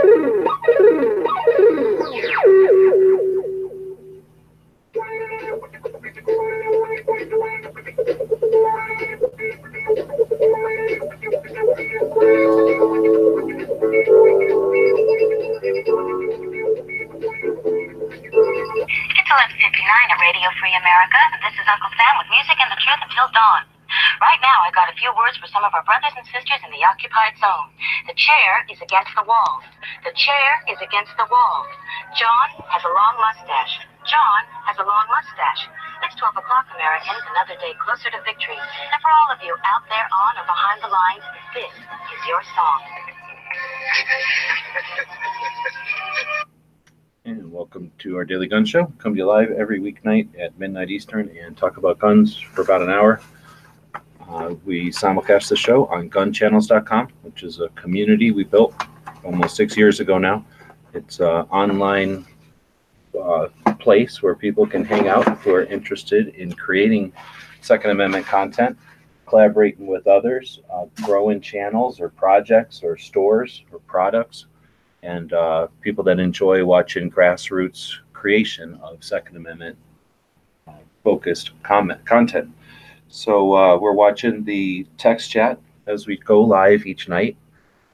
It's 11:59 at Radio Free America, and this is Uncle Sam with music and the truth until dawn. Right now, I got a few words for some of our brothers and sisters in the occupied zone. The chair is against the wall. The chair is against the wall. John has a long mustache. John has a long mustache. It's 12 o'clock, Americans, another day closer to victory. And for all of you out there on or behind the lines, this is your song. And welcome to our Daily Gun Show. Come to you live every weeknight at midnight Eastern and talk about guns for about an hour. We simulcast the show on GunChannelscom, which is a community we built almost 6 years ago now. It's an online place where people can hang out who are interested in creating Second Amendment content, collaborating with others, growing channels or projects or stores or products, and people that enjoy watching grassroots creation of Second Amendment focused content. So we're watching the text chat as we go live each night,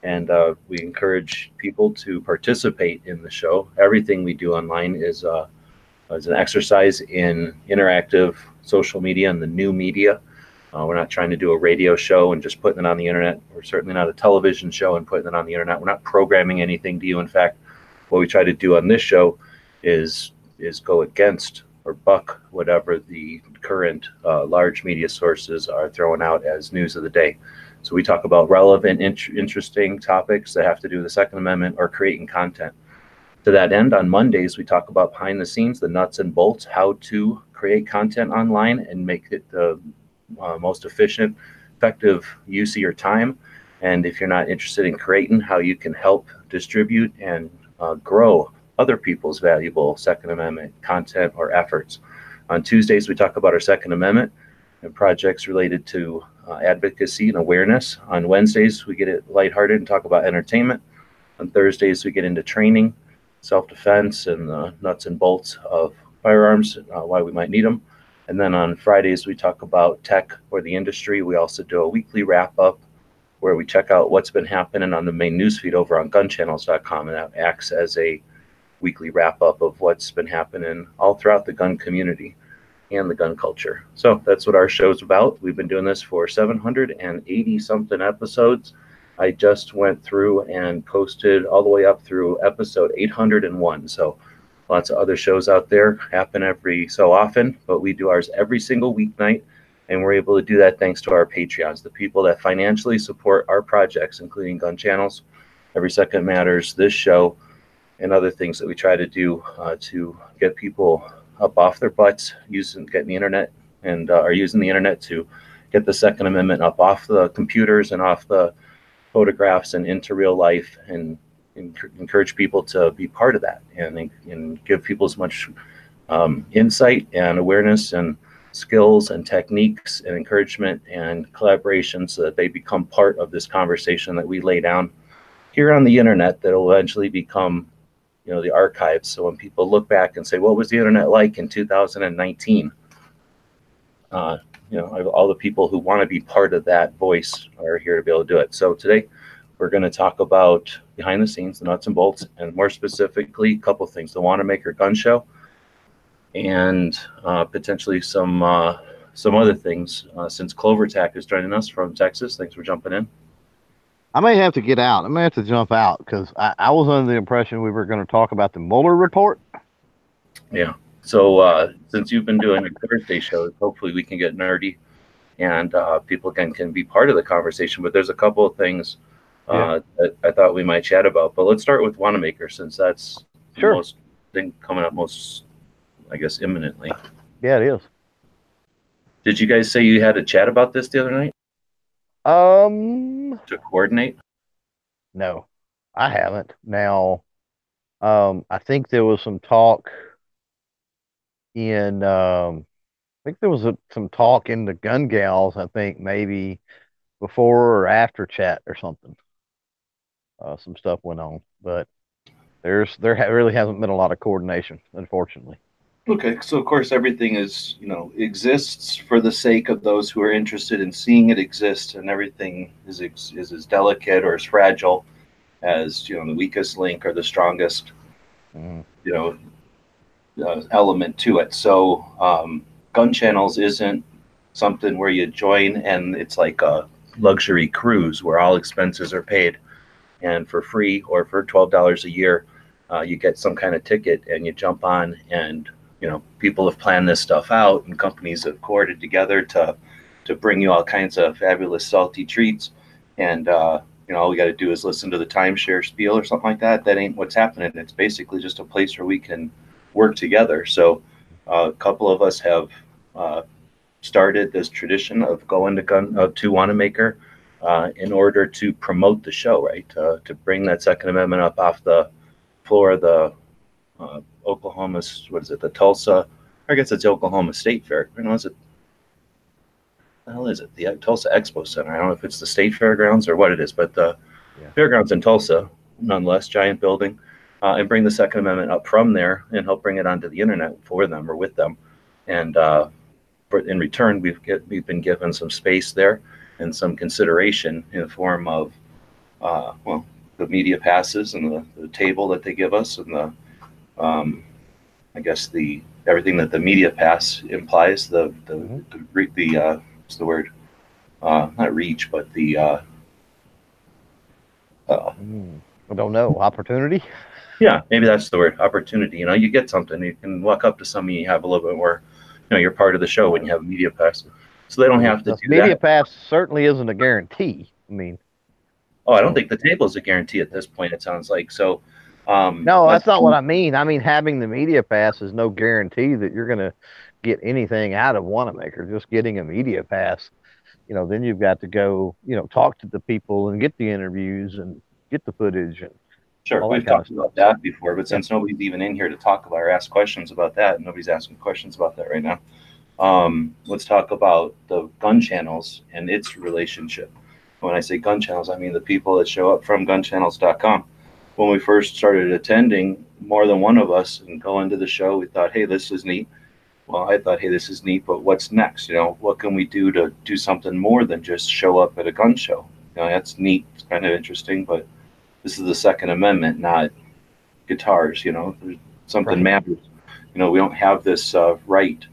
and we encourage people to participate in the show. Everything we do online is an exercise in interactive social media and the new media. We're not trying to do a radio show and just putting it on the internet. We're certainly not a television show and putting it on the internet. We're not programming anything to you. In fact, what we try to do on this show is go against or buck whatever the current large media sources are throwing out as news of the day. So we talk about relevant, interesting topics that have to do with the Second Amendment or creating content. To that end, on Mondays, we talk about behind the scenes, the nuts and bolts, how to create content online and make it the most efficient, effective use of your time. And if you're not interested in creating, how you can help distribute and grow other people's valuable Second Amendment content or efforts. On Tuesdays, we talk about our Second Amendment and projects related to advocacy and awareness. On Wednesdays, we get it lighthearted and talk about entertainment. On Thursdays, we get into training, self-defense, and the nuts and bolts of firearms, why we might need them. And then on Fridays, we talk about tech or the industry. We also do a weekly wrap-up where we check out what's been happening on the main newsfeed over on GunChannels.com, and that acts as a weekly wrap-up of what's been happening all throughout the gun community and the gun culture. So that's what our show's about. We've been doing this for 780-something episodes. I just went through and posted all the way up through episode 801. So lots of other shows out there happen every so often, but we do ours every single weeknight, and we're able to do that thanks to our Patreons, the people that financially support our projects, including Gun Channels, Every Second Matters, this show, and other things that we try to do to get people up off their butts, getting the internet, and are using the internet to get the Second Amendment up off the computers and off the photographs and into real life, and encourage people to be part of that, and give people as much insight and awareness and skills and techniques and encouragement and collaboration so that they become part of this conversation that we lay down here on the internet that will eventually become the archives. So when people look back and say, what was the internet like in 2019? All the people who want to be part of that voice are here to be able to do it. So today we're going to talk about behind the scenes, the nuts and bolts, and more specifically, a couple of things: the Wanenmacher gun show, and potentially some other things. Since Clover Tack is joining us from Texas, thanks for jumping in. I may have to get out. I may have to jump out because I was under the impression we were going to talk about the Mueller report. Yeah. So since you've been doing the Thursday shows, hopefully we can get nerdy and people can be part of the conversation. But there's a couple of things that I thought we might chat about. But let's start with Wanenmacher, since that's the most thing coming up most, I guess, imminently. Yeah, it is. Did you guys say you had a chat about this the other night? To coordinate? No, I haven't. Now, I think there was some talk in some talk in the Gun Gals, I think maybe before or after chat or something. Some stuff went on, but There really hasn't been a lot of coordination, unfortunately. Okay, so of course everything is, exists for the sake of those who are interested in seeing it exist, and everything is as delicate or as fragile as the weakest link or the strongest Mm-hmm. you know element to it. So gun channels isn't something where you join and it's like a luxury cruise where all expenses are paid, and for free or for $12 a year, you get some kind of ticket and you jump on, and people have planned this stuff out, and companies have coordinated together to bring you all kinds of fabulous salty treats, and all we got to do is listen to the timeshare spiel or something like that. That ain't what's happening. It's basically just a place where we can work together. So a couple of us have started this tradition of going to Wanenmacher in order to promote the show, right? To bring that Second Amendment up off the floor of the Oklahoma, what is it, the Tulsa, I guess it's the Oklahoma State Fair. Is it? The hell is it? The Tulsa Expo Center. I don't know if it's the State Fairgrounds or what it is, but the fairgrounds in Tulsa, nonetheless, giant building, and bring the Second Amendment up from there and help bring it onto the internet for them or with them. And in return, we've been given some space there and some consideration in the form of the media passes and the table that they give us, and the I guess the everything that the media pass implies, the what's the word, not reach, but the I don't know, opportunity. Yeah, maybe that's the word, opportunity. You get something, you can walk up to somebody, you have a little bit more, you're part of the show when you have a media pass, so they don't have to do that. Media pass certainly isn't a guarantee. I mean, I don't think the table is a guarantee at this point, it sounds like. So no, that's not what I mean. I mean, having the media pass is no guarantee that you're going to get anything out of Wanenmacher. Just getting a media pass, then you've got to go, talk to the people and get the interviews and get the footage. And sure, we've talked about that before, but since nobody's even in here to talk about or ask questions about that, nobody's asking questions about that right now. Let's talk about the gun channels and its relationship. When I say gun channels, I mean the people that show up from GunChannels.com. When we first started attending, more than one of us, and going to the show, we thought, hey, this is neat. Well, I thought, hey, this is neat, but what's next? What can we do to do something more than just show up at a gun show? That's neat. It's kind of interesting, but this is the Second Amendment, not guitars. Something matters. We don't have this right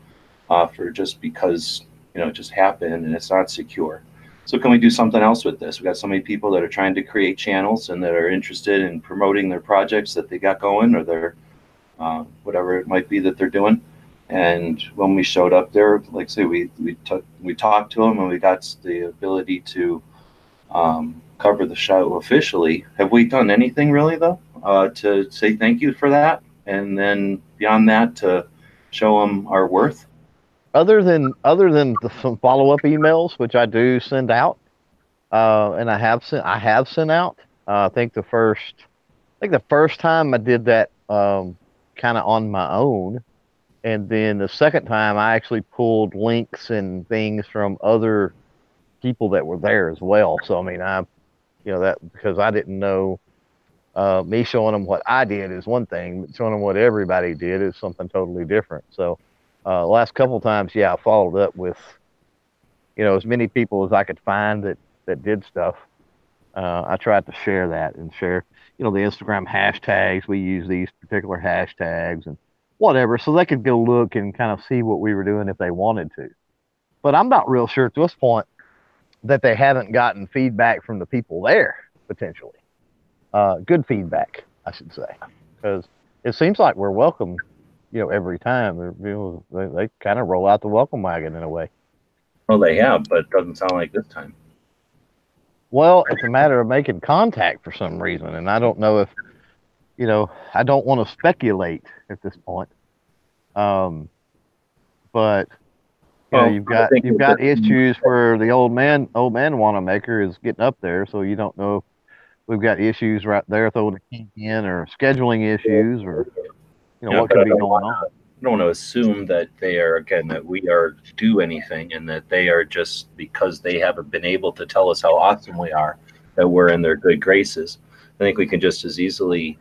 for just because it just happened and it's not secure. So can we do something else with this? We've got so many people that are trying to create channels and that are interested in promoting their projects that they got going, or their whatever it might be that they're doing. And when we showed up there, like I say, we talked to them and we got the ability to cover the show officially. Have we done anything really though to say thank you for that, and then beyond that to show them our worth? Other than some follow-up emails, which I do send out, and I have sent out. I think the first time I did that kind of on my own, and then the second time I actually pulled links and things from other people that were there as well. So I mean, that because I didn't know, me showing them what I did is one thing, but showing them what everybody did is something totally different. So the last couple of times, I followed up with, as many people as I could find that did stuff. I tried to share that and share, the Instagram hashtags. We use these particular hashtags and whatever, so they could go look and kind of see what we were doing if they wanted to. But I'm not real sure at this point that they haven't gotten feedback from the people there, potentially. Good feedback, I should say, because it seems like we're welcome, every time. They kind of roll out the welcome wagon in a way. Well, they have, but it doesn't sound like this time. Well, it's a matter of making contact for some reason, and I don't know if, I don't want to speculate at this point. But you've got issues where the old man Wanenmacher is getting up there, so you don't know if we've got issues right there throwing a kink in, or scheduling issues, or what could be going on. I don't want to assume that that we are do anything, and that they are just because they haven't been able to tell us how awesome we are, that we're in their good graces. I think we can just as easily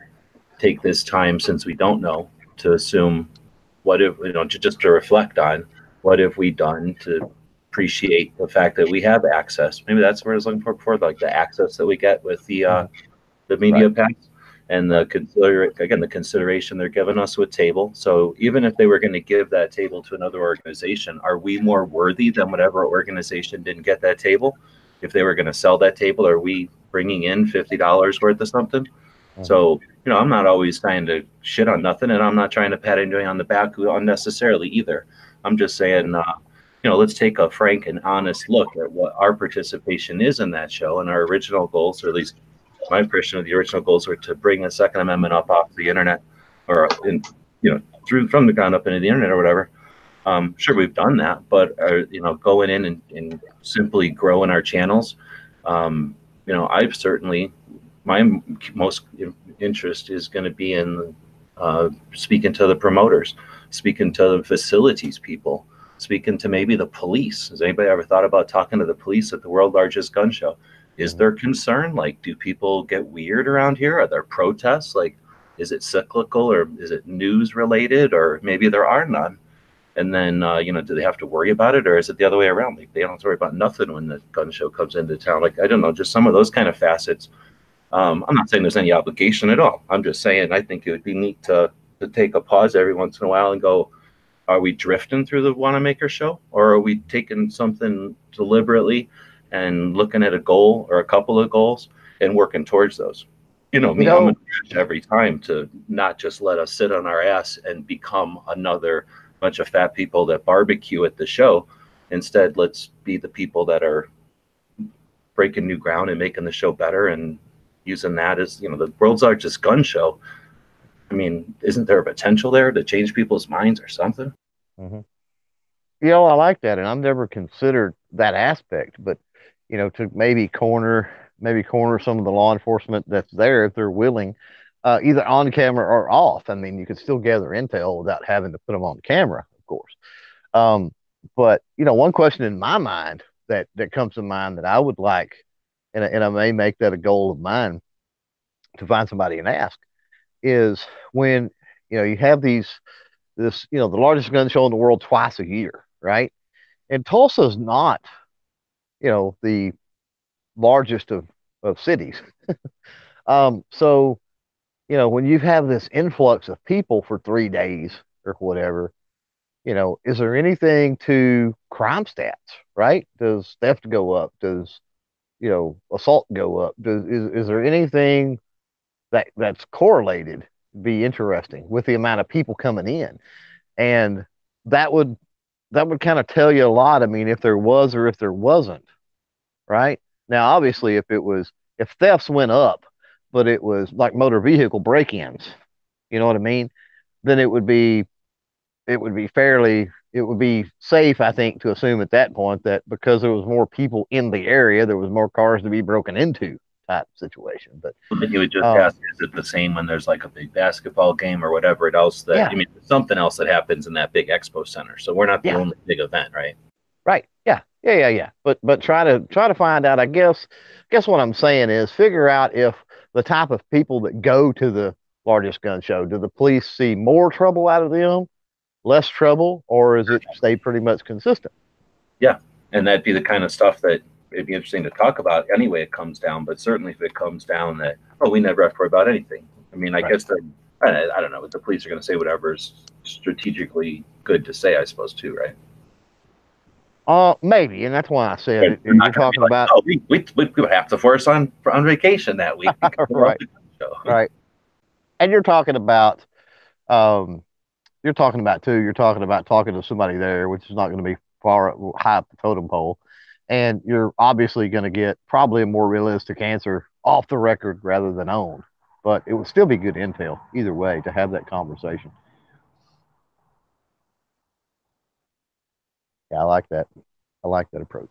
take this time, since we don't know, to assume what if, just to reflect on what have we done to appreciate the fact that we have access. Maybe that's what I was looking for before, like the access that we get with the media pass, and the consideration they're giving us with table. So even if they were going to give that table to another organization, are we more worthy than whatever organization didn't get that table? If they were going to sell that table, are we bringing in $50 worth of something? So, I'm not always trying to shit on nothing, and I'm not trying to pat anybody on the back unnecessarily either. I'm just saying, let's take a frank and honest look at what our participation is in that show. And our original goals, or at least my impression of the original goals, were to bring the Second Amendment up off the internet, or from the ground up into the internet or whatever. Sure, we've done that, but going in and simply growing our channels, I've certainly, my most interest is going to be in speaking to the promoters, speaking to the facilities people, speaking to maybe the police. Has anybody ever thought about talking to the police at the world's largest gun show? Is there concern? Like, do people get weird around here? Are there protests? Like, is it cyclical, or is it news related, or maybe there are none? And then, do they have to worry about it, or is it the other way around? Like, they don't have to worry about nothing when the gun show comes into town. Like, I don't know, just some of those kind of facets. I'm not saying there's any obligation at all. I'm just saying I think it would be neat to take a pause every once in a while and go, are we drifting through the Wanenmacher show, or are we taking something deliberately and looking at a goal or a couple of goals and working towards those? I'm going to push every time to not just let us sit on our ass and become another bunch of fat people that barbecue at the show. Instead, let's be the people that are breaking new ground and making the show better, and using that as, the world's largest gun show. I mean, isn't there a potential there to change people's minds or something? I like that, and I've never considered that aspect. But to maybe corner some of the law enforcement that's there, if they're willing, either on camera or off. I mean, you could still gather intel without having to put them on camera, of course. But one question in my mind that comes to mind that I would like, and I may make that a goal of mine to find somebody and ask, is when you have the largest gun show in the world twice a year, right? And Tulsa's not the largest of cities. So when you have this influx of people for 3 days or whatever, is there anything to crime stats, right? Does theft go up? Does assault go up? Is there anything that's correlated? Be interesting with the amount of people coming in, and that would kind of tell you a lot. I mean, if there was or if there wasn't, right? Now, obviously, if thefts went up, but it was like motor vehicle break-ins, you know what I mean? Then it would be safe, I think, to assume at that point that because there was more people in the area, there was more cars to be broken into type situation. But you would just ask, is it the same when there's like a big basketball game or whatever else that, there's something else that happens in that big expo center. So we're not the only big event, right? Right. Yeah. But try to find out, I guess what I'm saying is figure out if the type of people that go to the largest gun show, do the police see more trouble out of them, less trouble, or is it stay pretty much consistent? Yeah. And that'd be the kind of stuff that it'd be interesting to talk about anyway it comes down. But certainly if it comes down that, we never have to worry about anything. I mean, I guess I don't know, the police are going to say whatever is strategically good to say, I suppose, too, right? Maybe, and that's why I said you're talking about. We have half the force on vacation that week. Right. Right. And you're talking about talking to somebody there, which is not going to be far high up the totem pole, and you're obviously going to get probably a more realistic answer off the record rather than on. But it would still be good intel either way to have that conversation. Yeah, I like that. I like that approach.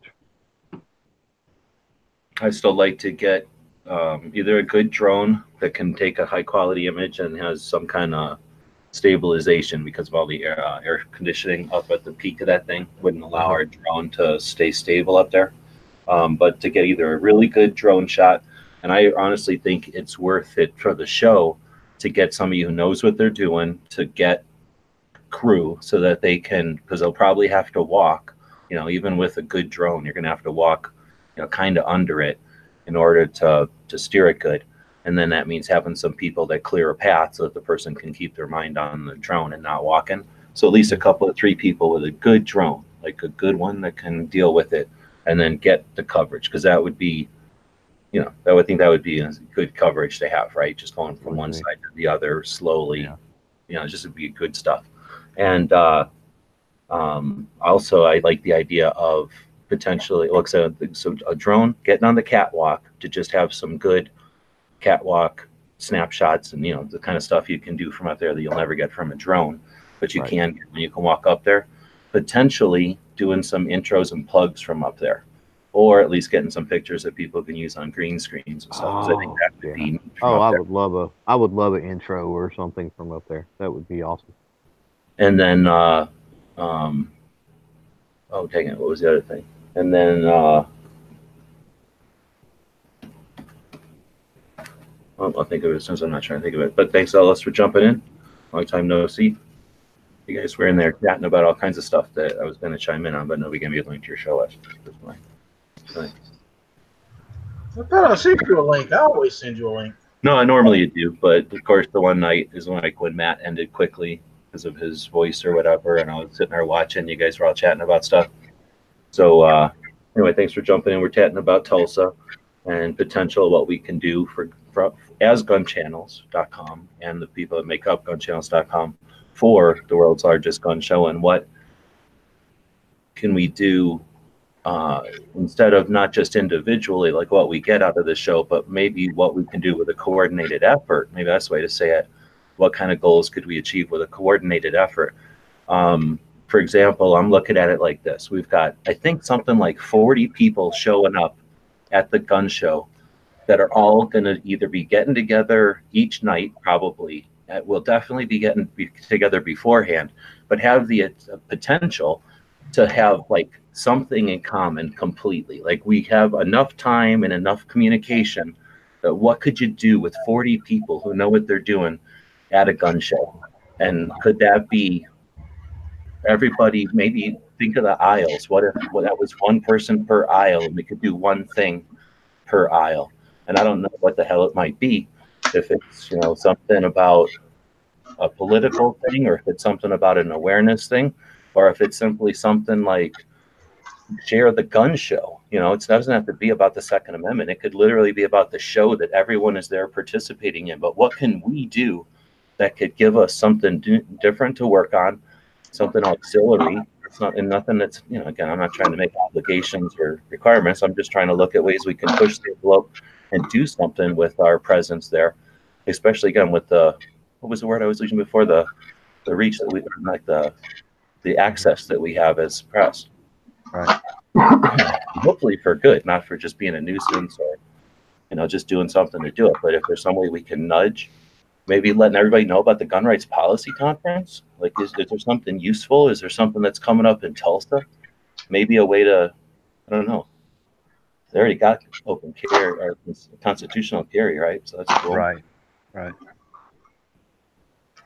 I still like to get either a good drone that can take a high quality image and has some kind of stabilization because of all the air conditioning up at the peak of that thing wouldn't allow our drone to stay stable up there. But to get either a really good drone shot, and I honestly think it's worth it for the show to get somebody who knows what they're doing to get crew so that they can, because they'll probably have to walk, even with a good drone, you're going to have to walk, kind of under it in order to steer it good. And then that means having some people that clear a path so that the person can keep their mind on the drone and not walking. So at least a couple of 3 people with a good drone, like a good one that can deal with it, and then get the coverage, because that would be, I would think that would be a good coverage to have, right? Just going from one side to the other slowly, just would be good stuff. And also, I like the idea of potentially, so a drone getting on the catwalk to just have some good catwalk snapshots and, the kind of stuff you can do from out there that you'll never get from a drone, but you can get when you can walk up there. Potentially doing some intros and plugs from up there, or at least getting some pictures that people can use on green screens and stuff. So I think that would be neat from up there. I would love an intro or something from up there. That would be awesome. And then, oh dang it, what was the other thing? And then, I'll think of it since I'm not trying to think of it. But thanks, Ellis, for jumping in. Long time no see. You guys were in there chatting about all kinds of stuff that I was going to chime in on, but nobody gave me a link to your show last night. I thought I sent you a link. I always send you a link. No, I normally do, but of course the one night is like when Matt ended quickly because of his voice or whatever, and I was sitting there watching. You guys were all chatting about stuff. So anyway, thanks for jumping in. We're chatting about Tulsa and potential what we can do for as GunChannels.com and the people that make up GunChannels.com for the world's largest gun show, and what can we do instead of not just individually, like what we get out of the show, but maybe what we can do with a coordinated effort. Maybe that's the way to say it. What kind of goals could we achieve with a coordinated effort? For example, I'm looking at it like this. We've got, I think, something like 40 people showing up at the gun show that are all going to either be getting together each night, probably. We'll definitely be getting together beforehand, but have the potential to have like something in common completely. Like we have enough time and enough communication that what could you do with 40 people who know what they're doing at a gun show? And could that be everybody? Maybe think of the aisles. What if that was one person per aisle and we could do one thing per aisle? And I don't know what the hell it might be. If it's, something about a political thing, or if it's something about an awareness thing, or if it's simply something like share the gun show. It doesn't have to be about the Second Amendment. It could literally be about the show that everyone is there participating in. But what can we do that could give us something different to work on, something auxiliary? It's not, and nothing that's, again, I'm not trying to make obligations or requirements. I'm just trying to look at ways we can push the envelope and do something with our presence there, especially again with the, what was the word I was using before, the reach that we, like the access that we have as press. Right. Hopefully for good, not for just being a nuisance or, just doing something to do it. But if there's some way we can nudge, maybe letting everybody know about the gun rights policy conference. Like, is there something useful? Is there something that's coming up in Tulsa? Maybe a way to, I don't know. They already got open carry or constitutional carry, right? So that's cool. Right.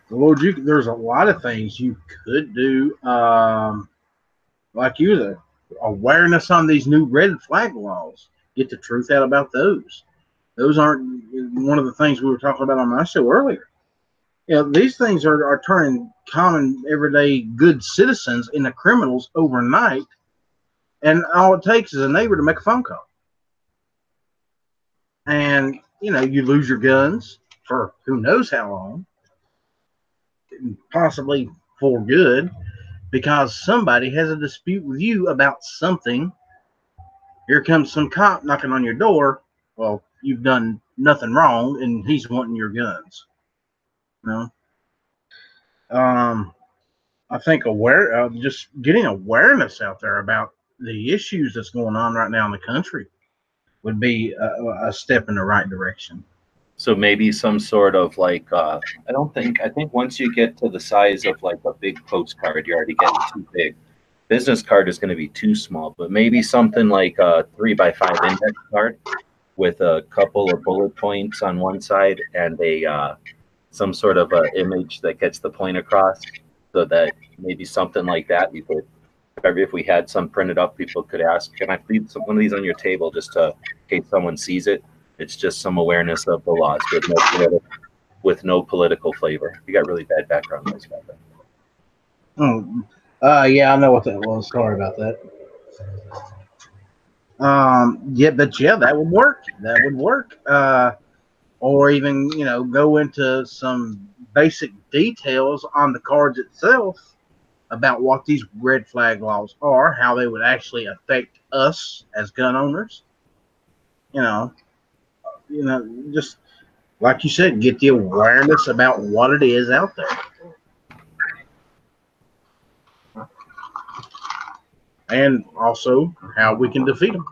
Well, there's a lot of things you could do, like the awareness on these new red flag laws. Get the truth out about those. Those aren't one of the things we were talking about on my show earlier. These things are turning common, everyday, good citizens into criminals overnight, and all it takes is a neighbor to make a phone call. And, you lose your guns for who knows how long, possibly for good, because somebody has a dispute with you about something. Here comes some cop knocking on your door. Well, you've done nothing wrong, and he's wanting your guns. I think just getting awareness out there about the issues that's going on right now in the country would be a step in the right direction. So maybe some sort of like, I think once you get to the size of like a big postcard, you're already getting too big. Business card is going to be too small, but maybe something like a 3x5 index card with a couple of bullet points on one side and some sort of a image that gets the point across, so that maybe something like that, people, if we had some printed up, people could ask, can I leave one of these on your table, just in case someone sees it? It's just some awareness of the laws with no political flavor. You got really bad background noise back there. Yeah, I know what that was. Sorry about that. Yeah, but yeah, that would work. That would work. Or even, go into some basic details on the cards itself about what these red flag laws are, how they would actually affect us as gun owners. Just like you said, get the awareness about what it is out there. And also how we can defeat them.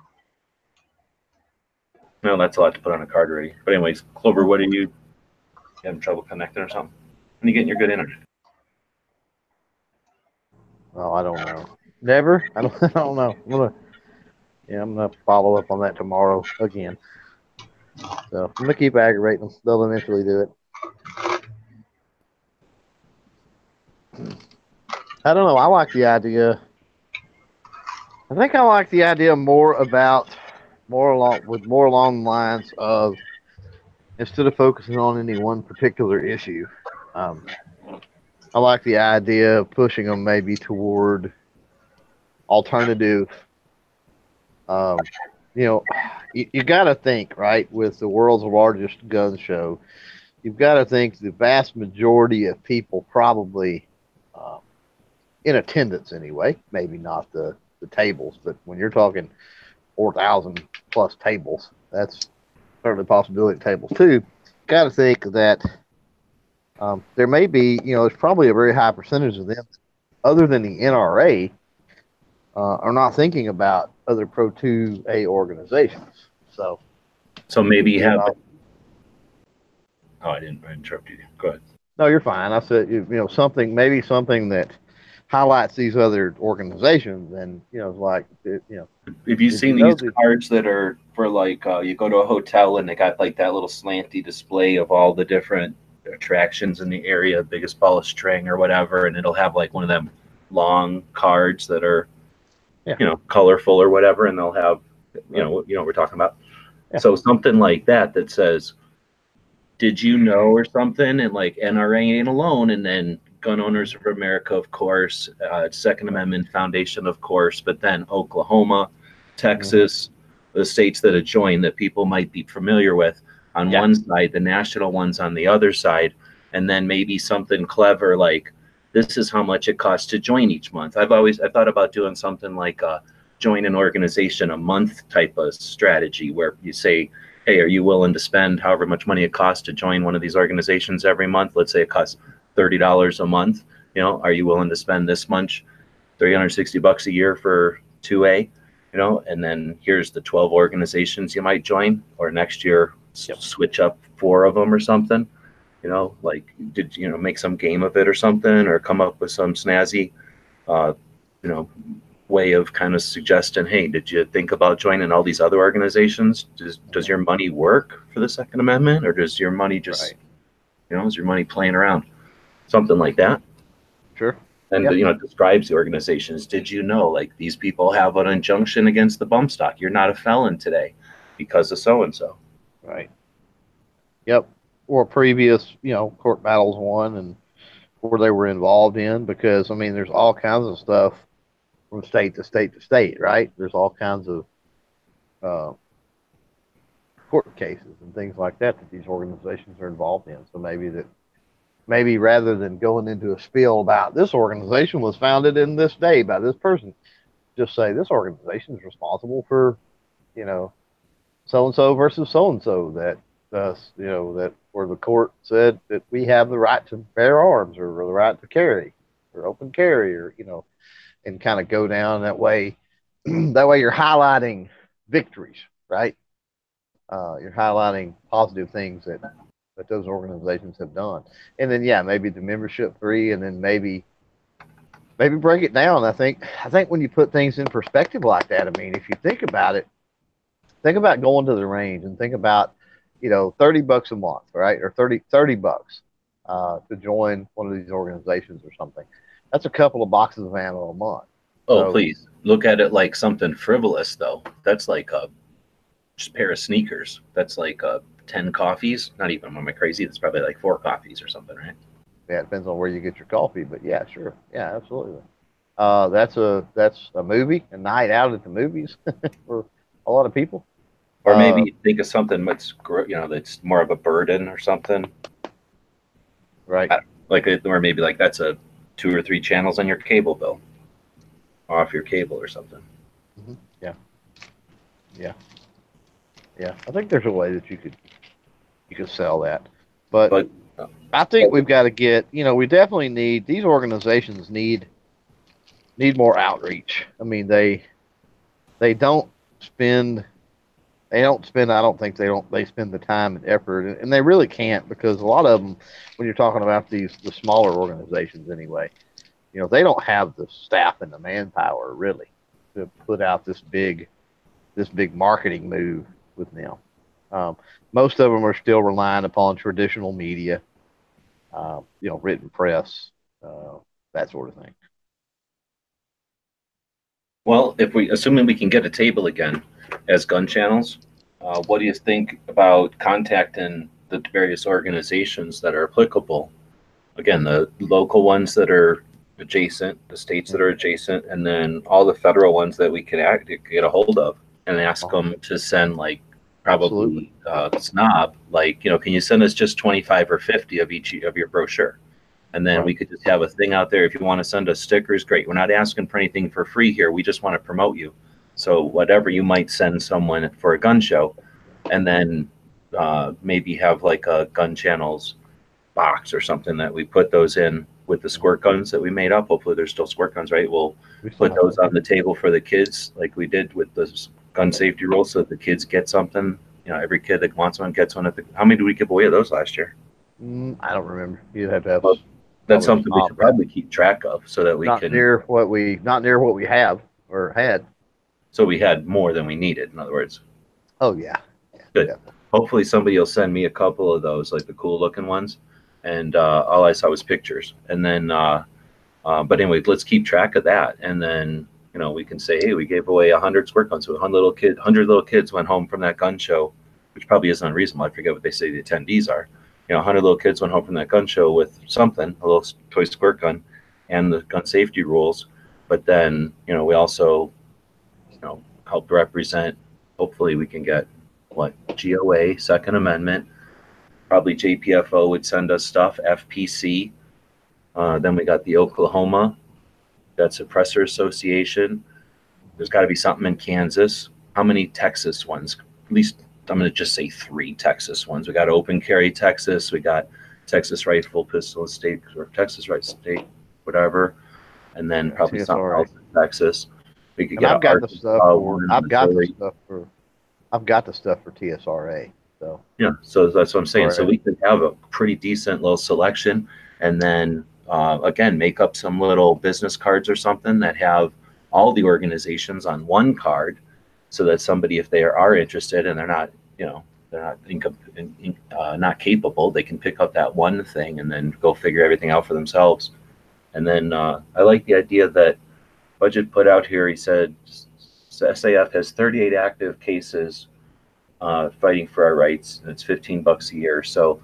No, that's a lot to put on a card already. But anyways, Clover, what are you having trouble connecting or something? When are you getting your good internet? Oh, I don't know. Never. I don't know. I'm gonna follow up on that tomorrow again. So I'm gonna keep aggravating them. They'll eventually do it. I don't know. I like the idea. I think I like the idea more along the lines of, instead of focusing on any one particular issue, I like the idea of pushing them maybe toward alternative. You got to think, right, with the world's largest gun show, you've got to think the vast majority of people probably in attendance anyway, maybe not the tables, but when you're talking 4,000 plus tables, that's certainly a possibility of tables too. Got to think that there may be, there's probably a very high percentage of them, other than the NRA, are not thinking about other Pro 2A organizations. So maybe you have. Oh, I didn't interrupt you. Go ahead. No, you're fine. I said, something that highlights these other organizations, and If you've seen these cards that are for like, you go to a hotel and they got like that little slanty display of all the different attractions in the area, biggest ball of string or whatever, and it'll have like one of them long cards that are, colorful or whatever, and they'll have, what we're talking about. Yeah. So something like that says, did you know, or something, and like NRA ain't alone, and then Gun Owners of America, of course, Second Amendment Foundation, of course, but then Oklahoma, Texas, the states that have joined that people might be familiar with on one side, the national ones on the other side, and then maybe something clever like, this is how much it costs to join each month. I thought about doing something like join an organization a month type of strategy, where you say, hey, are you willing to spend however much money it costs to join one of these organizations every month? Let's say it costs $30 a month. Are you willing to spend this much, $360 a year for 2A? And then here's the 12 organizations you might join, or next year switch up 4 of them or something. Like, did make some game of it or something, or come up with some snazzy, way of kind of suggesting, hey, did you think about joining all these other organizations? Does your money work for the Second Amendment, or does your money just, is your money playing around? Something like that. Sure. And it describes the organizations. Did you know, like, these people have an injunction against the bump stock? You're not a felon today because of so and so. Right. Yep. Or previous, court battles won and where they were involved in, because there's all kinds of stuff from state to state to state, right? There's all kinds of court cases and things like that these organizations are involved in. So maybe rather than going into a spiel about this organization was founded in this day by this person, just say this organization is responsible for, so-and-so versus so-and-so, that where the court said that we have the right to bear arms, or the right to carry, or open carry, or, and kind of go down that way. That way you're highlighting victories, right? You're highlighting positive things that those organizations have done. And then, maybe the membership fee, and then maybe break it down. I think when you put things in perspective like that, if you think about it, think about going to the range and think about, $30 a month, right? Or $30. to join one of these organizations or something. That's a couple of boxes of ammo a month. Oh, So, please look at it like something frivolous, though. That's like a just pair of sneakers. That's like 10 coffees. Not even, am I crazy? It's probably like 4 coffees or something, right? yeah, it depends on where you get your coffee, but yeah, sure, yeah, absolutely. That's a movie, a night out at the movies for a lot of people. Or maybe think of something that's that's more of a burden or something. Right. Or maybe like that's a 2 or 3 channels on your cable bill, off your cable or something. Mm-hmm. Yeah. Yeah. Yeah. I think there's a way that you could sell that, but I think we've got to get. We definitely need these organizations need more outreach. I mean, they don't spend. They don't spend. I don't think they spend the time and effort, and they really can't, because a lot of them, when you're talking about the smaller organizations anyway, they don't have the staff and the manpower really to put out this big marketing move with them. Most of them are still relying upon traditional media, written press, that sort of thing. Well, if we assuming we can get a table again as gun channels, what do you think about contacting the various organizations that are applicable? Again, the local ones that are adjacent, the states that are adjacent, and then all the federal ones that we can get a hold of, and ask them to send, like, probably snob, like, can you send us just 25 or 50 of each of your brochure? And then we could just have a thing out there. If you want to send us stickers, great. We're not asking for anything for free here. We just want to promote you. So whatever you might send someone for a gun show, and then maybe have like a Gun Channels box or something that we put those in with the squirt guns that we made up. Hopefully there's still squirt guns, right? We'll put those on the table for the kids, like we did with the gun safety rules, so that the kids get something. Every kid that wants one gets one. How many did we give away of those last year? I don't remember. You'd have to have. Well, that's something we should probably keep track of, so that we not can near what we have or had. So we had more than we needed, in other words. Oh yeah. Good. Hopefully somebody will send me a couple of those, like the cool looking ones, and all I saw was pictures. And then but anyway, let's keep track of that, and then we can say, hey, we gave away 100 squirt guns. So 100 little kids went home from that gun show, which probably isn't unreasonable. I forget what they say the attendees are. 100 little kids went home from that gun show with something, a little toy squirt gun, and the gun safety rules. But then we also help represent. Hopefully we can get GOA, Second Amendment. Probably JPFO would send us stuff. FPC. Then we got the Oklahoma, that Suppressor Association. There's got to be something in Kansas. How many Texas ones? At least I'm going to just say 3 Texas ones. We got Open Carry Texas. We got Texas Rifle Pistol State, or Texas Right State, whatever. And then probably something else in Texas. We could get. I've got the stuff for TSRA. So yeah, so that's what I'm saying. So we could have a pretty decent little selection, and then again, make up some little business cards or something that have all the organizations on one card, so that somebody, if they are interested and they're not, not capable, they can pick up that one thing and then go figure everything out for themselves. And then I like the idea that Budget put out here. He said SAF has 38 active cases fighting for our rights, and it's $15 a year. So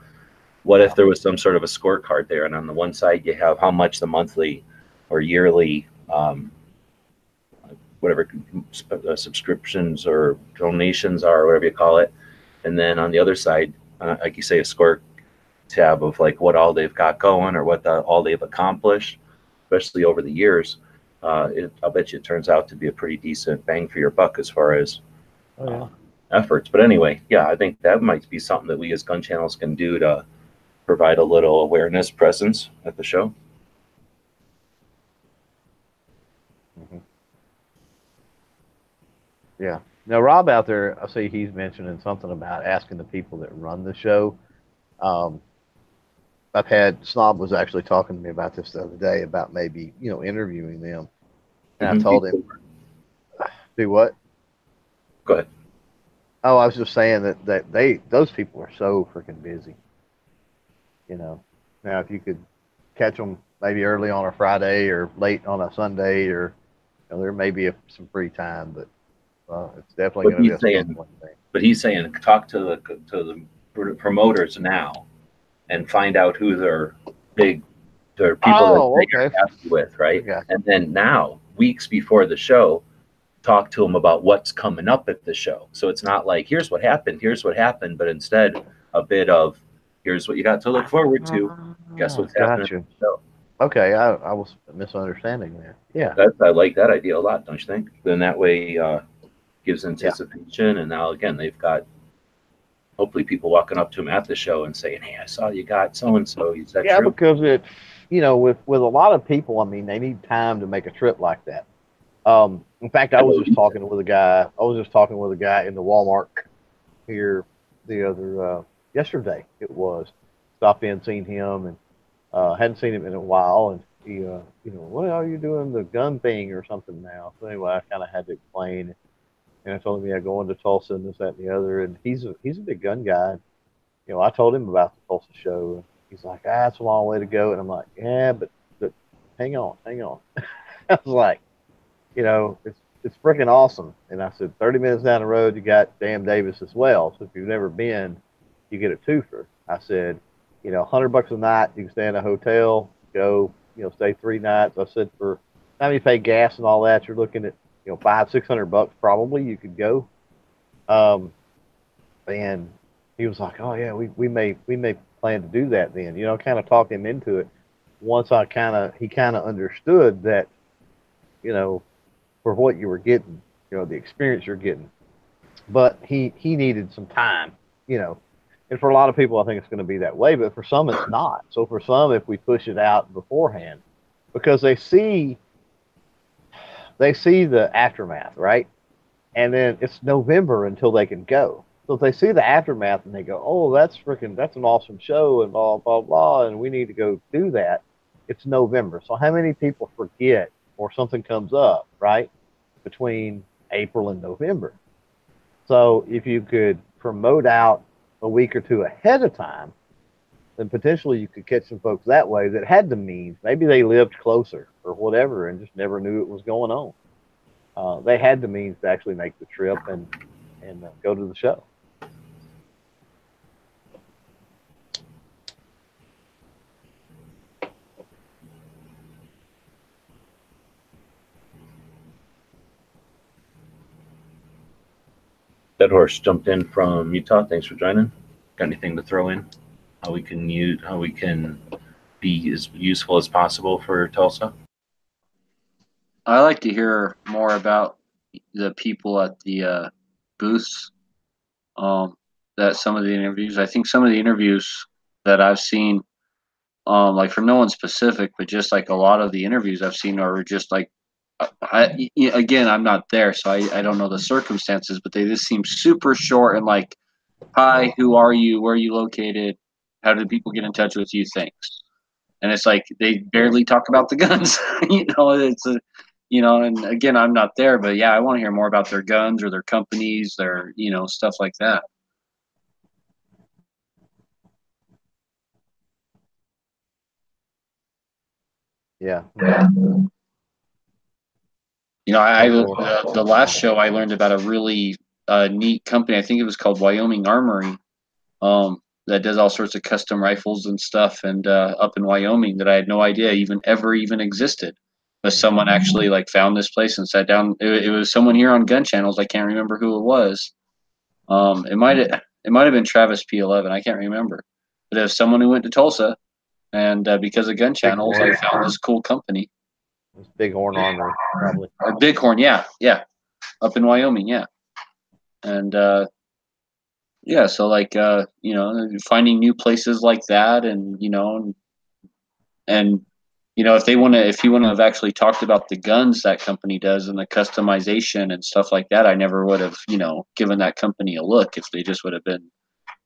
what if there was some sort of a scorecard there, and on the one side you have how much the monthly or yearly whatever subscriptions or donations are, or whatever you call it, and then on the other side, like you say, a score tab of like what all they've got going, or what all they've accomplished, especially over the years. I'll bet you it turns out to be a pretty decent bang for your buck as far as efforts. But anyway, yeah, I think that might be something that we as gun channels can do to provide a little awareness presence at the show. Mm-hmm. Yeah. Now, Rob out there, I see he's mentioning something about asking the people that run the show. I've had Snob was actually talking to me about this the other day, about maybe interviewing them, and I told him, do what? Go ahead. Oh, I was just saying that those people are so freaking busy. Now, if you could catch them maybe early on a Friday or late on a Sunday, or there may be some free time, but it's definitely going to be a scheduling thing. But he's saying talk to the promoters now and find out who their people that they're happy with, right? And then now, weeks before the show, talk to them about what's coming up at the show. So it's not like, here's what happened, but instead a bit of, here's what you got to look forward to. Guess what's happening at the show. Okay, I was misunderstanding there. Yeah. I like that idea a lot, don't you think? Then that way gives anticipation, and now again they've got hopefully people walking up to them at the show and saying, "Hey, I saw you got so and so." Is that true? Because it, with a lot of people, I mean, they need time to make a trip like that. In fact, I was just talking with a guy in the Walmart here the other yesterday. It was stopped in, seen him, and hadn't seen him in a while, and he, what are you doing the gun thing or something now? So anyway, I kind of had to explain. And I told him, going to Tulsa and this, that, and the other. And he's a big gun guy. I told him about the Tulsa show. And he's like, that's a long way to go. And I'm like, yeah, but hang on. I was like, it's freaking awesome. And I said, 30 minutes down the road, you got Sam Davis as well. So if you've never been, you get a twofer. I said, $100 a night, you can stay in a hotel, go, stay 3 nights. I said, for time you pay gas and all that, you're looking at, $500-600 probably you could go. And he was like, oh yeah, we may plan to do that then. Kind of talk him into it. Once he kind of understood that, for what you were getting, the experience you're getting. But he needed some time, And for a lot of people, I think it's going to be that way, but for some, it's not. So for some, if we push it out beforehand, because they see the aftermath, right? And then it's November until they can go. So if they see the aftermath and they go, oh, that's an awesome show and blah, blah, blah, and we need to go do that, it's November. So how many people forget or something comes up, right, between April and November? So if you could promote out a week or two ahead of time, then potentially you could catch some folks that way that had the means. Maybe they lived closer or whatever and just never knew it was going on. They had the means to actually make the trip and go to the show. Dead Horse jumped in from Utah. Thanks for joining. Got anything to throw in? How we can be as useful as possible for Tulsa? I like to hear more about the people at the booths. That some of the interviews. I think some of the interviews that I've seen, like for no one specific, but just like a lot of the interviews I've seen are just like, again, I'm not there, so I don't know the circumstances, but they just seem super short and like, hi, who are you? Where are you located? How do people get in touch with you? Thanks. And it's like they barely talk about the guns. And again, I'm not there, but yeah, I want to hear more about their guns or their companies, their, stuff like that. Yeah. The last show I learned about a really neat company. I think it was called Wyoming Armory, that does all sorts of custom rifles and stuff, and up in Wyoming that I had no idea even existed. But someone actually like found this place and sat down. It was someone here on Gun Channels. I can't remember who it was. It might have been Travis P11. I can't remember. But it was someone who went to Tulsa, and because of Gun Channels, I found this cool company. It's Bighorn Armory, probably. Bighorn, yeah, up in Wyoming, yeah, and yeah, so like finding new places like that, and if you want to have actually talked about the guns that company does and the customization and stuff like that, I never would have given that company a look if they just would have been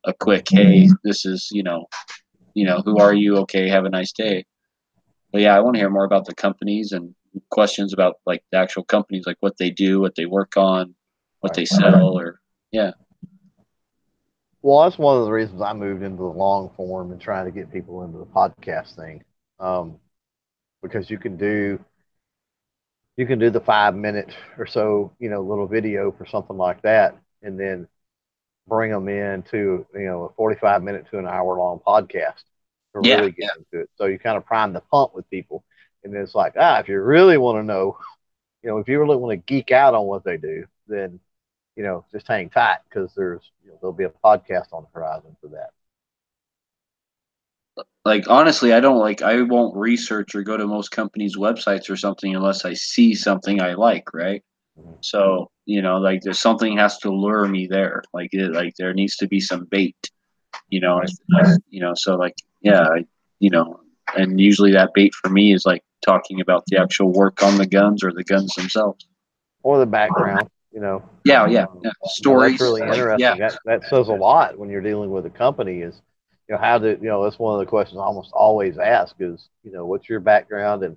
a quick, hey, this is who are you? Okay, have a nice day. But yeah, I want to hear more about the companies and questions about like the actual companies, like what they do, what they work on, what they sell, or yeah. Well, that's one of the reasons I moved into the long form and trying to get people into the podcast thing, um, because you can do the 5 minute or so, little video for something like that, and then bring them into a 45 minute to an hour long podcast to Yeah, really get into it. So you kind of prime the pump with people, and then it's like, if you really want to know, if you really want to geek out on what they do, then just hang tight because there'll be a podcast on the horizon for that. like honestly, I won't research or go to most companies' websites or something unless I see something I like, right? Mhm. So, like there's something has to lure me there. Like there needs to be some bait, Right. so like, yeah, you know, and usually that bait for me is like talking about the actual work on the guns or the guns themselves. Or the background, Yeah. that's Stories, really like, yeah. interesting. That says a lot when you're dealing with a company. Is how do that's one of the questions I almost always ask is what's your background, and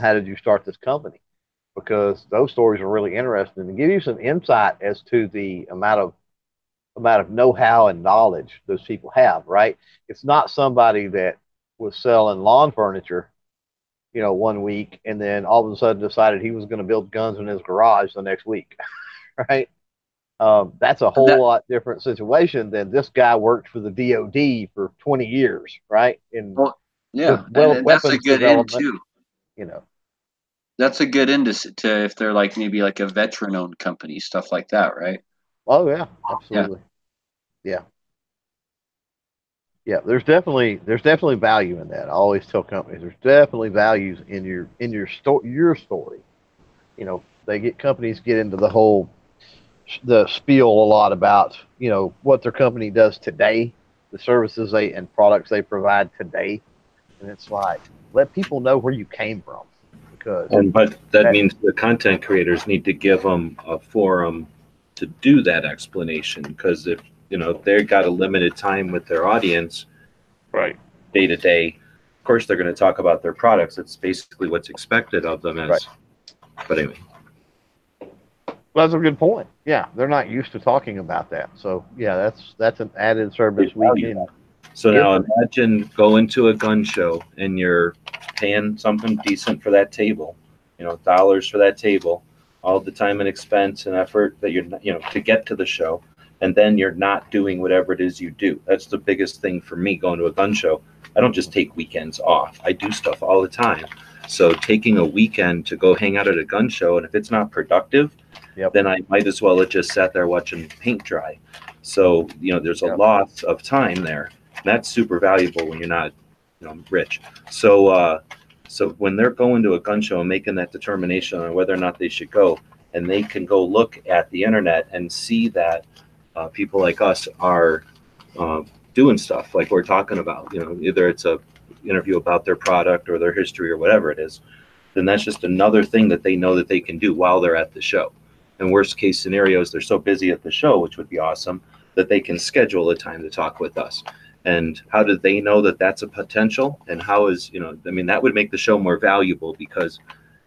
how did you start this company? Because those stories are really interesting and give you some insight as to the amount of know-how and knowledge those people have. Right? It's not somebody that was selling lawn furniture, one week, and then all of a sudden decided he was going to build guns in his garage the next week. Right? That's a whole That lot different situation than this guy worked for the DoD for 20 years, right? In well, yeah, and that's a weapons good end development, too. you know. That's a good end to if they're like maybe like a veteran-owned company, stuff like that, right? Oh yeah, Yeah. absolutely. Yeah, yeah. There's definitely value in that. I always tell companies there's definitely values in your story. Companies get into the spiel a lot about what their company does today, the services and products they provide today, and it's like let people know where you came from because But that that means the content creators need to give them a forum to do that explanation, because if they've got a limited time with their audience right, day to day, of course they're going to talk about their products. It's basically what's expected of them right. as. But anyway, Well, that's a good point. Yeah, they're not used to talking about that, so yeah, that's an added service we can so give now them. imagine going to a gun show and you're paying something decent for that table, dollars for that table, all the time and expense and effort that you're, to get to the show, and then you're not doing whatever it is you do. That's the biggest thing for me going to a gun show. I don't just take weekends off. I do stuff all the time. So taking a weekend to go hang out at a gun show, and if it's not productive, Yep. then I might as well have just sat there watching paint dry. So, there's a Yep. loss of time there. That's super valuable when you're not, rich. So when they're going to a gun show and making that determination on whether or not they should go, and they can go look at the internet and see that people like us are doing stuff like we're talking about, either it's a interview about their product or their history or whatever it is, then that's just another thing that they know that they can do while they're at the show. And worst case scenarios, they're so busy at the show, which would be awesome, that they can schedule a time to talk with us. And how do they know that that's a potential? And how is, that would make the show more valuable because,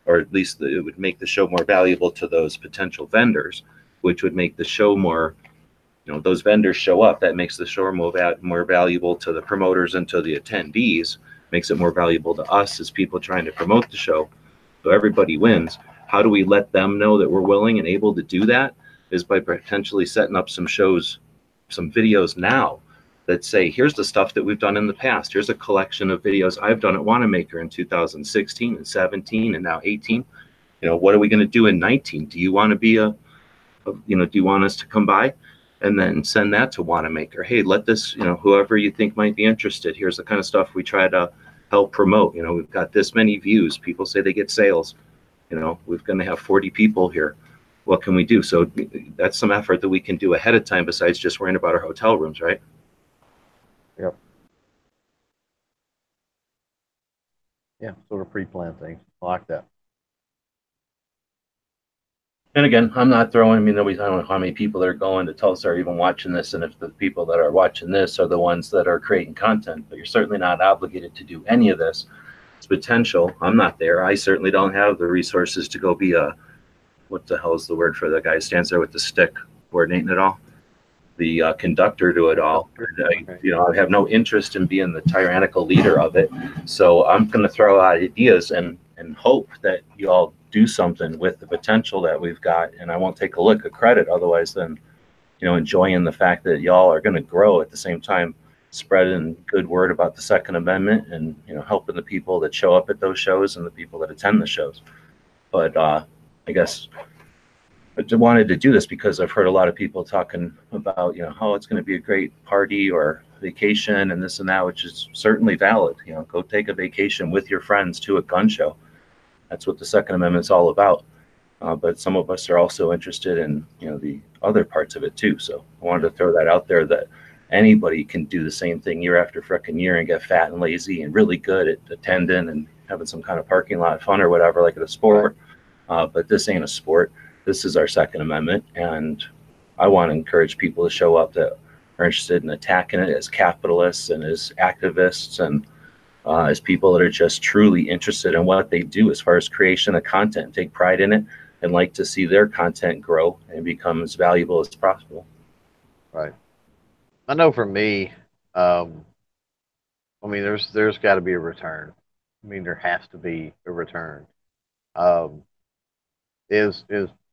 or at least it would make the show more valuable to those potential vendors, which would make the show more, those vendors show up. That makes the show more valuable to the promoters and to the attendees, makes it more valuable to us as people trying to promote the show. So everybody wins. How do we let them know that we're willing and able to do that? Is by potentially setting up some shows, some videos now that say, here's the stuff that we've done in the past. Here's a collection of videos I've done at Wanenmacher in 2016 and 17 and now 18. What are we going to do in 19? Do you want to be do you want us to come by? And then send that to Wanenmacher. Hey, let this, whoever you think might be interested, here's the kind of stuff we try to help promote. We've got this many views. People say they get sales. We're going to have 40 people here. What can we do? So that's some effort that we can do ahead of time besides just worrying about our hotel rooms, right? Yep. Yeah, sort of pre-planned things. I like that. And again, I'm not throwing, I don't know how many people are going to Tulsa are even watching this, and if the people that are watching this are the ones that are creating content, but you're certainly not obligated to do any of this. It's potential. I'm not there. I certainly don't have the resources to go be what the hell is the word for the guy who stands there with the stick coordinating it all? the conductor to it all. And I have no interest in being the tyrannical leader of it. So I'm going to throw out ideas and hope that you all do something with the potential that we've got. And I won't take a lick of credit otherwise than, enjoying the fact that y'all are going to grow at the same time, spreading good word about the Second Amendment and, helping the people that show up at those shows and the people that attend the shows. But I guess I wanted to do this because I've heard a lot of people talking about, oh, it's going to be a great party or vacation and this and that, which is certainly valid. Go take a vacation with your friends to a gun show. That's what the Second Amendment's all about. But some of us are also interested in, the other parts of it too. So I wanted to throw that out there that anybody can do the same thing year after frickin' year and get fat and lazy and really good at attending and having some kind of parking lot fun or whatever, like at a sport. But this ain't a sport. This is our Second Amendment, and I want to encourage people to show up that are interested in attacking it as capitalists and as activists and as people that are just truly interested in what they do as far as creation of content, take pride in it, and like to see their content grow and become as valuable as possible. Right. I know for me, there's got to be a return. There has to be a return. Is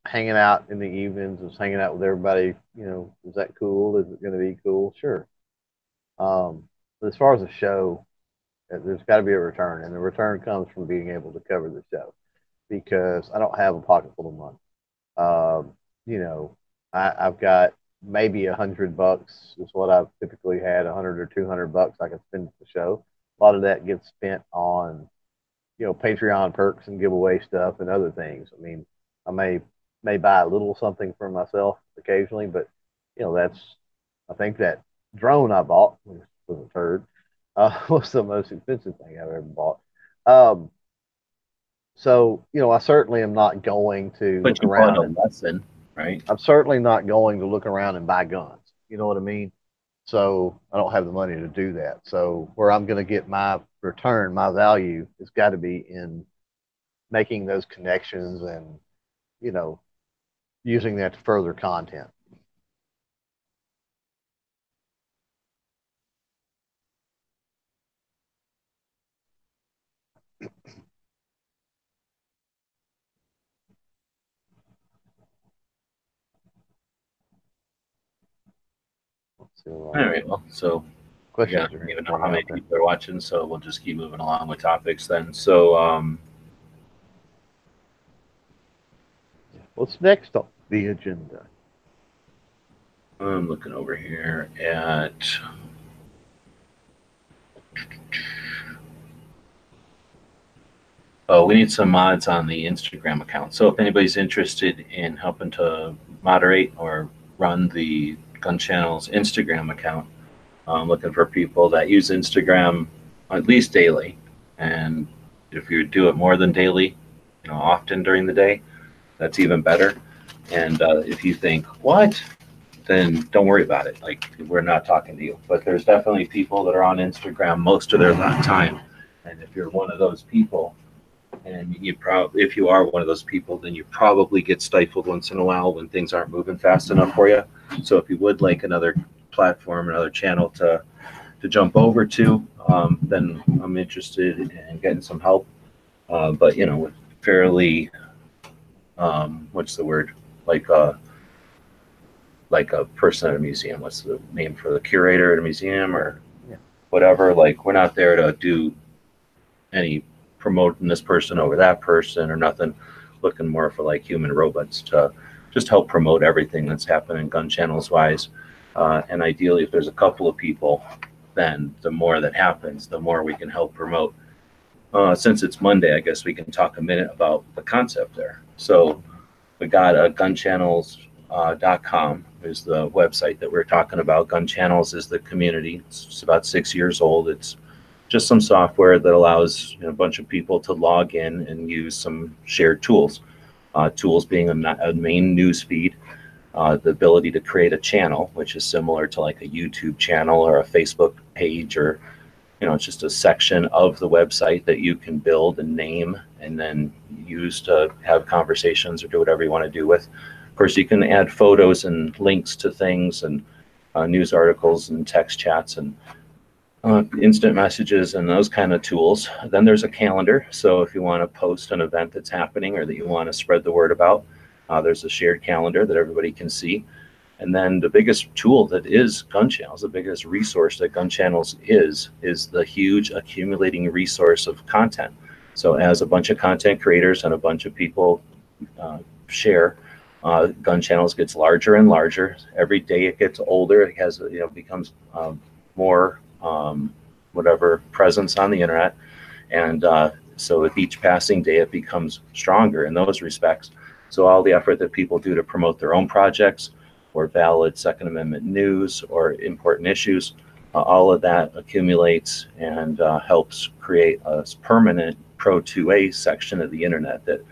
hanging out in the evenings, is hanging out with everybody, is that cool? Is it going to be cool? Sure. But as far as the show, there's got to be a return, and the return comes from being able to cover the show, because I don't have a pocket full of money. I've got maybe $100 is what I've typically had, 100 or 200 bucks I can spend at the show. A lot of that gets spent on, Patreon perks and giveaway stuff and other things. I may buy a little something for myself occasionally, but I think that drone I bought, which was a turd, was the most expensive thing I've ever bought. So I certainly am not going to look around. A lesson, right? I'm certainly not going to look around and buy guns. You know what I mean? So I don't have the money to do that. So where I'm going to get my return, my value, has got to be in making those connections and, using that to further content. All right, well, so questions. I don't even know how many people are watching, so we'll just keep moving along with topics then. So, what's next on the agenda? I'm looking over here at we need some mods on the Instagram account. So if anybody's interested in helping to moderate or run the Gun Channel's Instagram account, I'm looking for people that use Instagram at least daily. And if you do it more than daily, often during the day, that's even better. And if you think, what? Then don't worry about it. Like, we're not talking to you. But there's definitely people that are on Instagram most of their time. And if you're one of those people, and if you are one of those people, then you probably get stifled once in a while when things aren't moving fast enough for you. So if you would like another platform, another channel to jump over to, then I'm interested in getting some help. But with fairly, what's the word? Like a person at a museum. What's the name for the curator at a museum or whatever? Like, we're not there to do any promoting this person over that person or nothing. Looking more for like human robots to just help promote everything that's happening gun channels wise. And ideally, if there's a couple of people, then the more that happens, the more we can help promote. Since it's Monday, I guess we can talk a minute about the concept there. So we got a GunChannelscom is the website that we're talking about. Gun Channels is the community. It's about 6 years old. It's just some software that allows a bunch of people to log in and use some shared tools. Tools being a main news feed, the ability to create a channel, which is similar to like a YouTube channel or a Facebook page, or it's just a section of the website that you can build and name and then use to have conversations or do whatever you want to do with. Of course, you can add photos and links to things and news articles and text chats and instant messages and those kind of tools. Then there's a calendar. So if you want to post an event that's happening or that you want to spread the word about, there's a shared calendar that everybody can see. And then the biggest tool that is Gun Channels, the biggest resource that Gun Channels is the huge accumulating resource of content. So as a bunch of content creators and a bunch of people share, Gun Channels gets larger and larger. Every day it gets older. It has, becomes more whatever presence on the internet. And so with each passing day, it becomes stronger in those respects. So all the effort that people do to promote their own projects or valid Second Amendment news or important issues, all of that accumulates and helps create a permanent Pro 2A section of the internet that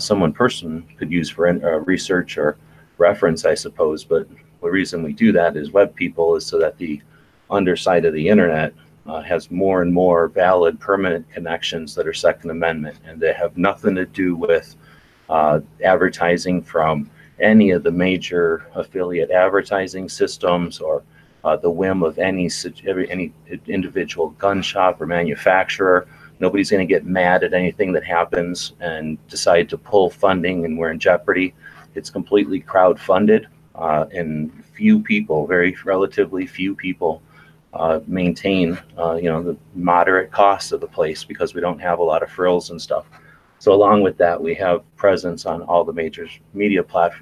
one person could use for research or reference, I suppose. But the reason we do that as web people is so that the underside of the internet has more and more valid permanent connections that are Second Amendment, and they have nothing to do with advertising from any of the major affiliate advertising systems or the whim of any individual gun shop or manufacturer. Nobody's going to get mad at anything that happens and decide to pull funding and we're in jeopardy. It's completely crowd-funded, and few people, very relatively few people, maintain the moderate costs of the place because we don't have a lot of frills and stuff. So along with that, we have presence on all the major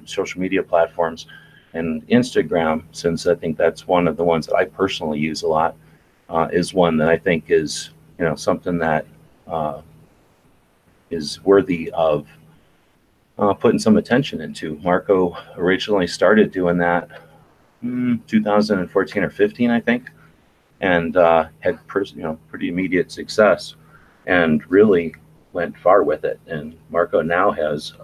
social media platforms, and Instagram, since I think that's one of the ones that I personally use a lot, is one that I think is something that is worthy of putting some attention into. Marco originally started doing that 2014 or 15, I think, and had pretty immediate success and really went far with it. And Marco now has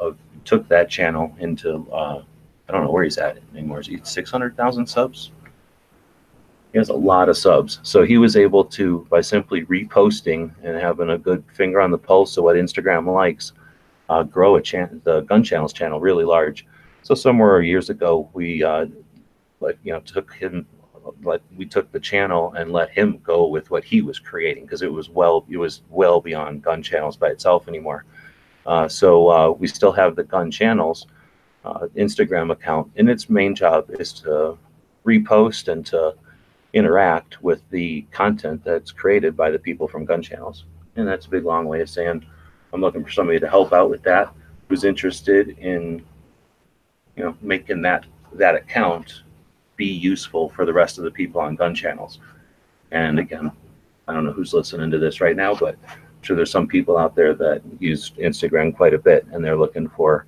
took that channel into I don't know where he's at anymore. Is he 600,000 subs? He has a lot of subs. So he was able to, by simply reposting and having a good finger on the pulse of what Instagram likes, grow the Gun Channels channel really large. So somewhere years ago, we took the channel and let him go with what he was creating, because it was well beyond Gun Channels by itself anymore. So we still have the Gun Channels Instagram account, and its main job is to repost and to interact with the content that's created by the people from Gun Channels. And that's a big long way of saying I'm looking for somebody to help out with that, who's interested in making that account be useful for the rest of the people on Gun Channels. And again, I don't know who's listening to this right now, but I'm sure there's some people out there that use Instagram quite a bit, and they're looking for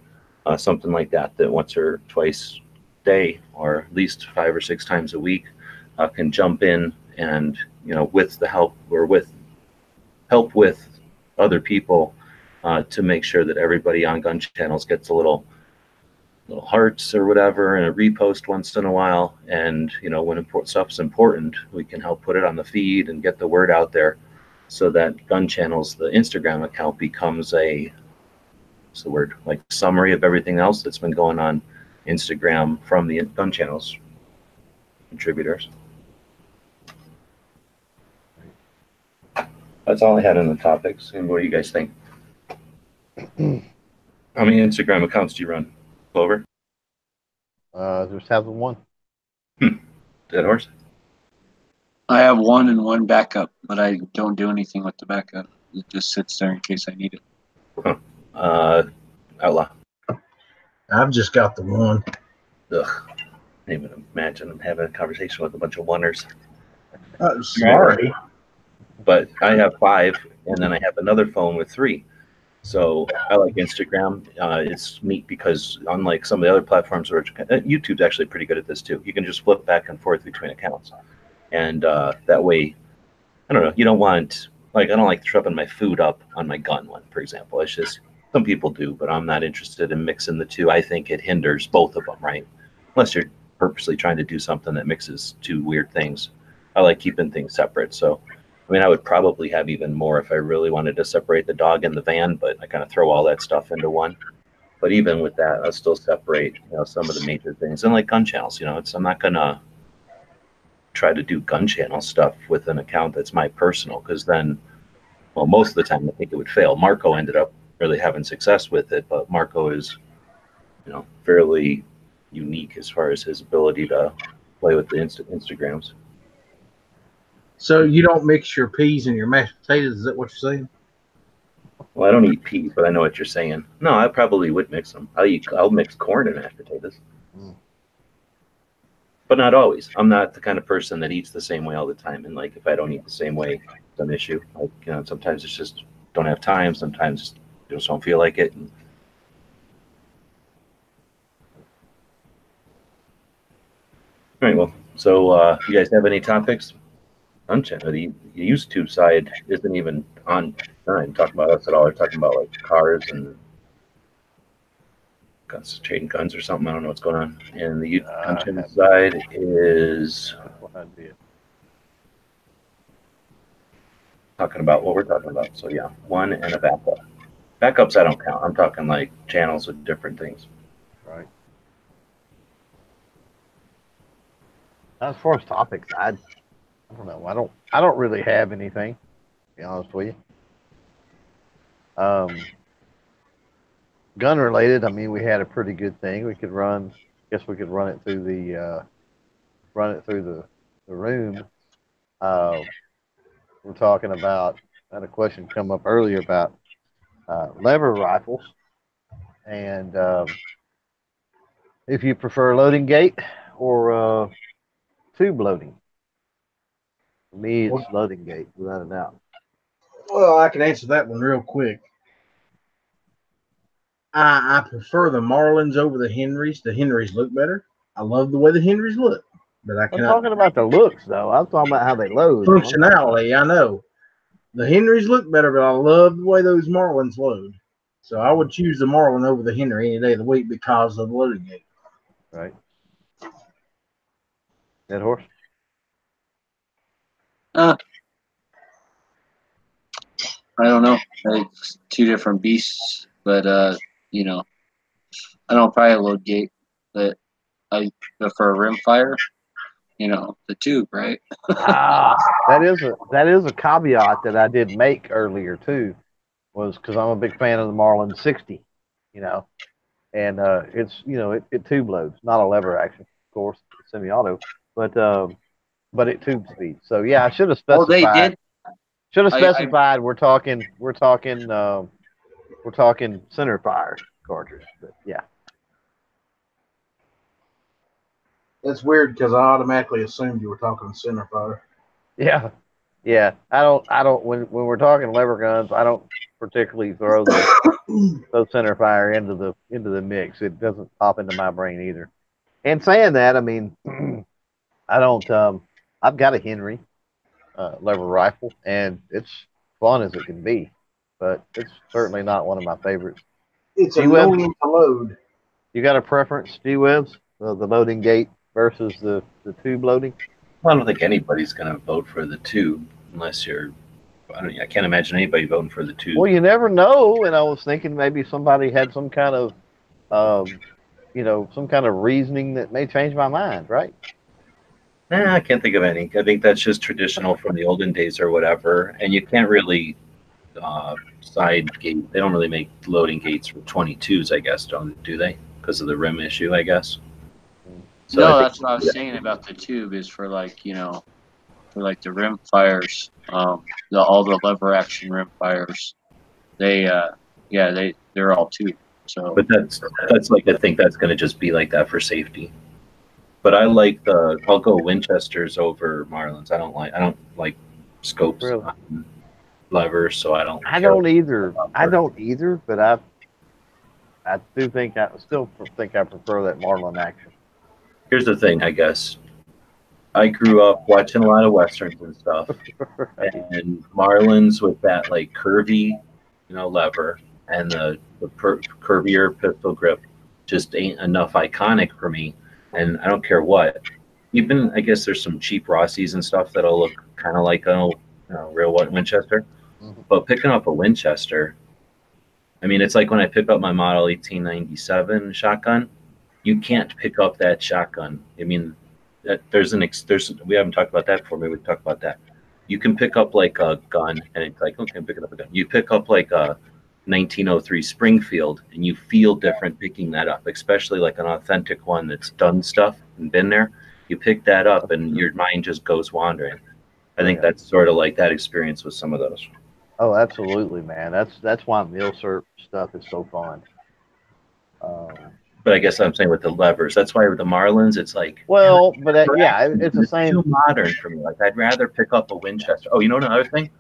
something like that once or twice a day, or at least 5 or 6 times a week, can jump in and with the help or with other people to make sure that everybody on Gun Channels gets a little hearts or whatever and a repost once in a while. And when stuff's important, we can help put it on the feed and get the word out there, so that Gun Channels, the Instagram account, becomes like summary of everything else that's been going on Instagram from the Gun Channels contributors. That's all I had on the topics. And what do you guys think? How many Instagram accounts do you run, Clover? Just have the one. Dead horse? I have one and one backup, but I don't do anything with the backup. It just sits there in case I need it. Huh. Outlaw. I've just got the one. Ugh. I can't even imagine I'm having a conversation with a bunch of oneers. Sorry. But I have 5, and then I have another phone with 3. So I like Instagram. It's neat because unlike some of the other platforms, YouTube's actually pretty good at this too. You can just flip back and forth between accounts. And that way, I don't know, you don't want, I don't like shoving my food up on my gun one, for example. It's just, some people do, but I'm not interested in mixing the two. I think it hinders both of them, right? Unless you're purposely trying to do something that mixes 2 weird things. I like keeping things separate. So I would probably have even more if I really wanted to separate the dog and the van, but I kind of throw all that stuff into one. But even with that, I'll still separate, some of the major things. And like Gun Channels, I'm not gonna try to do gun channel stuff with an account that's my personal, because then, well, most of the time I think it would fail. Marco ended up really having success with it, but Marco is, fairly unique as far as his ability to play with the Instagrams. So you don't mix your peas and your mashed potatoes? Is that what you're saying? Well, I don't eat peas, but I know what you're saying. No, I probably would mix them. I'll mix corn and mashed potatoes. But not always. I'm not the kind of person that eats the same way all the time. And like, if I don't eat the same way, it's an issue. Like, sometimes it's just don't have time. Sometimes just don't feel like it. All right. Well, so you guys have any topics? The YouTube side isn't even on time talking about us at all. They're talking about like cars and trading guns or something. I don't know what's going on. And the YouTube side is talking about what we're talking about. So yeah, one and a backup. Backups I don't count. I'm talking like channels with different things. Right. As far as topics, I don't know. I don't really have anything, to be honest with you. Gun related, I mean, we had a pretty good thing. We could run. Guess we could run it through the room. We're talking about. I had a question come up earlier about lever rifles, and if you prefer loading gate or tube loading. For me, it's loading gate, without a doubt. Well, I can answer that one real quick. I prefer the Marlins over the Henrys. The Henrys look better. I love the way the Henrys look, but I cannot. I'm talking about the looks, though. I'm talking about how they load. Functionality, I know. The Henrys look better, but I love the way those Marlins load. So I would choose the Marlin over the Henry any day of the week because of the loading gate. Right. Dead horse? I don't know. It's two different beasts, but I don't probably load gate, but I prefer rimfire. The tube, right? That is a caveat that I did make earlier too, was because I'm a big fan of the Marlin 60, and it's it tube loads, not a lever action, of course, semi-auto, but it tube speed. So yeah, I should have specified. Oh, they did. Should have specified. We're talking center fire cartridge, but yeah. That's weird because I automatically assumed you were talking center fire. Yeah. I don't. When we're talking lever guns, I don't particularly throw those center fire into the mix. It doesn't pop into my brain either. And saying that, I mean, I don't. I've got a Henry lever rifle, and it's fun as it can be, but it's certainly not one of my favorites. It's annoying to load. You got a preference, G-Webs, the loading gate versus the tube loading? Well, I don't think anybody's going to vote for the tube unless you're. I can't imagine anybody voting for the tube. Well, you never know, and I was thinking maybe somebody had some kind of, some kind of reasoning that may change my mind, right? I can't think of any. I think that's just traditional from the olden days or whatever, and you can't really side gate. They don't really make loading gates for 22s, I guess, do they? Because of the rim issue, I guess. So no, that's what I was saying about the tube is for for like the rim fires, all the lever action rim fires, they're all tube. So, but that's like, I think that's going to just be like that for safety. But I like I'll go Winchesters over Marlins. I don't like scopes on levers, so I don't. I don't either. But I still think I prefer that Marlin action. Here's the thing, I guess. I grew up watching a lot of westerns and stuff, and Marlins with that like curvy, lever and the curvier pistol grip just ain't enough iconic for me. And I don't care what. Even I guess there's some cheap Rossies and stuff that'll look kind of like a real Winchester. Mm-hmm. But picking up a Winchester, I mean, it's like when I pick up my model 1897 shotgun. You can't pick up that shotgun. I mean, there's we haven't talked about that before. Maybe we can talk about that. You can pick up like a gun, and it's like, okay, I'm picking up a gun. You pick up like a 1903 Springfield, and you feel different picking that up, especially like an authentic one that's done stuff and been there. You pick that up, and your mind just goes wandering. I think that's sort of like that experience with some of those. Oh, absolutely, man. That's why milsurp stuff is so fun. But I guess I'm saying with the levers, that's why with the Marlins, it's like, well, but yeah, it's the same. Too modern for me. Like I'd rather pick up a Winchester. Oh, you know another thing?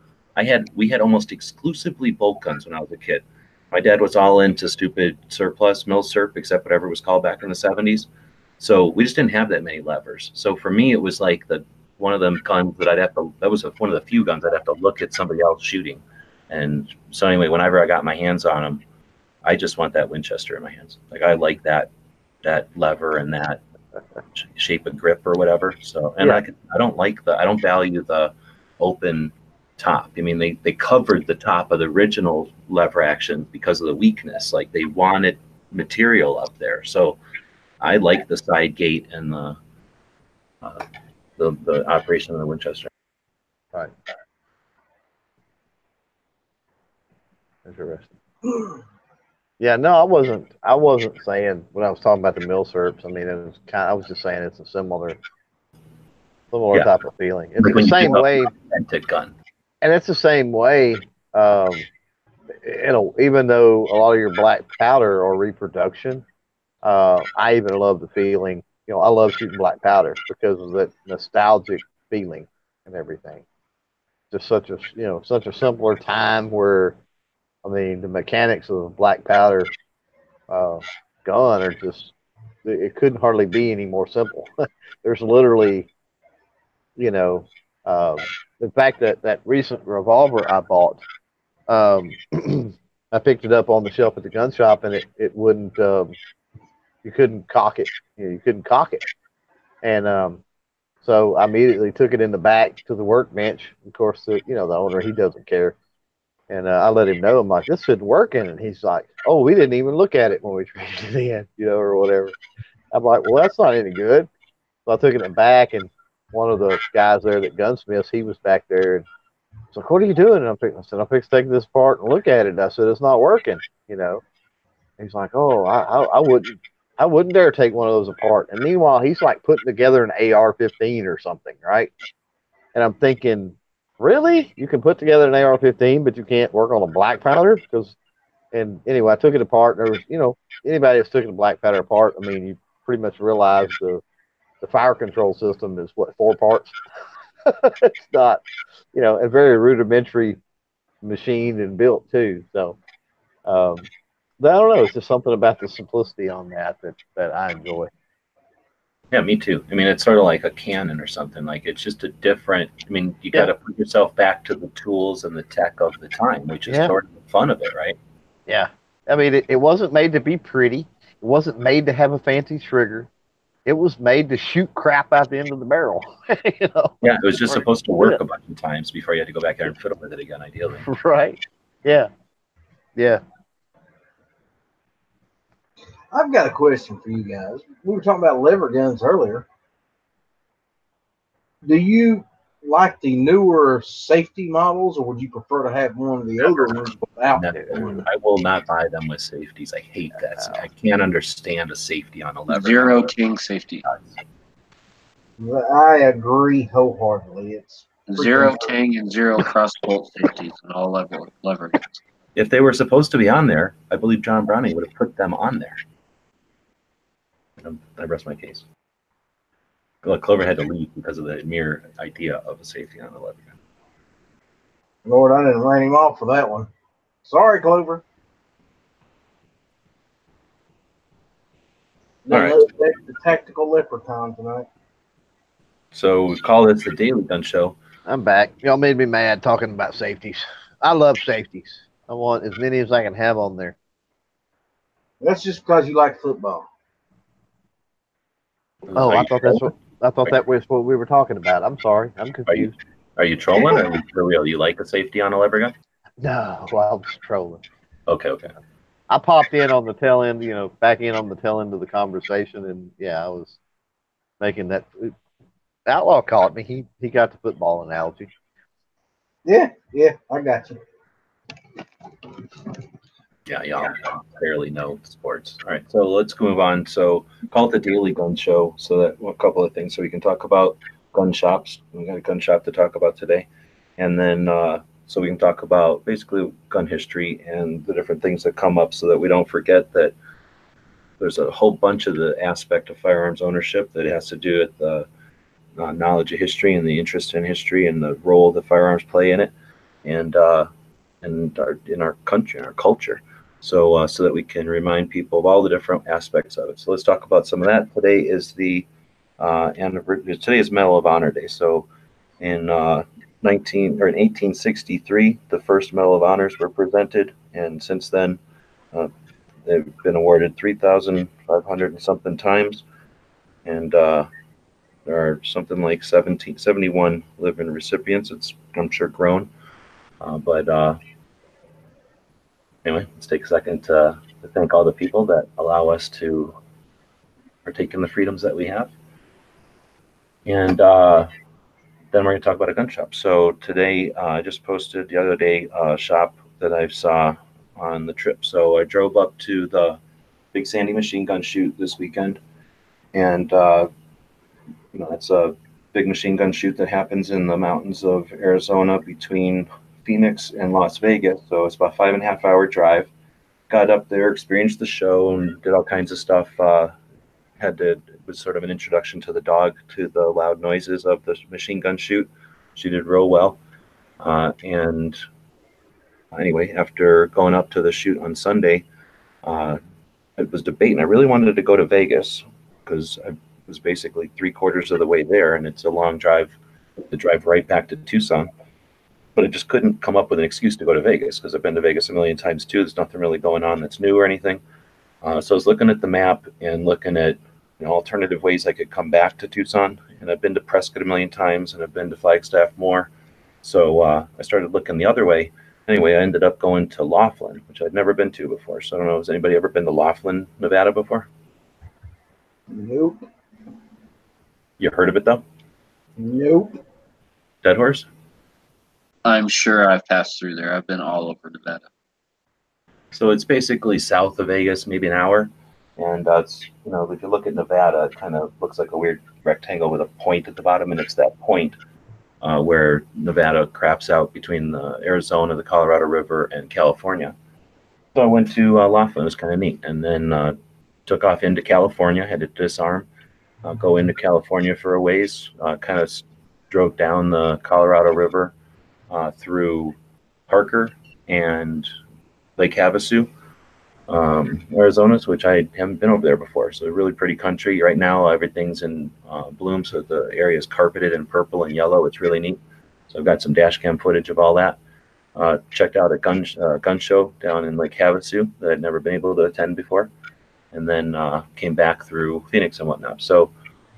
We had almost exclusively bolt guns when I was a kid. My dad was all into stupid surplus, milsurp, except whatever it was called back in the 70s. So we just didn't have that many levers. So for me, it was like one of them guns that that was one of the few guns I'd have to look at somebody else shooting. And so anyway, whenever I got my hands on them, I just want that Winchester in my hands. Like I like that lever and that shape of grip or whatever. So, and I don't value the open top. I mean, they covered the top of the original lever action because of the weakness. Like they wanted material up there. So I like the side gate and the operation of the Winchester. Right. Interesting. Yeah, no, I wasn't saying when I was talking about the milsurps. I mean, it was I was just saying it's a similar type of feeling. It's the same way. Authentic gun. And it's the same way. Even though a lot of your black powder or reproduction, I even love the feeling. I love shooting black powder because of that nostalgic feeling and everything. Just such a simpler time where, I mean, the mechanics of a black powder gun are just, it couldn't hardly be any more simple. There's literally, in fact, that recent revolver I bought, I picked it up on the shelf at the gun shop, and it wouldn't, you couldn't cock it. You couldn't cock it. And so I immediately took it in the back to the workbench. Of course, the owner, he doesn't care. And I let him know, I'm like, this isn't working. And he's like, oh, we didn't even look at it when we traded it in, or whatever. I'm like, well, that's not any good. So I took it back, and one of the guys there that gunsmiths, he was back there. And I was like, what are you doing? And I said, I'm fixing to take this apart and look at it. And I said, it's not working, He's like, oh, I wouldn't dare take one of those apart. And meanwhile, he's like putting together an AR-15 or something, right? And I'm thinking, really? You can put together an AR-15, but you can't work on a black powder? And anyway, I took it apart. And there was, anybody that's taken a black powder apart, I mean, you pretty much realize the fire control system is what, 4 parts? It's not, a very rudimentary machine and built too. So, I don't know. It's just something about the simplicity on that I enjoy. Yeah, me too. I mean, it's sort of like a cannon or something. Like it's just a different. I mean, you got to put yourself back to the tools and the tech of the time, which is sort of the fun of it, right? Yeah. I mean, it wasn't made to be pretty. It wasn't made to have a fancy trigger. It was made to shoot crap out the end of the barrel. Yeah, it was just supposed to work a bunch of times before you had to go back there and fiddle with it again, ideally. Right. Yeah. Yeah. I've got a question for you guys. We were talking about lever guns earlier. Do you like the newer safety models, or would you prefer to have one of the older ones without? I will not buy them with safeties. I hate that. I can't understand a safety on a lever. Zero King safety. I agree wholeheartedly. It's zero Ting and zero cross bolt safeties on all lever guns. If they were supposed to be on there, I believe John Browning would have put them on there. I rest my case. Well, Clover had to leave because of the mere idea of a safety on the lever gun. Lord, I didn't write him off for that one. Sorry, Clover. All right. The tactical leprechaun tonight. So we call this the Daily Gun Show. I'm back. Y'all made me mad talking about safeties. I love safeties. I want as many as I can have on there. That's just because you like football. Oh, I thought that was what we were talking about. I'm sorry. I'm confused. Are you trolling? Or are you for real? You like a safety on a lever gun? No, well, I was trolling. Okay. I popped in on the tail end, back in on the tail end of the conversation, and yeah, I was making that Outlaw caught me. He got the football analogy. Yeah, I got you. Yeah, y'all barely know sports. All right, so let's move on. So call it the Daily Gun Show. So that well, a couple of things. So we can talk about gun shops. We got a gun shop to talk about today, and then so we can talk about basically gun history and the different things that come up, so that we don't forget that there's a whole bunch of the aspect of firearms ownership that has to do with the knowledge of history and the interest in history and the role that firearms play in it, and in our country, in our culture. So that we can remind people of all the different aspects of it. So let's talk about some of that. Today is the anniversary. Today is Medal of Honor Day. So in 1863, the first Medal of Honors were presented, and since then they've been awarded 3,500 and something times, and there are something like 71 living recipients. It's, I'm sure, grown, but anyway, let's take a second to thank all the people that allow us to partake in the freedoms that we have. And then we're going to talk about a gun shop. So today, I just posted the other day a shop that I saw on the trip. So I drove up to the Big Sandy machine gun shoot this weekend. And, it's a big machine gun shoot that happens in the mountains of Arizona between Phoenix and Las Vegas. So it's about a 5.5 hour drive. Got up there, experienced the show, and did all kinds of stuff. It was sort of an introduction to the dog, to the loud noises of the machine gun shoot. She did real well. And anyway, after going up to the shoot on Sunday, it was debating. I really wanted to go to Vegas because I was basically 3/4 of the way there, and it's a long drive to drive right back to Tucson. But I just couldn't come up with an excuse to go to Vegas because I've been to Vegas a million times too. There's nothing really going on that's new or anything. So I was looking at the map and looking at alternative ways I could come back to Tucson. And I've been to Prescott a million times, and I've been to Flagstaff more. So I started looking the other way. Anyway, I ended up going to Laughlin, which I'd never been to before. So I don't know, has anybody ever been to Laughlin, Nevada before? Nope. You heard of it though? Nope. Dead Horse? I'm sure I've passed through there. I've been all over Nevada. So it's basically south of Vegas, maybe an hour. And it's, if you look at Nevada, it kind of looks like a weird rectangle with a point at the bottom. And it's that point where Nevada craps out between the Arizona, the Colorado River, and California. So I went to Laughlin. It was kind of neat. And then took off into California, had to disarm, go into California for a ways, kind of drove down the Colorado River through Parker and Lake Havasu, Arizona, which I haven't been over there before. So really pretty country. Right now, everything's in bloom, so the area is carpeted in purple and yellow. It's really neat. So I've got some dash cam footage of all that. Checked out a gun show down in Lake Havasu that I'd never been able to attend before, and then came back through Phoenix and whatnot. So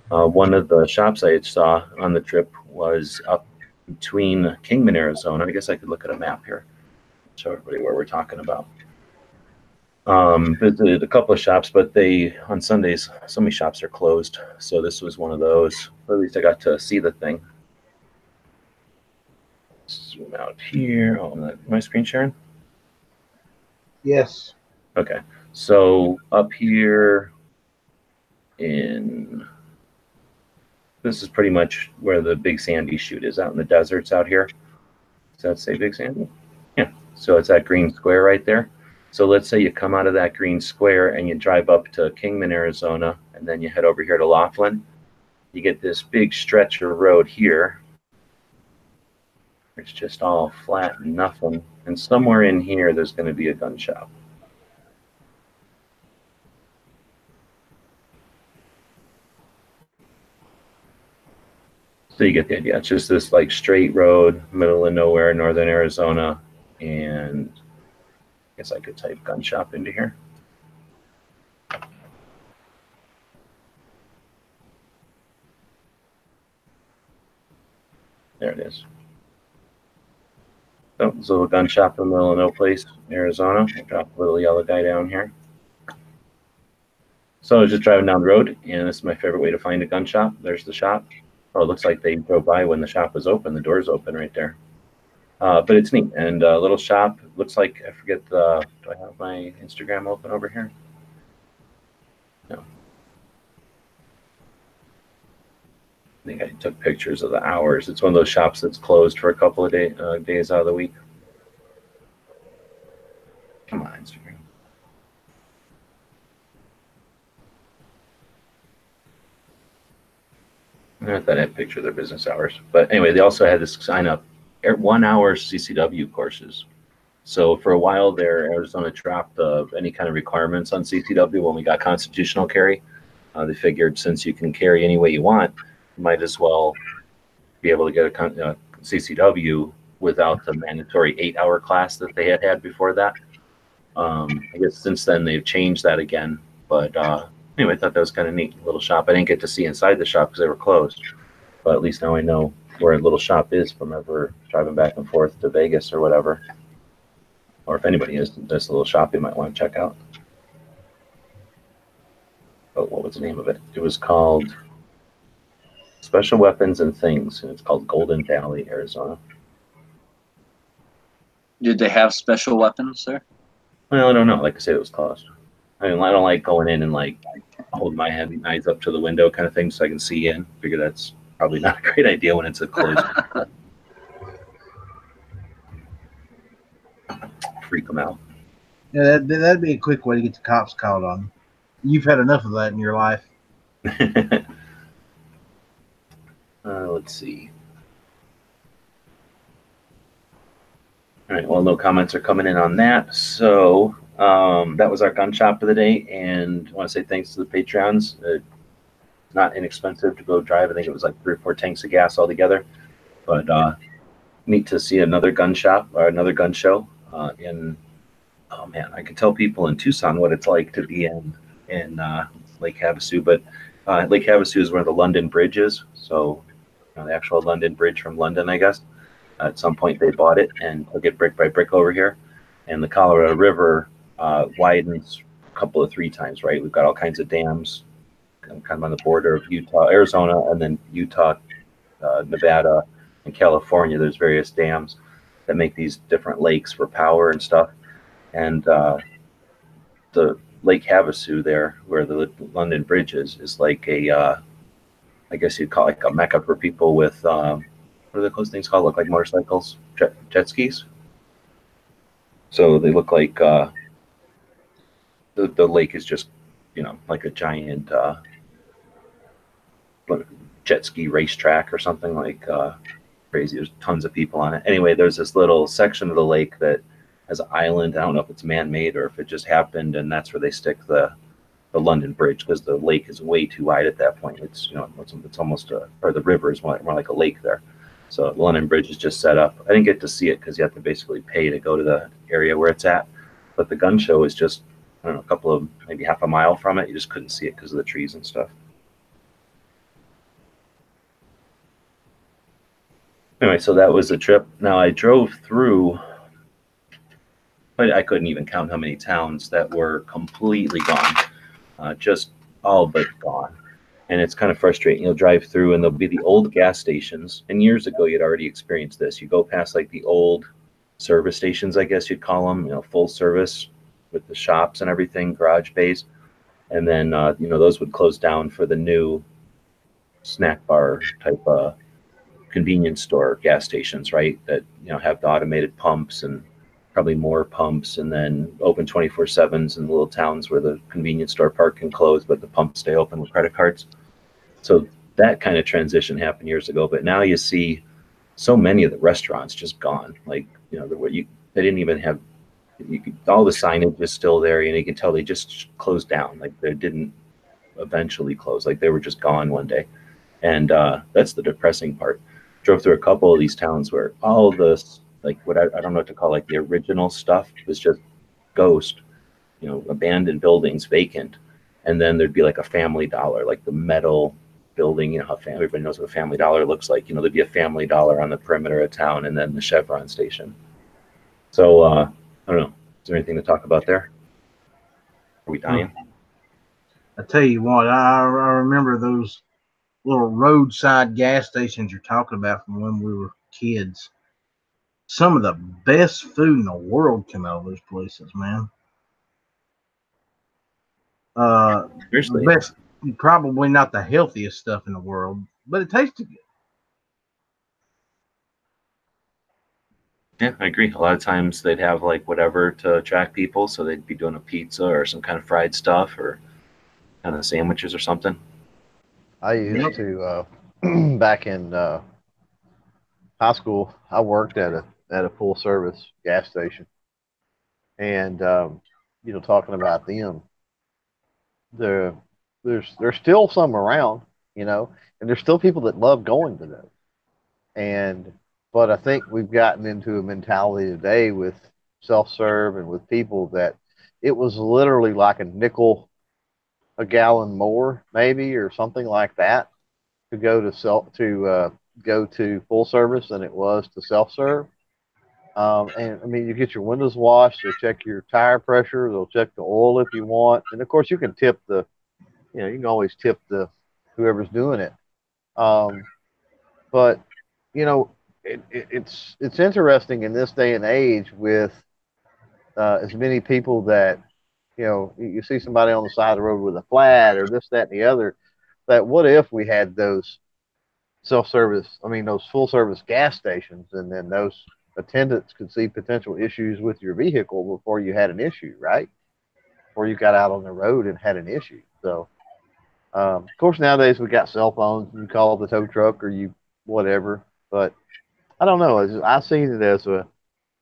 one of the shops I saw on the trip was up between Kingman, Arizona. I guess I could look at a map here, show everybody where we're talking about. Visited a couple of shops, but on Sundays, so many shops are closed. So this was one of those. Or at least I got to see the thing. Zoom out here. Oh, am I screen sharing? Yes. Okay. So up here this is pretty much where the Big Sandy shoot is, out in the deserts out here. Does that say Big Sandy? Yeah. So it's that green square right there. So let's say you come out of that green square and you drive up to Kingman, Arizona, and then you head over here to Laughlin. You get this big stretch of road here. It's just all flat and nothing. And somewhere in here, there's going to be a gun shop. So you get the idea. It's just this like straight road, middle of nowhere, northern Arizona. And I guess I could type gun shop into here. There it is. So it's a little gun shop in the middle of no place, Arizona. I'll drop a little yellow guy down here. So I was just driving down the road, and this is my favorite way to find a gun shop. There's the shop. Oh, it looks like they drove by when the shop was open. The door's open right there. But it's neat. And a little shop. Looks like, I forget the, do I have my Instagram open over here? No. I think I took pictures of the hours. It's one of those shops that's closed for a couple of days out of the week. Come on, Instagram. I thought I had a picture of their business hours. But anyway, they also had this sign up 1 hour CCW courses. So for a while there, Arizona dropped any kind of requirements on CCW when we got constitutional carry. They figured since you can carry any way you want, you might as well be able to get a CCW without the mandatory 8-hour class that they had before that. I guess since then they've changed that again. But anyway, I thought that was kind of neat. Little shop. I didn't get to see inside the shop because they were closed. But at least now I know where a little shop is from ever driving back and forth to Vegas or whatever. Or if anybody is, this little shop you might want to check out. Oh, what was the name of it? It was called Special Weapons and Things, and it's called Golden Valley, Arizona. Did they have special weapons there? Well, I don't know. Like I said, it was closed. I mean, I don't like going in and like hold my eyes up to the window kind of thing so I can see in. Figure that's probably not a great idea when it's a closed. Freak them out. Yeah, that'd be a quick way to get the cops called on you. You've had enough of that in your life. Let's see. All right, well, no comments are coming in on that. So that was our gun shop of the day. And I want to say thanks to the Patreons. Not inexpensive to go drive. I think it was like 3 or 4 tanks of gas altogether. But neat to see another gun shop or another gun show oh man, I can tell people in Tucson what it's like to be in Lake Havasu. But Lake Havasu is where the London Bridge is. So the actual London Bridge from London, I guess. At some point they bought it and took it brick by brick over here. And the Colorado River widens a couple of 3 times, right? We've got all kinds of dams kind of on the border of Utah, Arizona, and then Utah, Nevada, and California. There's various dams that make these different lakes for power and stuff. And the Lake Havasu there, where the London Bridge is like a, I guess you'd call it like a mecca for people with, what are those things called? Look like motorcycles, jet skis. So they look like the lake is just, like a giant jet ski racetrack or something like crazy. There's tons of people on it. Anyway, there's this little section of the lake that has an island. I don't know if it's man-made or if it just happened, and that's where they stick the London Bridge because the lake is way too wide at that point. It's it's almost or the river is more like a lake there. So the London Bridge is just set up. I didn't get to see it because you have to basically pay to go to the area where it's at. But the gun show is just, I don't know, a couple of, maybe half a mile from it. You just couldn't see it because of the trees and stuff. Anyway, so that was the trip. Now I drove through, but I couldn't even count how many towns that were completely gone, just all but gone. And it's kind of frustrating. You'll drive through and there'll be the old gas stations. And years ago, you'd already experienced this. You go past like the old service stations, I guess you'd call them, full service with the shops and everything, garage bays. And then, those would close down for the new snack bar type convenience store gas stations, right? That, have the automated pumps and probably more pumps, and then open 24/7s in little towns where the convenience store part can close, but the pumps stay open with credit cards. So that kind of transition happened years ago, but now you see so many of the restaurants just gone. Like, they didn't even have, all the signage is still there, and you can tell they just closed down. Like they didn't eventually close, like they were just gone one day. And that's the depressing part. Drove through a couple of these towns where all this, like what I don't know what to call, like the original stuff was just ghost, abandoned buildings, vacant. And then there'd be like a Family Dollar, like the metal building, how everybody knows what a Family Dollar looks like. There'd be a Family Dollar on the perimeter of town, and then the Chevron station. So I don't know. Is there anything to talk about there? Are we dying? I tell you what, I remember those little roadside gas stations you're talking about from when we were kids. Some of the best food in the world come out of those places, man. Seriously. Best, probably not the healthiest stuff in the world, but it tasted good. Yeah, I agree. A lot of times they'd have like whatever to attract people, so they'd be doing a pizza or some kind of fried stuff or kind of sandwiches or something. I used to back in high school. I worked at a full service gas station, and talking about them, there there's still some around, and there's still people that love going to them. And but I think we've gotten into a mentality today with self serve and with people that it was literally like a nickel a gallon more, maybe, or something like that, to go to full service than it was to self serve. And I mean, you get your windows washed, they check your tire pressure, they'll check the oil if you want, and of course you can tip you can always tip the whoever's doing it. Um, but you know, it's interesting in this day and age with as many people that you see somebody on the side of the road with a flat or this, that, and the other. That what if we had those those full service gas stations, and then those attendants could see potential issues with your vehicle before you had an issue, right? Before you got out on the road and had an issue. So, of course, nowadays we got cell phones and you call the tow truck or you whatever. But I don't know. I seen it as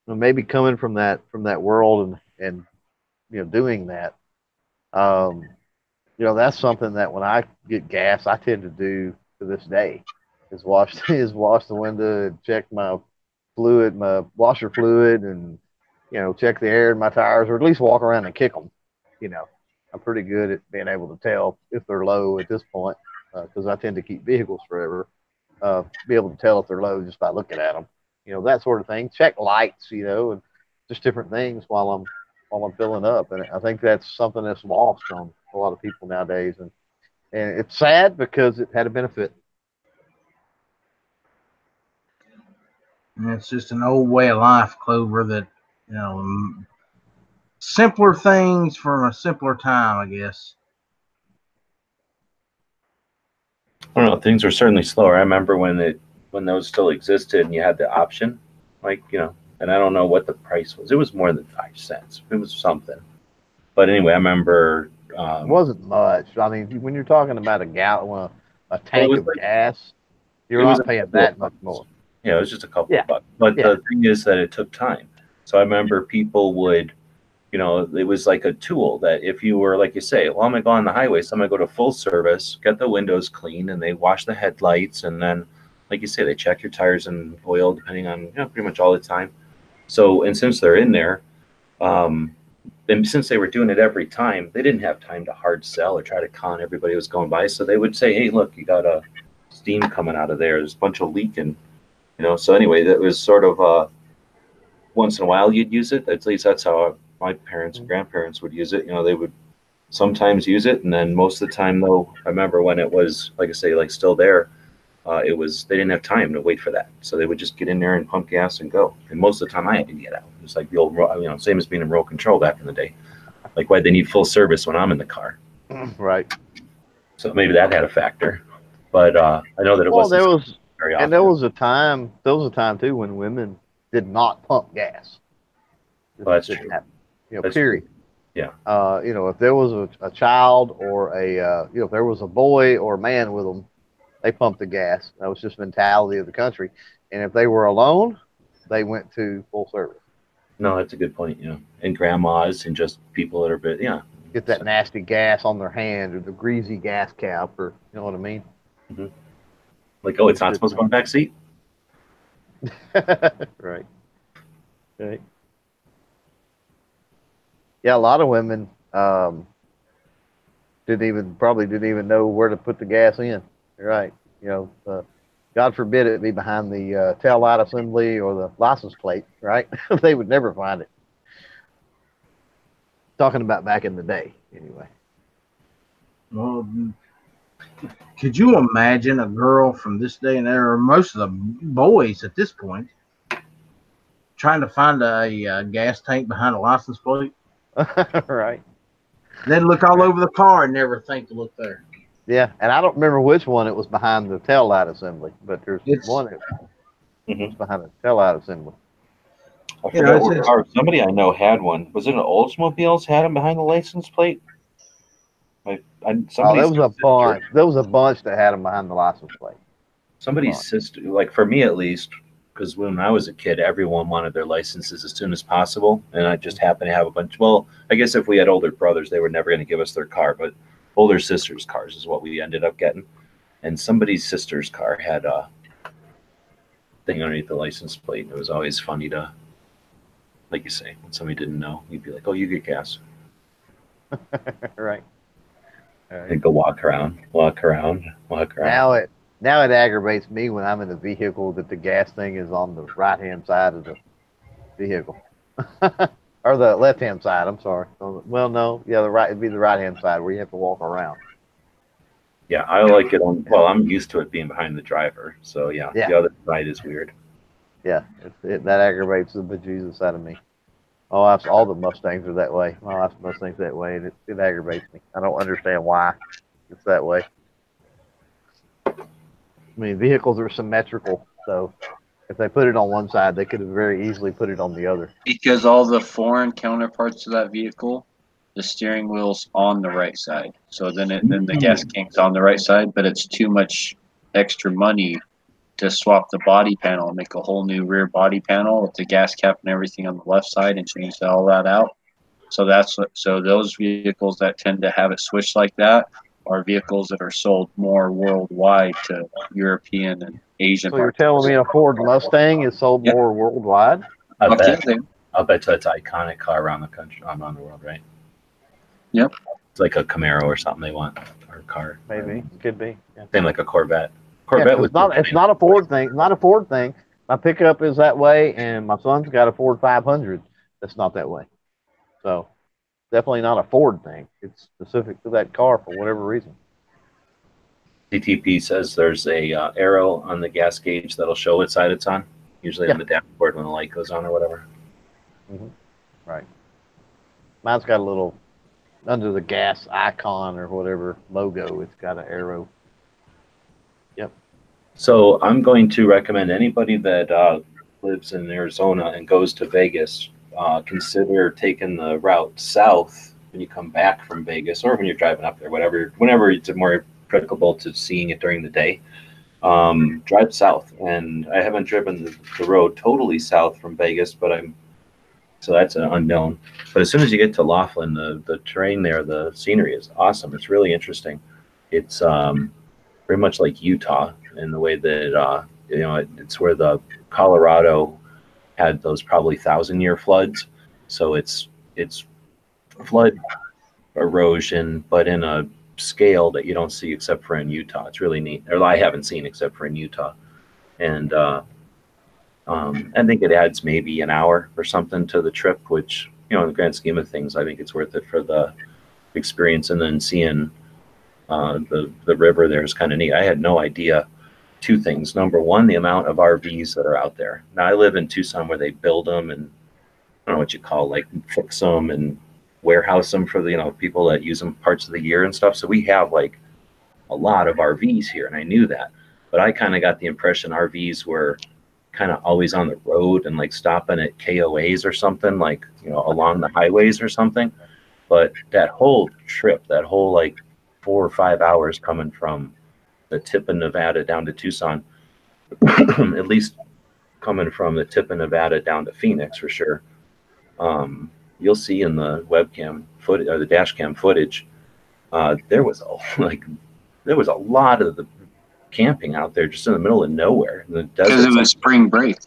maybe coming from that world and doing that. Um, that's something that when I get gas, I tend to do to this day is wash is wash the window and check my washer fluid, and check the air in my tires, or at least walk around and kick them. You know, I'm pretty good at being able to tell if they're low at this point because I tend to keep vehicles forever. Be able to tell if they're low just by looking at them. That sort of thing. Check lights, and just different things while I'm filling up. And I think that's something that's lost on a lot of people nowadays. And it's sad because it had a benefit. And it's just an old way of life, Clover, that, simpler things for a simpler time, I guess. I don't know. Things were certainly slower. I remember when those still existed and you had the option, and I don't know what the price was. It was more than 5 cents. It was something. But anyway, I remember It wasn't much. I mean, when you're talking about a gallon, a tank of gas, you're not paying that much more. Yeah, it was just a couple of bucks. But the thing is that it took time. So I remember people would, it was like a tool that if you were, like you say, well, I'm going to go on the highway, so I'm going to go to full service, get the windows clean, and they wash the headlights. And then, like you say, they check your tires and oil, depending on, pretty much all the time. So, and since they're in there, and since they were doing it every time, they didn't have time to hard sell or try to con everybody who was going by. So they would say, hey, look, you got a steam coming out of there. There's a bunch of leaking, So anyway, that was sort of once in a while you'd use it. At least that's how my parents and grandparents would use it. They would sometimes use it. And then most of the time, though, I remember when it was, like I say, like still there, they didn't have time to wait for that. So they would just get in there and pump gas and go. And most of the time I had to get out. It was like the old, same as being in roll control back in the day. Like, why'd they need full service when I'm in the car? Right. So maybe that had a factor. But I know that it wasn't very often. And there was a time too when women did not pump gas. Well, that's true. That's period. True. Yeah. If there was a child or if there was a boy or a man with them, they pumped the gas. That was just mentality of the country. And if they were alone, they went to full service. No, that's a good point. And grandmas and just people that are get that nasty gas on their hand or the greasy gas cap, or you know what I mean. Mm-hmm. Like, oh, it's not supposed to go in the back seat. Right. Yeah, a lot of women probably didn't even know where to put the gas in. Right. God forbid it be behind the tail light assembly or the license plate, right? They would never find it. Talking about back in the day, anyway. Well, Could you imagine a girl from this day and era, or most of the boys at this point, trying to find a gas tank behind a license plate? Right. Then look all over the car and never think to look there. Yeah, and I don't remember which one it was behind the tail light assembly, but there's one that was behind the tail light assembly. I forgot what car. Somebody I know had one. Was it an Oldsmobiles had them behind the license plate? There was a bunch. There was a bunch that had them behind the license plate. Somebody's sister, like for me at least, because when I was a kid, everyone wanted their licenses as soon as possible, and I just happened to have a bunch. Well, I guess if we had older brothers, they were never going to give us their car, but older sisters' cars is what we ended up getting. And somebody's sister's car had a thing underneath the license plate. It was always funny to, like you say, when somebody didn't know, you'd be like, "Oh, you get gas." Right. And go walk around. Now it aggravates me when I'm in the vehicle that the gas thing is on the right hand side of the vehicle, or the left hand side. I'm sorry. Well, no, yeah, it'd be the right hand side where you have to walk around. Yeah, I like it on. Well, I'm used to it being behind the driver, so yeah. The other side is weird. Yeah, that aggravates the bejesus out of me. Oh, all the Mustangs are that way. Well, that's Mustangs that way, and it aggravates me. I don't understand why it's that way. I mean, vehicles are symmetrical, so if they put it on one side, they could have very easily put it on the other. Because all the foreign counterparts to that vehicle, the steering wheel's on the right side. So then the gas tank's on the right side, but it's too much extra money to swap the body panel and make a whole new rear body panel with the gas cap and everything on the left side and change all that out. So those vehicles that tend to have it switched like that are vehicles that are sold more worldwide to European and Asian So you're markets. telling me a Ford Mustang is sold more worldwide? I'll bet that's an iconic car around the country, around the world, right? Yep. It's like a Camaro or something they want, or a car. Maybe. Could be. Yeah. Same like a Corvette. It's not a Ford thing. It's not a Ford thing. My pickup is that way, and my son's got a Ford 500 that's not that way. So definitely not a Ford thing. It's specific to that car for whatever reason. CTP says there's a arrow on the gas gauge that'll show what side it's on, usually on the dashboard when the light goes on or whatever. Mm-hmm. Right. Mine's got a little, under the gas icon or whatever logo, it's got an arrow. Yep. So I'm going to recommend anybody that lives in Arizona and goes to Vegas, consider taking the route south when you come back from Vegas, or when you're driving up there, whenever it's more applicable to seeing it during the day. Drive south, and I haven't driven the road totally south from Vegas, so that's an unknown. But as soon as you get to Laughlin, the terrain there, the scenery is awesome. It's really interesting. It's very much like Utah in the way that it's where the Colorado had those probably 1,000-year floods. So it's flood erosion, but in a scale that you don't see except for in Utah. It's really neat. Or I haven't seen except for in Utah. And I think it adds maybe an hour or something to the trip, which, in the grand scheme of things, I think it's worth it for the experience. And then seeing the river there is kind of neat. I had no idea. Two things. Number one, the amount of RVs that are out there. Now, I live in Tucson where they build them and I don't know what you call, like fix them and warehouse them for the people that use them parts of the year and stuff. So we have like a lot of RVs here, and I knew that. But I kind of got the impression RVs were kind of always on the road and like stopping at KOAs or something, like along the highways or something. But that whole trip, that whole like 4 or 5 hours coming from the tip of Nevada down to Tucson, at least coming from the tip of Nevada down to Phoenix for sure. You'll see in the webcam footage or the dash cam footage, there was a lot of the camping out there just in the middle of nowhere in the desert. Because it was spring break.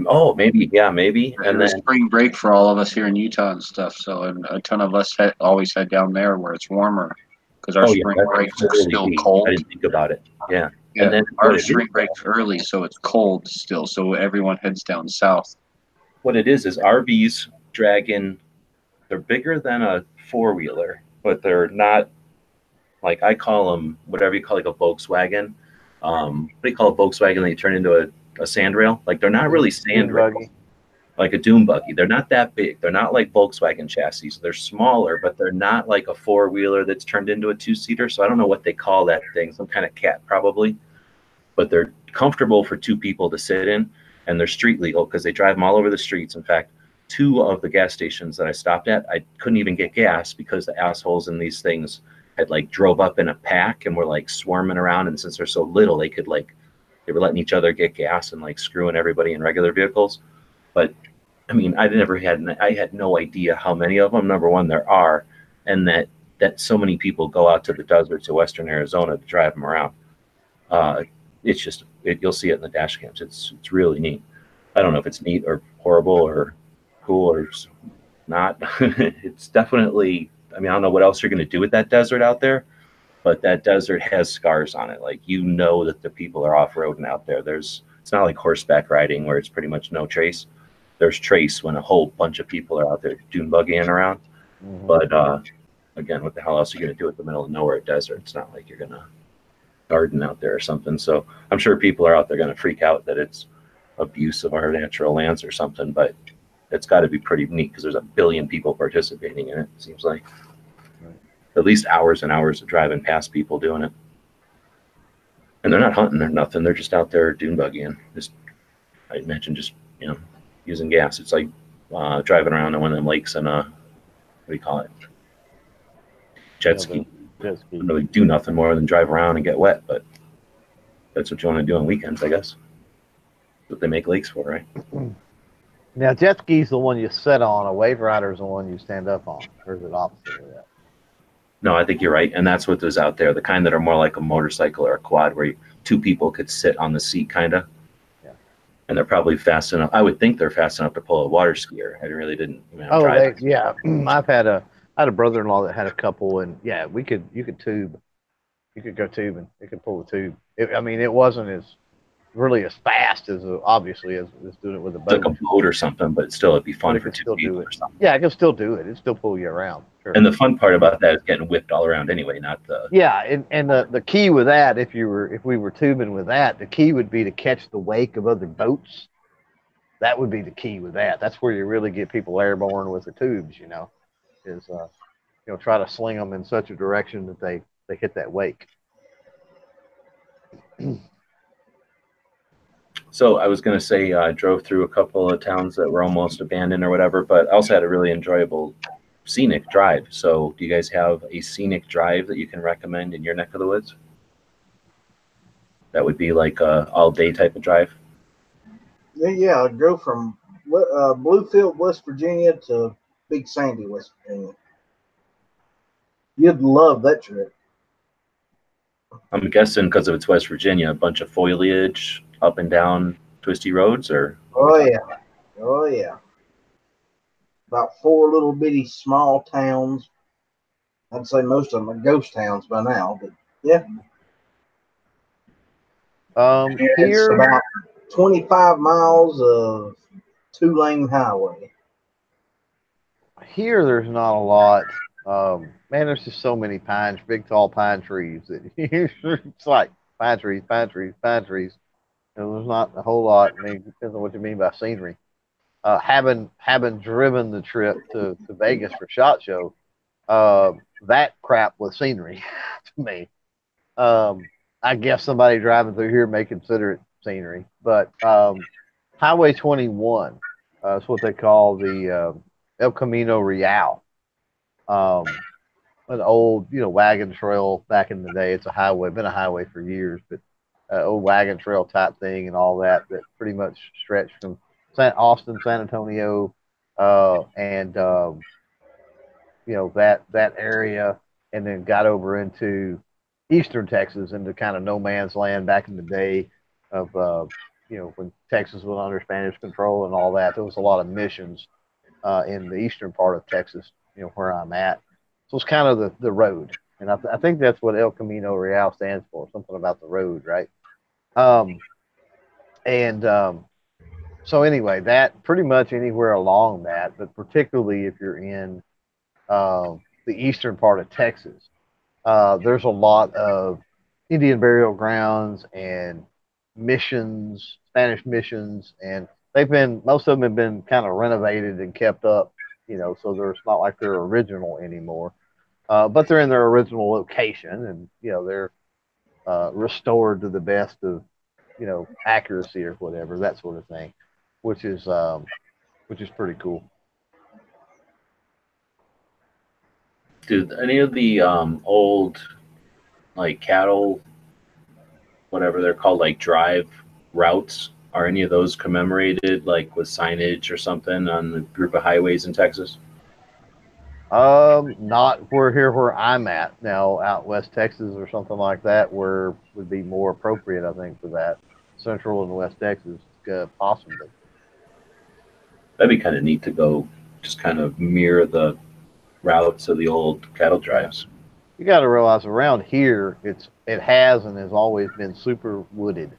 Oh, maybe, yeah, maybe. And then spring break for all of us here in Utah and stuff. So a ton of us always head down there where it's warmer because our spring breaks are still cold. I didn't think about it. Yeah. Yeah, and then our spring break's early, so it's cold still. So everyone heads down south. What it is RVs drag in. They're bigger than a four-wheeler, but they're not like I call them whatever you call like a Volkswagen. What do you call a Volkswagen that you turn into a sand rail? Like they're not really sand Dune rails. buggy. Like a dune buggy. They're not that big. They're not like Volkswagen chassis. They're smaller, but they're not like a four-wheeler that's turned into a two-seater. So I don't know what they call that thing. Some kind of cat probably. But they're comfortable for two people to sit in, and they're street legal because they drive them all over the streets. In fact, two of the gas stations that I stopped at, I couldn't even get gas because the assholes in these things had like drove up in a pack and were like swarming around. And since they're so little, they could like, they were letting each other get gas and like screwing everybody in regular vehicles. But I mean, I had no idea how many of them, number one, there are, and that so many people go out to the deserts of Western Arizona to drive them around. It's just, you'll see it in the dash cams. It's really neat. I don't know if it's neat or horrible or cool or not. It's definitely, I mean, I don't know what else you're going to do with that desert out there, but that desert has scars on it. Like, you know that the people are off-roading out there. It's not like horseback riding where it's pretty much no trace. There's trace when a whole bunch of people are out there dune buggying around. Mhm. But again, what the hell else are you going to do at the middle of nowhere desert? It's not like you're going to garden out there or something. So I'm sure people are out there going to freak out that it's abuse of our natural lands or something, but it's got to be pretty neat because there's a billion people participating in it, it seems like. Right. At least hours and hours of driving past people doing it. And they're not hunting or nothing. They're just out there dune buggying. Just, I imagine, just, you know, using gas. It's like driving around in one of them lakes in what do you call it? Jet ski. Jet ski. Don't really do nothing more than drive around and get wet, but that's what you want to do on weekends, I guess. That's what they make lakes for, right? Now, jet ski's the one you sit on. A wave rider's the one you stand up on. Or is it opposite of that? No, I think you're right. And that's what there's out there. The kind that are more like a motorcycle or a quad where two people could sit on the seat, kind of. Yeah. And they're probably fast enough. I would think they're fast enough to pull a water skier. I really didn't. I mean, Yeah. I had a brother-in-law that had a couple, and yeah, you could tube. You could go tubing. It could pull the tube. I mean, it wasn't really as fast as obviously as doing it with a boat. Like a boat or something, but still it'd be fun for two still people do it. or something. Yeah, I can still do it. It'd still pull you around. Sure. And the fun part about that is getting whipped all around anyway, not the. Yeah, and the key with that, if we were tubing with that, the key would be to catch the wake of other boats. That would be the key with that. That's where you really get people airborne with the tubes. You know, is try to sling them in such a direction that they hit that wake. So I was going to say I drove through a couple of towns that were almost abandoned or whatever, but I also had a really enjoyable scenic drive. So do you guys have a scenic drive that you can recommend in your neck of the woods? That would be like a all-day type of drive? Yeah, I'd go from Bluefield, West Virginia to Big Sandy, West Virginia. You'd love that trip. I'm guessing because of it's West Virginia, a bunch of foliage, up and down twisty roads, or? Oh yeah. About 4 little bitty small towns. I'd say most of them are ghost towns by now, but yeah. It's about 25 miles of 2-lane highway. Here, there's not a lot. Man, there's just so many big, tall pine trees that it's like pine trees. And there's not a whole lot. I mean, it depends on what you mean by scenery. Having driven the trip to Vegas for SHOT Show, that crap was scenery to me. I guess somebody driving through here may consider it scenery, but Highway 21 is what they call the El Camino Real. An old, wagon trail back in the day. It's a highway, been a highway for years, but old wagon trail type thing and all that pretty much stretched from Austin, San Antonio, and that area, and then got over into eastern Texas, into kind of no man's land back in the day of when Texas was under Spanish control and all that. There was a lot of missions in the eastern part of Texas, where I'm at. So it's kind of the road, and I think that's what El Camino Real stands for, something about the road, right? So anyway, that pretty much anywhere along that, but particularly if you're in the eastern part of Texas, there's a lot of Indian burial grounds and missions, Spanish missions, and most of them have been kind of renovated and kept up, so there's not like they're original anymore. But they're in their original location, and they're restored to the best of accuracy or whatever, that sort of thing, which is pretty cool. Do any of the old like cattle, whatever they're called, like drive routes, are any of those commemorated like with signage or something on the group of highways in Texas? Not where I'm at now, out West Texas or something like that, where would be more appropriate, I think, for that. Central and West Texas, possibly. That'd be kind of neat to go just kind of mirror the routes of the old cattle drives. You got to realize around here, it has and has always been super wooded,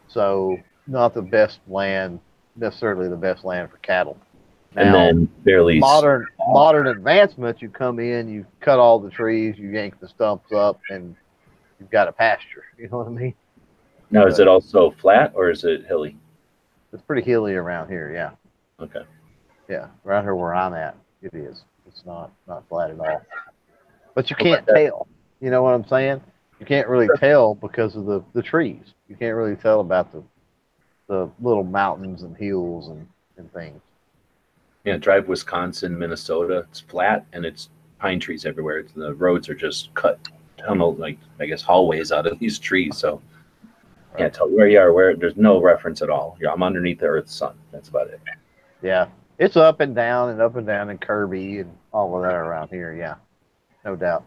so not the best land, necessarily the best land for cattle. Now, and then barely modern advancement, you come in, you cut all the trees, you yank the stumps up, and you've got a pasture. You know what I mean? Now, is it also flat or is it hilly? It's pretty hilly around here, yeah. Okay. Yeah, around here where I'm at, it is. It's not flat at all. But you can't tell. You know what I'm saying? You can't really tell because of the trees. You can't really tell about the little mountains and hills and things. Yeah, drive Wisconsin, Minnesota. It's flat and it's pine trees everywhere. The roads are just cut tunnel, like I guess hallways out of these trees. So can't tell where you are. Where there's no reference at all. Yeah, I'm underneath the Earth's sun. That's about it. Yeah, it's up and down and curvy and all of that around here. Yeah, no doubt.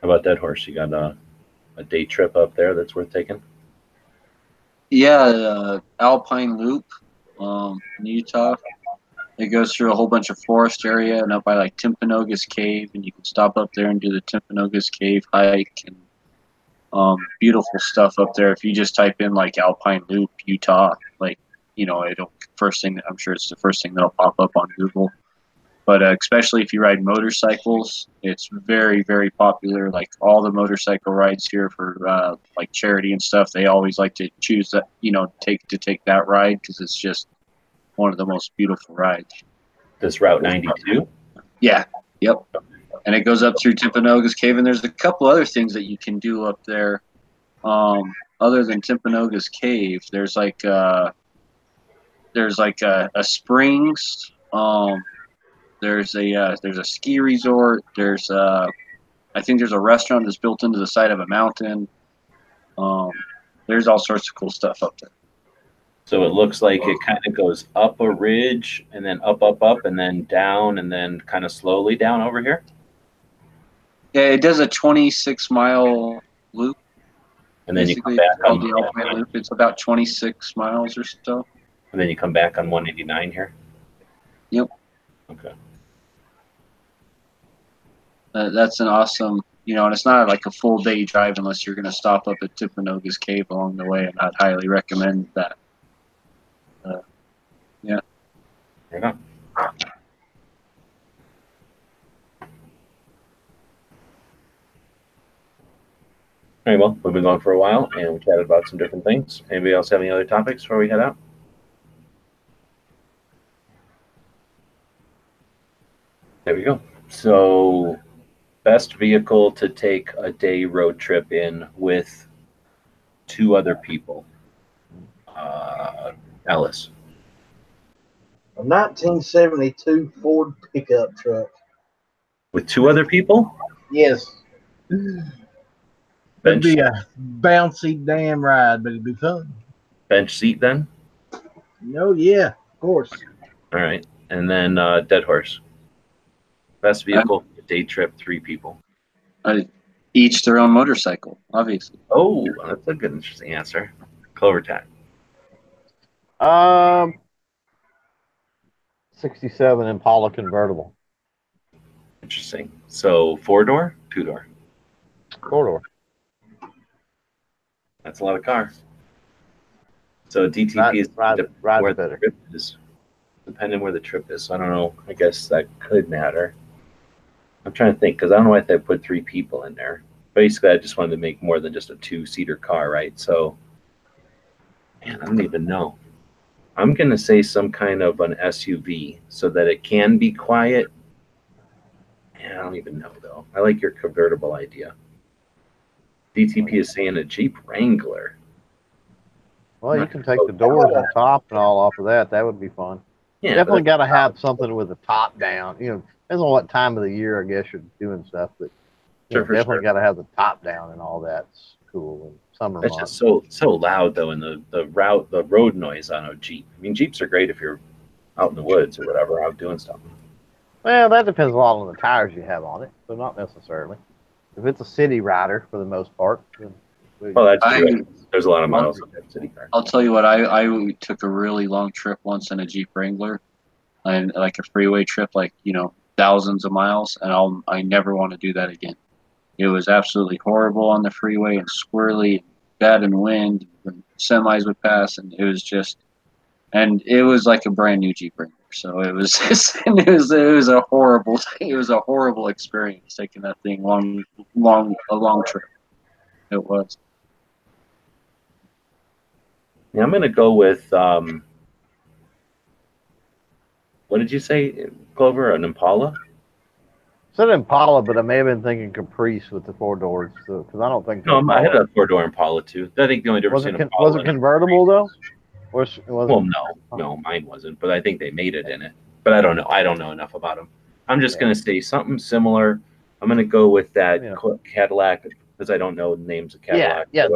How about that horse? You got a day trip up there that's worth taking? Yeah, Alpine Loop, in Utah. It goes through a whole bunch of forest area and up by like Timpanogos Cave, and you can stop up there and do the Timpanogos Cave hike, and beautiful stuff up there. If you just type in like Alpine Loop Utah, like it'll I'm sure it's the first thing that'll pop up on Google. But especially if you ride motorcycles, it's very, very popular. Like all the motorcycle rides here for like charity and stuff, they always like to choose that take that ride because it's just one of the most beautiful rides. This Route 92? Yeah. Yep. And it goes up through Timpanogos Cave, and there's a couple other things that you can do up there. Other than Timpanogos Cave, there's like a springs. There's a ski resort. I think there's a restaurant that's built into the side of a mountain. There's all sorts of cool stuff up there. So it looks like it kind of goes up a ridge and then up, and then down and then kind of slowly down over here. Yeah, it does a 26-mile loop. And then you come back on the Alpine Loop. It's about 26 miles or so. And then you come back on 189 here. Yep. Okay. That's an awesome, and it's not like a full day drive unless you're going to stop up at Timpanogos Cave along the way, and I'd highly recommend that. Yeah. Right on. All right, well, we've been going for a while, and we chatted about some different things. Anybody else have any other topics before we head out? There we go. So, best vehicle to take a day road trip in with 2 other people. Ellis. A 1972 Ford pickup truck. With 2 other people? Yes. Bench, It'd be a bouncy damn ride, but it'd be fun. bench seat then? No, yeah, of course. All right. And then Dead Horse. Best vehicle, day trip, 3 people. Each their own motorcycle, obviously. Oh, that's a good, interesting answer. Clover Tat. 67 Impala convertible. Interesting. So 4-door, 2-door. 4-door. That's a lot of cars. So DTP is ride where better. the trip is, depending where the trip is. So I don't know. I guess that could matter. I'm trying to think because I don't know why they put 3 people in there. Basically, I just wanted to make more than just a 2-seater car, right? So, man, I don't even know. I'm gonna say some kind of an SUV so that it can be quiet. I don't even know though. I like your convertible idea. DTP is saying a Jeep Wrangler. Well, you can take the doors and top and all off of that. That would be fun. Yeah, Definitely got to have something with the top down. You know, depends on what time of the year I guess you're doing stuff, but definitely got to have the top down and all that's cool in summer It's months. just so loud though, and the road noise on a Jeep. I mean, Jeeps are great if you're out in the woods or whatever, out doing stuff. Well, that depends a lot on the tires you have on it, but not necessarily. If it's a city rider for the most part, then well, that's true. There's a lot of miles on that city car. I'll tell you what, I took a really long trip once in a Jeep Wrangler, and like a freeway trip, like, you know, thousands of miles, and I never want to do that again. It was absolutely horrible on the freeway and squirrely, and bad in wind, and semis would pass, and it was like a brand new Jeep Wrangler. So it was just, it was a horrible experience taking that thing a long trip. It was. Yeah, I'm gonna go with what did you say, Clover? An Impala? said Impala, but I may have been thinking Caprice with the 4 doors, because I don't think. No, I had a 4-door Impala too. I think the only difference in Impala was it convertible though? Well, no, mine wasn't. But I think they made it in it. But I don't know. I don't know enough about them. I'm just gonna say something similar. I'm gonna go with that Cadillac because I don't know the names of Cadillac. Yeah,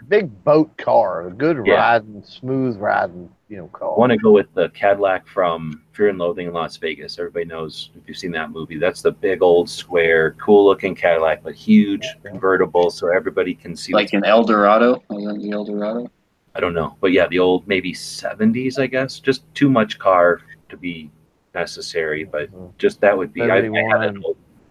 big boat car, a good riding, smooth riding, car. I want to go with the Cadillac from Fear and Loathing in Las Vegas. Everybody knows if you've seen that movie. That's the big old square, cool looking Cadillac, but huge convertible, so everybody can see. Like an Eldorado? Wasn't the Eldorado? I don't know, but yeah, the old maybe 70s, I guess. Just too much car to be necessary, but just that would be.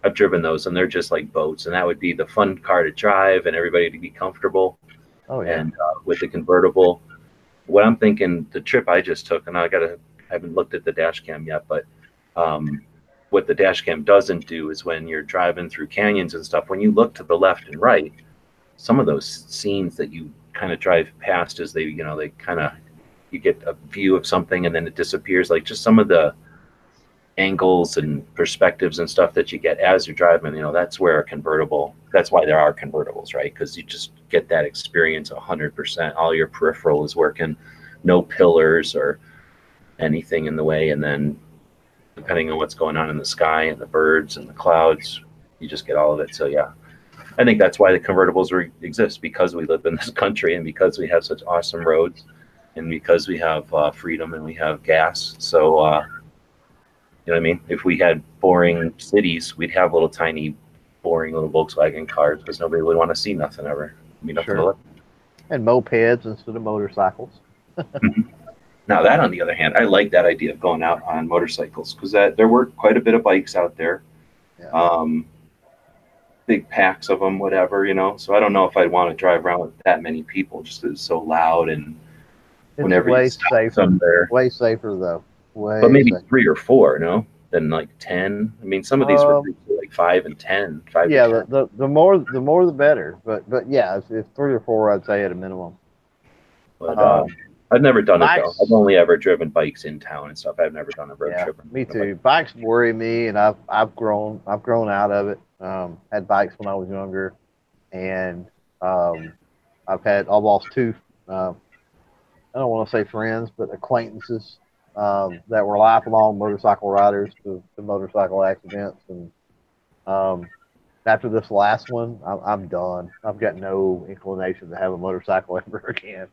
I've driven those, and they're just like boats, and that would be the fun car to drive and everybody to be comfortable. Oh yeah. And with the convertible, what I'm thinking, the trip I just took, and I haven't looked at the dash cam yet, but what the dash cam doesn't do is when you're driving through canyons and stuff, when you look to the left and right, some of those scenes that you kind of drive past as they kind of, you get a view of something and then it disappears, like just some of the angles and perspectives and stuff that you get as you're driving, that's where that's why there are convertibles, right? Because you just get that experience 100%. All your peripheral is working, no pillars or anything in the way, and then depending on what's going on in the sky and the birds and the clouds, you just get all of it. So yeah, I think that's why the convertibles exist, because we live in this country and because we have such awesome roads and because we have freedom and we have gas. So you know what I mean? If we had boring cities, we'd have little tiny, boring little Volkswagen cars because nobody would want to see nothing ever. Nothing to look. And mopeds instead of motorcycles. Now that, on the other hand, I like that idea of going out on motorcycles because there were quite a bit of bikes out there. Yeah. Big packs of them, whatever, So I don't know if I'd want to drive around with that many people just because it's so loud and whenever way you stop safer. somewhere. Way safer though. But maybe 3 or 4, no? Than like 10. I mean, some of these were like 5 and 10. 5 yeah, and 10. the more the better. But yeah, if 3 or 4, I'd say at a minimum. But I've never done it though. I've only ever driven bikes in town and stuff. I've never done a road trip. Me too. Bikes worry me, and I've grown out of it. Had bikes when I was younger, and I've lost 2. I don't want to say friends, but acquaintances that were lifelong motorcycle riders to motorcycle accidents. And after this last one, I'm done. I've got no inclination to have a motorcycle ever again.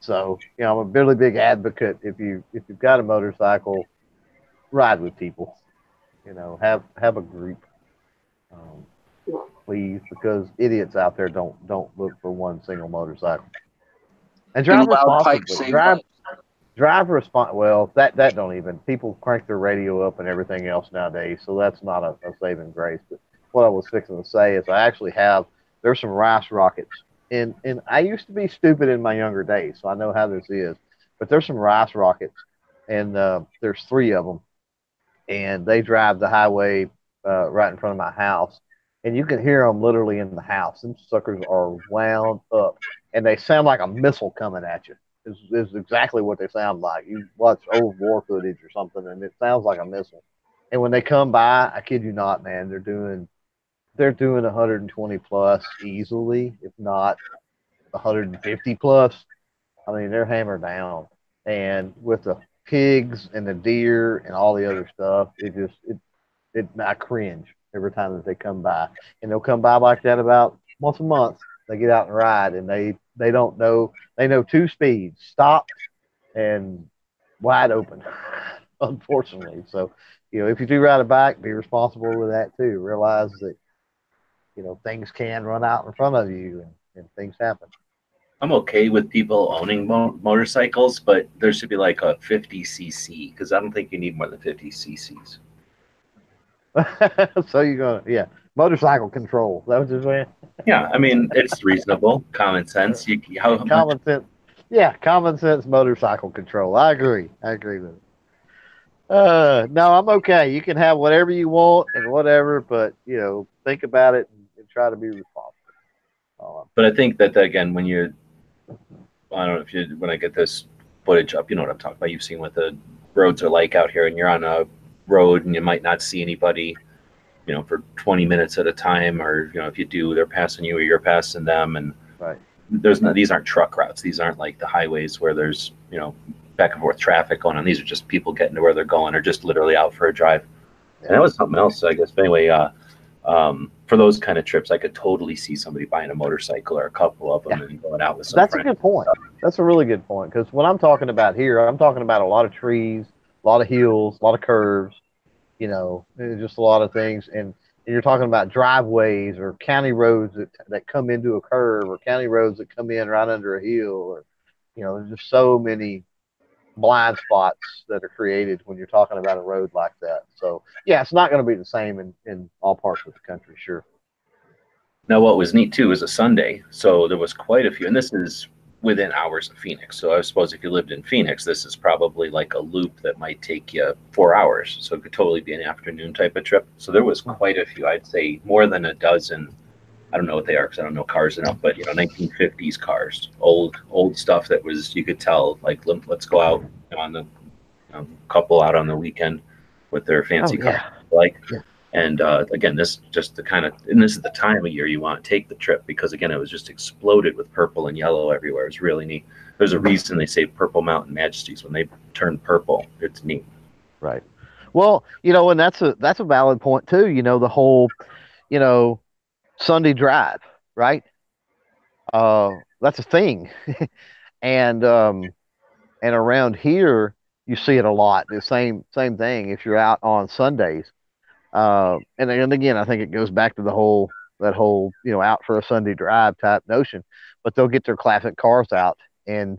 So, I'm a really big advocate. If you've got a motorcycle, ride with people. Have a group, please, because idiots out there don't look for one single motorcycle. And drive responsibly. Drive responsibly. Well, that don't even. People crank their radio up and everything else nowadays, so that's not a saving grace. But what I was fixing to say is there's some rice rockets. And I used to be stupid in my younger days, so I know how this is. But there's some rice rockets, and there's 3 of them, and they drive the highway right in front of my house, and you can hear them literally in the house. Them suckers are wound up, and they sound like a missile coming at you. Is exactly what they sound like. You watch old war footage or something, and it sounds like a missile. And when they come by, I kid you not, man, they're doing 120 plus easily, if not 150 plus. I mean, they're hammered down, and with the pigs and the deer and all the other stuff, I cringe every time that they come by, and they'll come by like that about once a month. They get out and ride, and they don't know they know two speeds: stopped and wide open. Unfortunately, so if you do ride a bike, be responsible with that too. Realize that things can run out in front of you, and things happen. I'm okay with people owning motorcycles, but there should be like a 50cc because I don't think you need more than 50 cc's. So you're gonna, motorcycle control. Is that what you're saying? Yeah, I mean it's reasonable, common sense. Common sense. Yeah, common sense motorcycle control. I agree. I agree with it. No, I'm okay. You can have whatever you want and whatever, but think about it and try to be responsible. But I think that again, I don't know if when I get this footage up, you know what I'm talking about. You've seen what the roads are like out here, and you're on a road and you might not see anybody, for 20 minutes at a time, or if you do, they're passing you or you're passing them, and right. These aren't truck routes. These aren't like the highways where there's back and forth traffic going on. These are just people getting to where they're going, or just literally out for a drive. Yeah. And that was something else, I guess. But anyway, for those kind of trips, I could totally see somebody buying a motorcycle or a couple of them and going out with some That's friends. A good point. That's a really good point, because what I'm talking about here, I'm talking about a lot of trees, a lot of hills, a lot of curves, just a lot of things. And you're talking about driveways or county roads that come into a curve, or county roads that come in right under a hill, or there's just so many blind spots that are created when you're talking about a road like that. So yeah, it's not going to be the same in all parts of the country, sure. Now, what was neat too was a Sunday, so there was quite a few, and this is within hours of Phoenix. So I suppose if you lived in Phoenix, this is probably like a loop that might take you 4 hours. So it could totally be an afternoon type of trip. So there was quite a few. I'd say more than a dozen. I don't know what they are because I don't know cars enough, but 1950s cars, old stuff that was, you could tell, like, let's go out on the couple out on the weekend with their fancy car, and again, this just and this is the time of year you want to take the trip, because again, it was just exploded with purple and yellow everywhere. It was really neat. There's a reason they say Purple Mountain Majesties. When they turn purple, it's neat. Right. Well, and that's a valid point too. The whole, Sunday drive, right? That's a thing. and around here you see it a lot. The same thing if you're out on Sundays. And again, I think it goes back to that whole out for a Sunday drive type notion. But they'll get their classic cars out, and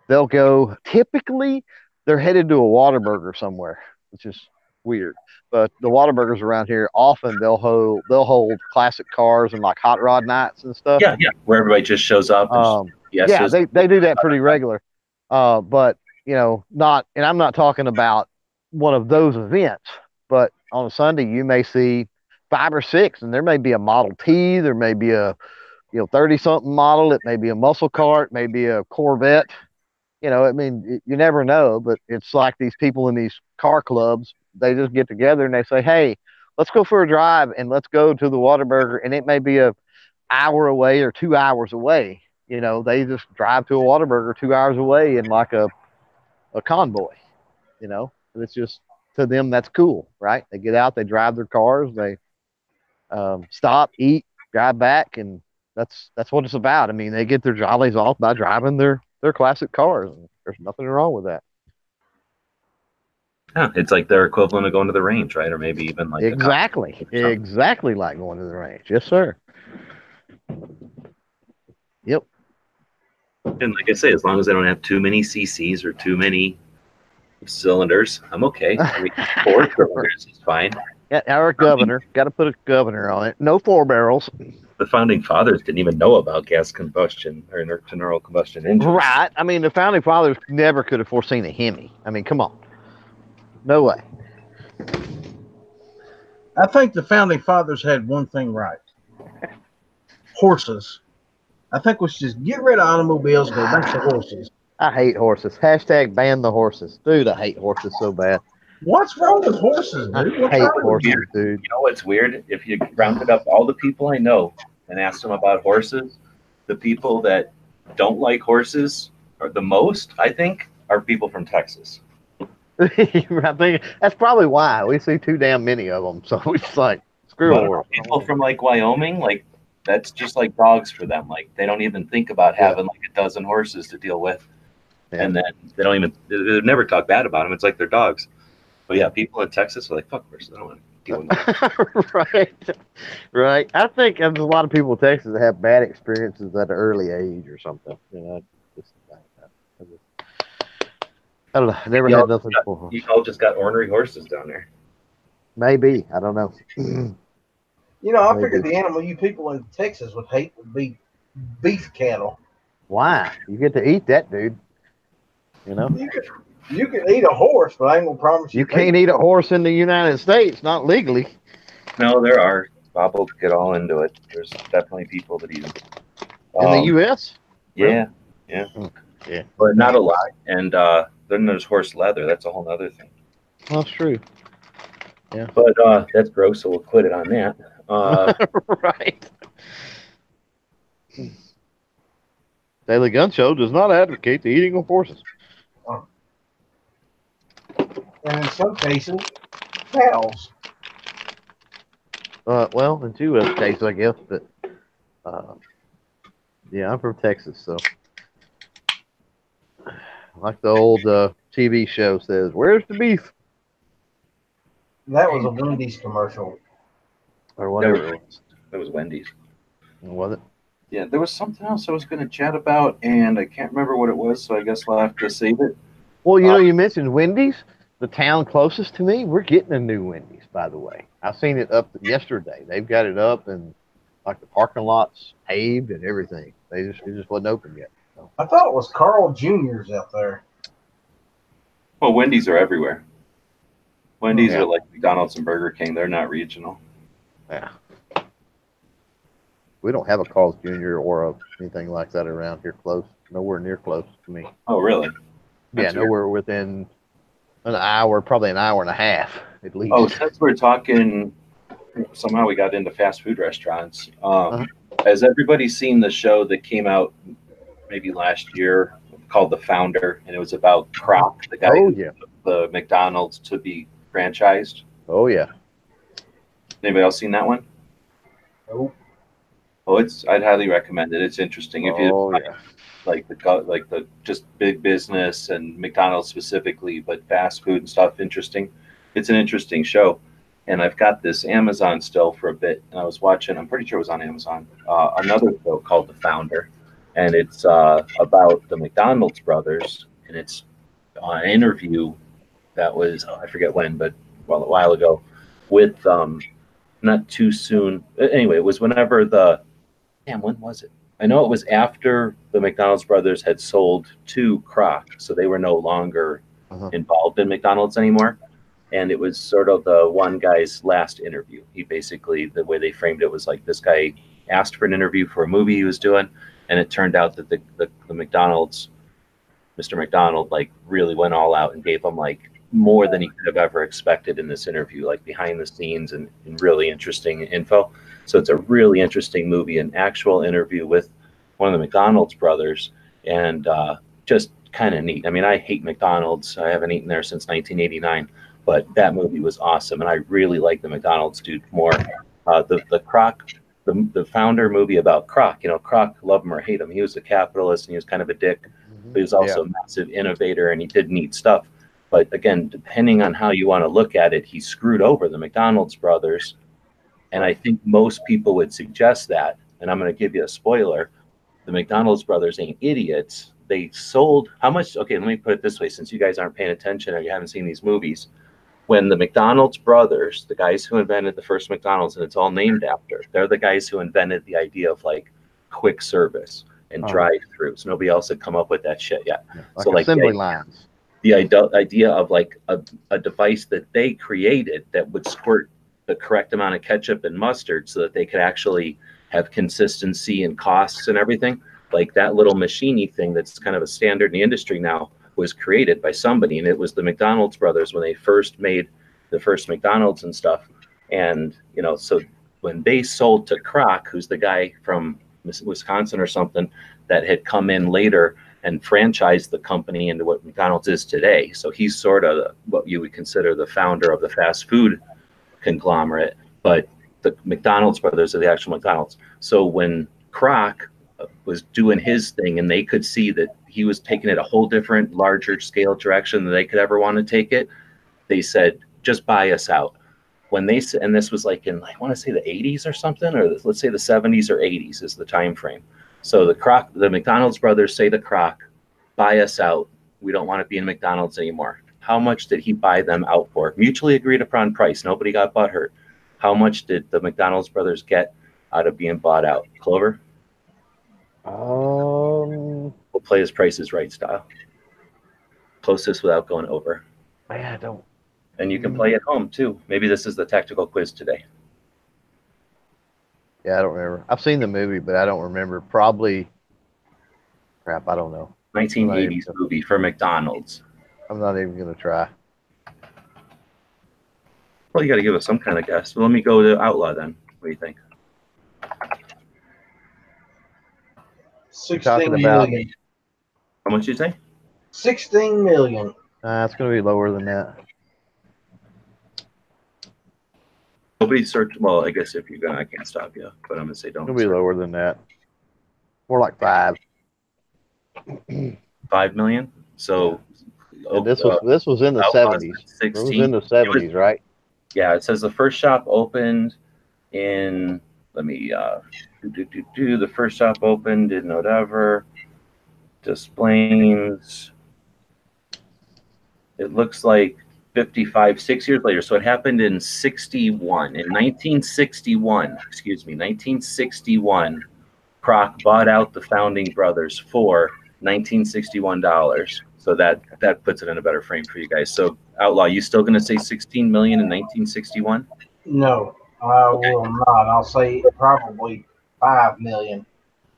they'll go. Typically, they're headed to a Whataburger somewhere, which is weird. But the Whataburgers around here, often they'll hold classic cars and like hot rod nights and stuff. Yeah, where everybody just shows up. They do that pretty regular. But not, and I'm not talking about one of those events, but on a Sunday you may see 5 or 6, and there may be a Model T, there may be a 30-something model, it may be a muscle car, it may be a Corvette. I mean, you never know, but it's like these people in these car clubs, they just get together and they say, hey, let's go for a drive and let's go to the Whataburger. And it may be an hour away or 2 hours away. They just drive to a Whataburger 2 hours away in like a convoy, and it's just, to them, that's cool, right? They get out, they drive their cars, they stop, eat, drive back, and that's what it's about. I mean, they get their jollies off by driving their classic cars, and there's nothing wrong with that. Yeah, it's like their equivalent of going to the range, right? Or maybe even like exactly like going to the range. Yes, sir. Yep. And like I say, as long as I don't have too many CCs or too many cylinders, I'm okay. I mean, 4 cylinders is fine. Yeah, our governor, got to put a governor on it. No 4 barrels. The founding fathers didn't even know about gas combustion or internal combustion engines. Right. I mean, the founding fathers never could have foreseen a Hemi. I mean, come on. No way. I think the founding fathers had one thing right: horses. I think we should just get rid of automobiles, go back to horses. I hate horses. Hashtag ban the horses. Dude, I hate horses so bad. What's wrong with horses, I dude? What's hate wrong with horses, Weird. dude. You know what's weird? If you rounded up all the people I know and asked them about horses, the people that don't like horses are the most, I think, are people from Texas. I think that's probably why we see too damn many of them. So it's like, screw a But horse. people from like Wyoming, like that's just like dogs for them. Like they don't even think about having like a dozen horses to deal with, Yeah. and then they don't even they never talk bad about them. It's like they're dogs. But yeah, people in Texas are like, fuck horses. I don't want to deal with them. Right, right. I think there's a lot of people in Texas that have bad experiences at an early age or something. You know, I don't know. I never had nothing for You all just got ornery horses down there. Maybe. I don't know. You know, I Maybe. figured the animal you people in Texas would hate would be beef cattle. Why? You get to eat that, dude. You know? You can eat a horse, but I ain't gonna promise you. You can't eat a horse in the United States, not legally. No, there are. Bob will get all into it. There's definitely people that eat them. In the U.S.? Yeah, yeah. Yeah. But not a lot. And then there's horse leather. That's a whole other thing. That's true. Yeah. But that's gross, so we'll quit it on that. Right. Daily Gun Show does not advocate the eating of horses. And in some cases, cows. Well, in two other cases, I guess, but yeah, I'm from Texas, so like the old TV show says, "Where's the beef?" That was a Wendy's commercial. Or whatever it was. That was Wendy's. Was it? Yeah, there was something else I was going to chat about, and I can't remember what it was, so I guess we'll have to save it. Well, you know, you mentioned Wendy's. The town closest to me, we're getting a new Wendy's, by the way. I seen it up yesterday. They've got it up, and like the parking lot's paved and everything. It just wasn't open yet. So. I thought it was Carl Jr.'s out there. Well, Wendy's are everywhere. Wendy's Yeah. are like McDonald's and Burger King. They're not regional. Yeah. We don't have a Carl's Jr. or anything like that around here close. Nowhere near close to me. Oh, really? That's Yeah, nowhere within an hour, probably an hour and a half at least. Oh, since we're talking, somehow we got into fast food restaurants. Has everybody seen the show that came out maybe last year called The Founder? And it was about Kroc, the guy who took the McDonald's to be franchised. Oh, yeah. Anybody else seen that one? Nope. Oh, I'd highly recommend it. It's interesting. If you like the just big business and McDonald's specifically, but fast food and stuff, interesting. It's an interesting show. And I've got this Amazon still for a bit, and I was watching, I'm pretty sure it was on Amazon, another show called The Founder, and it's about the McDonald's brothers, and it's an interview that was, I forget when, but a while ago, with not too soon. Anyway, it was whenever when was it? I know it was after the McDonald's brothers had sold to Kroc, so they were no longer involved in McDonald's anymore. And it was sort of the one guy's last interview. He basically, the way they framed it was like this guy asked for an interview for a movie he was doing, and it turned out that the McDonald's, Mr. McDonald, like really went all out and gave him like more than he could have ever expected in this interview, like behind the scenes and really interesting info. So it's a really interesting movie, an actual interview with one of the McDonald's brothers, and just kind of neat. I mean, I hate McDonald's. I haven't eaten there since 1989, but that movie was awesome, and I really like the McDonald's dude more. The Kroc, the Founder movie about Kroc. You know, Kroc, love him or hate him, he was a capitalist and he was kind of a dick, but he was also a massive innovator and he did neat stuff. But again, depending on how you want to look at it, he screwed over the McDonald's brothers. And I think most people would suggest that, and I'm going to give you a spoiler, the McDonald's brothers ain't idiots. They sold, how much, okay, let me put it this way, since you guys aren't paying attention or you haven't seen these movies, when the McDonald's brothers, the guys who invented the first McDonald's, and it's all named after, they're the guys who invented the idea of like quick service and drive-throughs. Nobody else had come up with that shit yet. Like so like assembly lines. The idea of like a device that they created that would squirt the correct amount of ketchup and mustard so that they could actually have consistency in costs and everything. Like that little machine-y thing that's kind of a standard in the industry now was created by somebody, and it was the McDonald's brothers when they first made the first McDonald's and stuff. And, you know, so when they sold to Kroc, who's the guy from Wisconsin or something that had come in later and franchised the company into what McDonald's is today. So he's sort of what you would consider the founder of the fast food conglomerate, but the McDonald's brothers are the actual McDonald's. So when Kroc was doing his thing and they could see that he was taking it a whole different, larger scale direction than they could ever want to take it, they said, just buy us out. When they said, and this was like in, I want to say the 80s or something, or let's say the 70s or 80s is the time frame. So the McDonald's brothers say to Kroc, buy us out. We don't want to be in McDonald's anymore. How much did he buy them out for? Mutually agreed upon price. Nobody got butthurt. How much did the McDonald's brothers get out of being bought out? Clover? We'll play his Price is Right style. Closest without going over. Man, I don't. And you can play at home too. Maybe this is the tactical quiz today. Yeah, I don't remember. I've seen the movie, but I don't remember. Probably, crap, I don't know. 1980s movie for McDonald's. I'm not even going to try. Well, you got to give us some kind of guess. Well, let me go to Outlaw then. What do you think? 16 million. How much did you say? 16 million. It's going to be lower than that. Nobody searched. Well, I guess if you're going to, I can't stop you. But I'm going to say don't. It'll be lower than that. More like 5. 5 million? So. And this was in the 70s. 16. It was in the 70s, right? Yeah, it says the first shop opened in, let me, the first shop opened in whatever, displays. It looks like 55, 6 years later. So it happened in 61. In 1961, 1961, Kroc bought out the founding brothers for $1961. So that puts it in a better frame for you guys. So Outlaw, you still going to say 16 million in 1961? No, I will not. I'll say probably 5 million.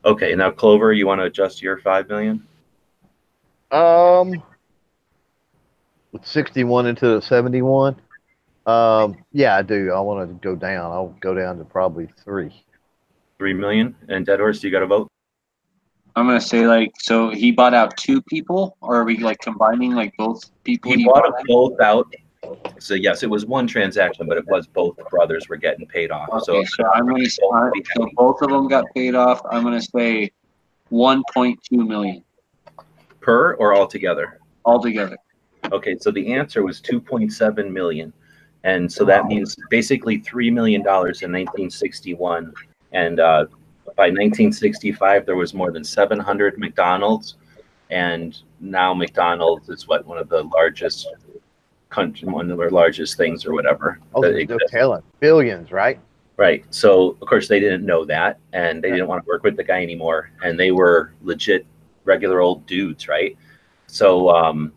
Okay, now Clover, you want to adjust your 5 million? With 61 into 71. Yeah, I do. I want to go down. I'll go down to probably 3. 3 million. And Dead Horse, you got a vote? I'm gonna say so he bought out 2 people, or are we combining both people? He bought them both out. So yes, it was one transaction, but it was both brothers were getting paid off. Okay, so I'm gonna say, so both of them got paid off. I'm gonna say 1.2 million per or altogether. Altogether. Okay, so the answer was 2.7 million, and so that means basically $3 million in 1961, and by 1965, there was more than 700 McDonald's, and now McDonald's is one of the largest one of their largest things or whatever. Oh, they're telling billions, right? Right. So of course they didn't know that, and they didn't want to work with the guy anymore, and they were legit, regular old dudes, right? So,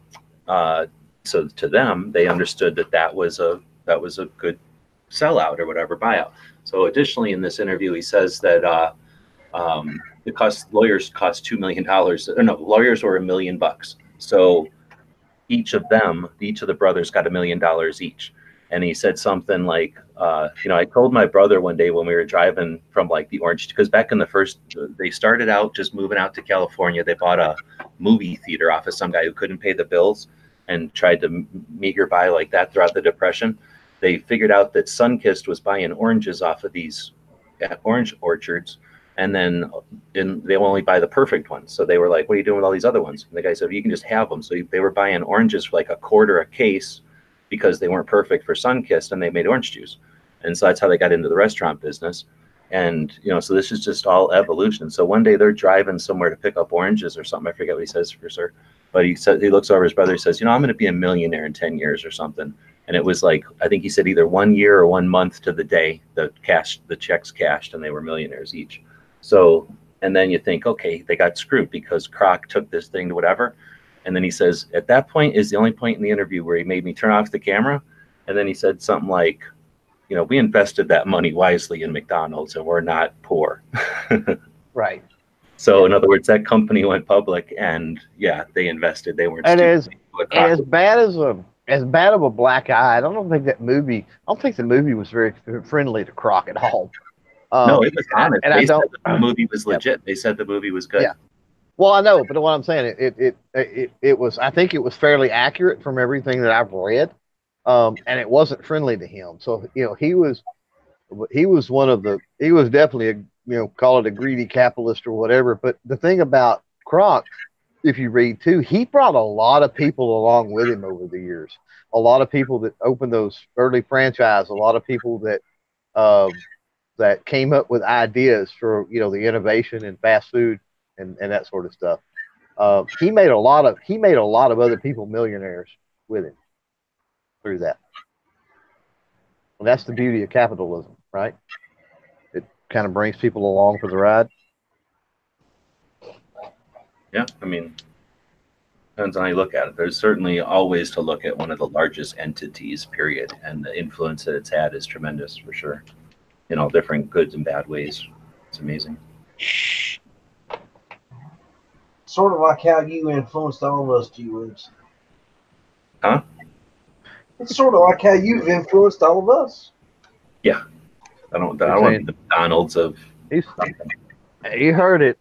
so to them, they understood that was a good sellout or whatever, buyout. So additionally, in this interview, he says that lawyers cost $2 million. No, lawyers were $1 million. So each of the brothers got $1 million each. And he said something like, I told my brother one day when we were driving from the Orange, because back in they started out just moving out to California. They bought a movie theater off of some guy who couldn't pay the bills and tried to meager by like that throughout the Depression. They figured out that Sunkist was buying oranges off of these orange orchards, and then they only buy the perfect ones. So they were like, what are you doing with all these other ones? And the guy said, you can just have them. So they were buying oranges for like $0.25 a case because they weren't perfect for Sunkist, and they made orange juice. And so that's how they got into the restaurant business. And, so this is just all evolution. So one day they're driving somewhere to pick up oranges or something. I forget what he says for sure. But he looks over his brother, he says, I'm going to be a millionaire in 10 years or something. And it was I think he said either 1 year or 1 month to the day the checks cashed, and they were millionaires each. So, and then you think, okay, they got screwed because Kroc took this thing to whatever. And then he says, at that point is the only point in the interview where he made me turn off the camera. And then he said something like, we invested that money wisely in McDonald's, and we're not poor. Right. So in other words, that company went public, and yeah, they invested. They weren't And stupid. as bad of a black eye, I don't think the movie was very friendly to Croc at all. No, it was honest. And They said the movie was legit. Yep. They said the movie was good. Yeah. Well, I know, but what I'm saying, it was. I think it was fairly accurate from everything that I've read, and it wasn't friendly to him. So he was definitely call it a greedy capitalist or whatever. But the thing about Croc, if you read too, he brought a lot of people along with him over the years. A lot of people that opened those early franchise. A lot of people that came up with ideas for the innovation in fast food and that sort of stuff. He made a lot of other people millionaires with him through that. And that's the beauty of capitalism, right? It kind of brings people along for the ride. Yeah, I mean, depends on how you look at it. There's certainly always to look at one of the largest entities, period, and the influence that it's had is tremendous for sure. In all different goods and bad ways. It's amazing. Sort of like how you influenced all of us, G-Woods. Huh? It's sort of like how you've influenced all of us. Yeah. I don't want to be the McDonald's of something. He heard it.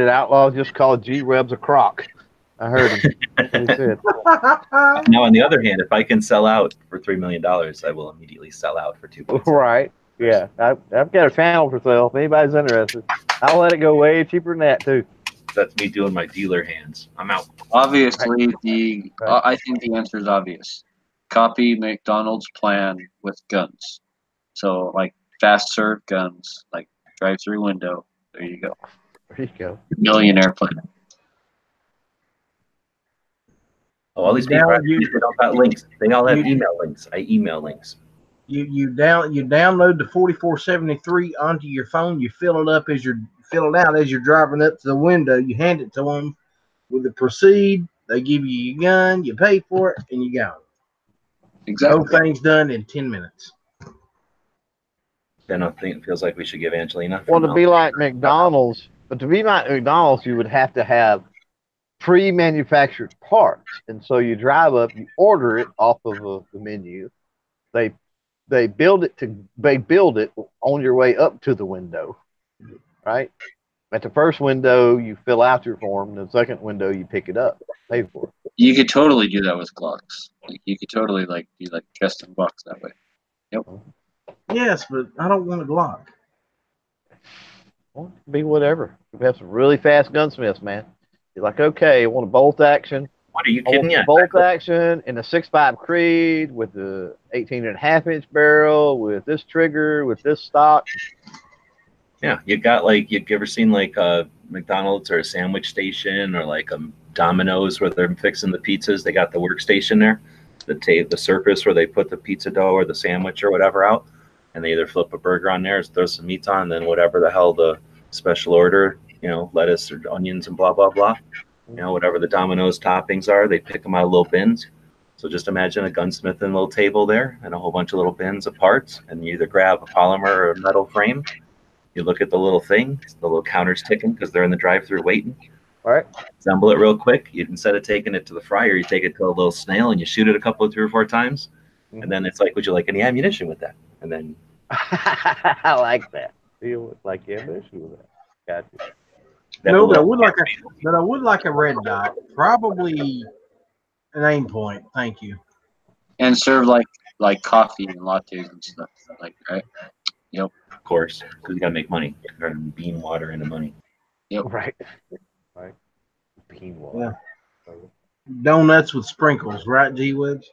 Outlaw just called G-Webs a crock. I heard him. He said. Now, on the other hand, if I can sell out for $3 million, I will immediately sell out for $2 million. Right. Yeah. I've got a channel for sale. If anybody's interested, I'll let it go way cheaper than that, too. That's me doing my dealer hands. I'm out. Obviously, I think the answer is obvious. Copy McDonald's plan with guns. So, like fast serve guns, like drive-through window. There you go. There you go. Millionaire plan. Oh, all these people they all got links. They all have email links. I email links. You download the 4473 onto your phone. You fill it out as you're driving up to the window. You hand it to them with the proceed. They give you your gun. You pay for it, and you go. Exactly. Whole thing's done in 10 minutes. Then I think it feels like we should give Angelina. Well, to be like McDonald's, you would have to have pre-manufactured parts, and so you drive up, you order it off of the menu. They build it on your way up to the window, right? At the first window, you fill out your form. The second window, you pick it up, pay for it. You could totally do that with Glocks. Like you could totally do like custom Glocks that way. Yep. Yes, but I don't want a Glock. Well, be whatever. We have some really fast gunsmiths, man. You're like, okay, I want a bolt action. What are you kidding me? Bolt action in a 6.5 Creed with the 18.5-inch barrel, with this trigger, with this stock. Yeah, you got you ever seen like a McDonald's or a sandwich station or like a Domino's where they're fixing the pizzas? They got the workstation there, the surface where they put the pizza dough or the sandwich or whatever out, and they either flip a burger on there or throw some meat on, and then whatever the hell the special order, lettuce or onions and blah blah blah. Whatever the Domino's toppings are, they pick them out of little bins. So just imagine a gunsmith and a little table there and a whole bunch of little bins of parts, and you either grab a polymer or a metal frame. You look at the little thing, the little counter's ticking because they're in the drive-thru waiting. All right. Assemble it real quick. Instead of taking it to the fryer, you take it to a little snail and you shoot it 3 or 4 times. And then it's like, would you like any ammunition with that? And then I like that. You would like ammunition with that. Gotcha. No, but I would like a red dot. Probably an aim point. Thank you. And serve like coffee and lattes and stuff like right. Yep. Of course, because you gotta make money. Turn bean water into money. Yep. Right. Bean water. Yeah. Donuts with sprinkles, right, G-Webs?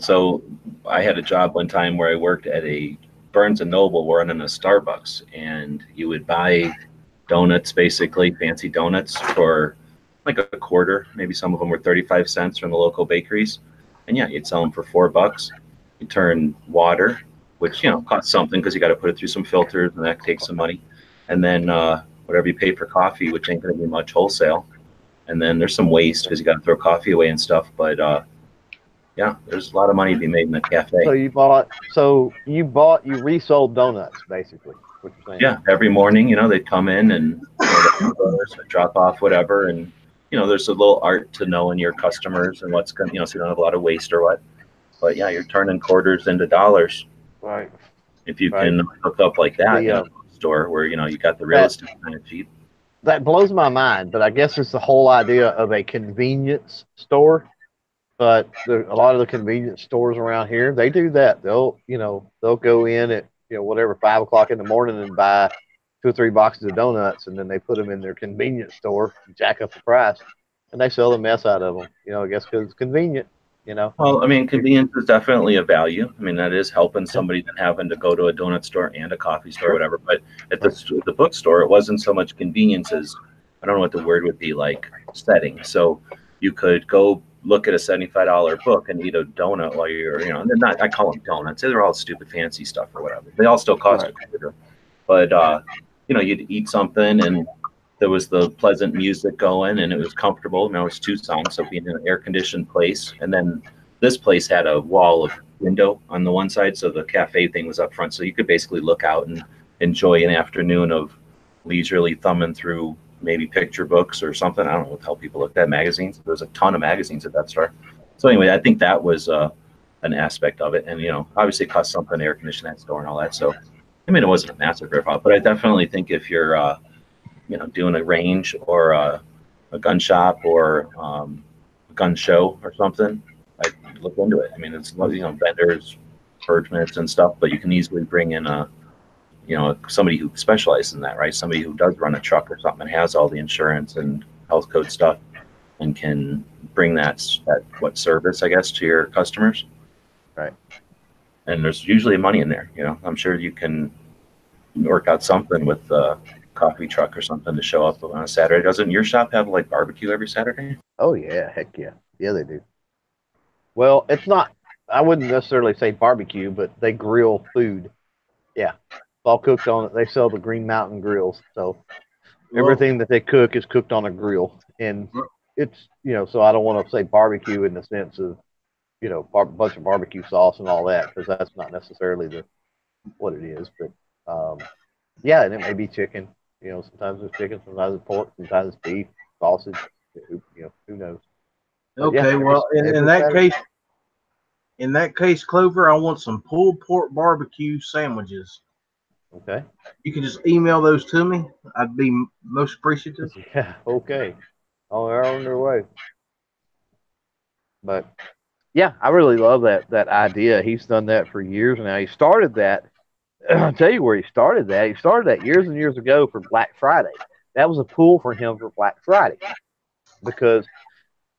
So I had a job one time where I worked at a Burns & Noble running a Starbucks, and you would buy donuts, basically fancy donuts, for like a quarter. Maybe some of them were 35 cents from the local bakeries. And yeah, you'd sell them for $4. You turn water, which, costs something because you got to put it through some filters and that takes some money. And then whatever you pay for coffee, which ain't going to be much wholesale. And then there's some waste because you got to throw coffee away and stuff. But Yeah, there's a lot of money to be made in the cafe. You resold donuts, basically, what you're saying. Yeah, every morning, they'd come in and drop off whatever, and there's a little art to knowing your customers and what's going, so you don't have a lot of waste or what. But yeah, you're turning quarters into dollars. Right. If you can hook up like that in a store where you got the real estate kind of cheap. That blows my mind, but I guess it's the whole idea of a convenience store. But a lot of the convenience stores around here, they do that. They'll go in at whatever 5 o'clock in the morning and buy 2 or 3 boxes of donuts, and then they put them in their convenience store, jack up the price, and they sell the mess out of them. I guess because it's convenient. Well, I mean, convenience is definitely a value. I mean, that is helping somebody than having to go to a donut store and a coffee store or whatever. But at the bookstore, it wasn't so much convenience as, I don't know what the word would be, like setting. So you could go look at a $75 book and eat a donut while you're, and they're not, I call them donuts. They're all stupid fancy stuff or whatever. They all still cost a quarter. But, you'd eat something and there was the pleasant music going and it was comfortable. Now it's Tucson, so being in an air-conditioned place. And then this place had a wall of window on the one side, so the cafe thing was up front. So you could basically look out and enjoy an afternoon of leisurely thumbing through maybe picture books or something. I don't know what the hell people looked at, magazines. There was a ton of magazines at that store. So anyway, I think that was an aspect of it. And, obviously it cost something to air condition that store and all that. So, I mean, it wasn't a massive rip off, but I definitely think if you're, doing a range or a gun shop or a gun show or something, I'd look into it. I mean, it's, vendors, permits and stuff, but you can easily bring in somebody who specializes in that, right? Somebody who does run a truck or something and has all the insurance and health code stuff and can bring that service, I guess, to your customers. Right. And there's usually money in there, I'm sure you can work out something with coffee truck or something to show up on a Saturday. Doesn't your shop have like barbecue every Saturday? Oh yeah, heck yeah. Yeah, they do. Well, it's not, I wouldn't necessarily say barbecue, but they grill food. Yeah. It's all cooked on it. They sell the Green Mountain grills. So everything that they cook is cooked on a grill. And it's, so I don't want to say barbecue in the sense of, a bunch of barbecue sauce and all that, because that's not necessarily what it is. But yeah, and it may be chicken. Sometimes it's chicken, sometimes it's pork, sometimes it's beef, sausage. Who knows? Okay, well, in that case, Clover, I want some pulled pork barbecue sandwiches. Okay. You can just email those to me. I'd be most appreciative. Yeah. Okay. Oh, they're on their way. But yeah, I really love that idea. He's done that for years now. He started that. I'll tell you where he started that. He started that years and years ago for Black Friday. That was a pull for him for Black Friday because,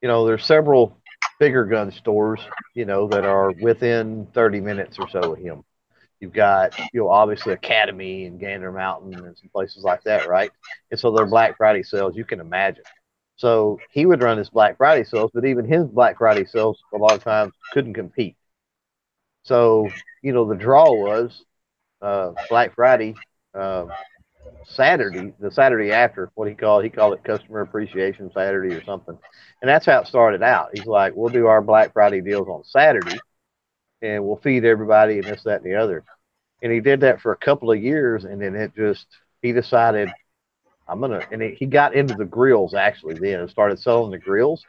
there's several bigger gun stores, that are within 30 minutes or so of him. You've got, obviously Academy and Gander Mountain and some places like that, right? And so their Black Friday sales, you can imagine. So he would run his Black Friday sales, but even his Black Friday sales a lot of times couldn't compete. So, the draw was Black Friday, Saturday, the Saturday after, he called it Customer Appreciation Saturday or something. And that's how it started out. He's like, we'll do our Black Friday deals on Saturday and we'll feed everybody and this, that, and the other. And he did that for a couple of years. And then he decided, he got into the grills actually then and started selling the grills.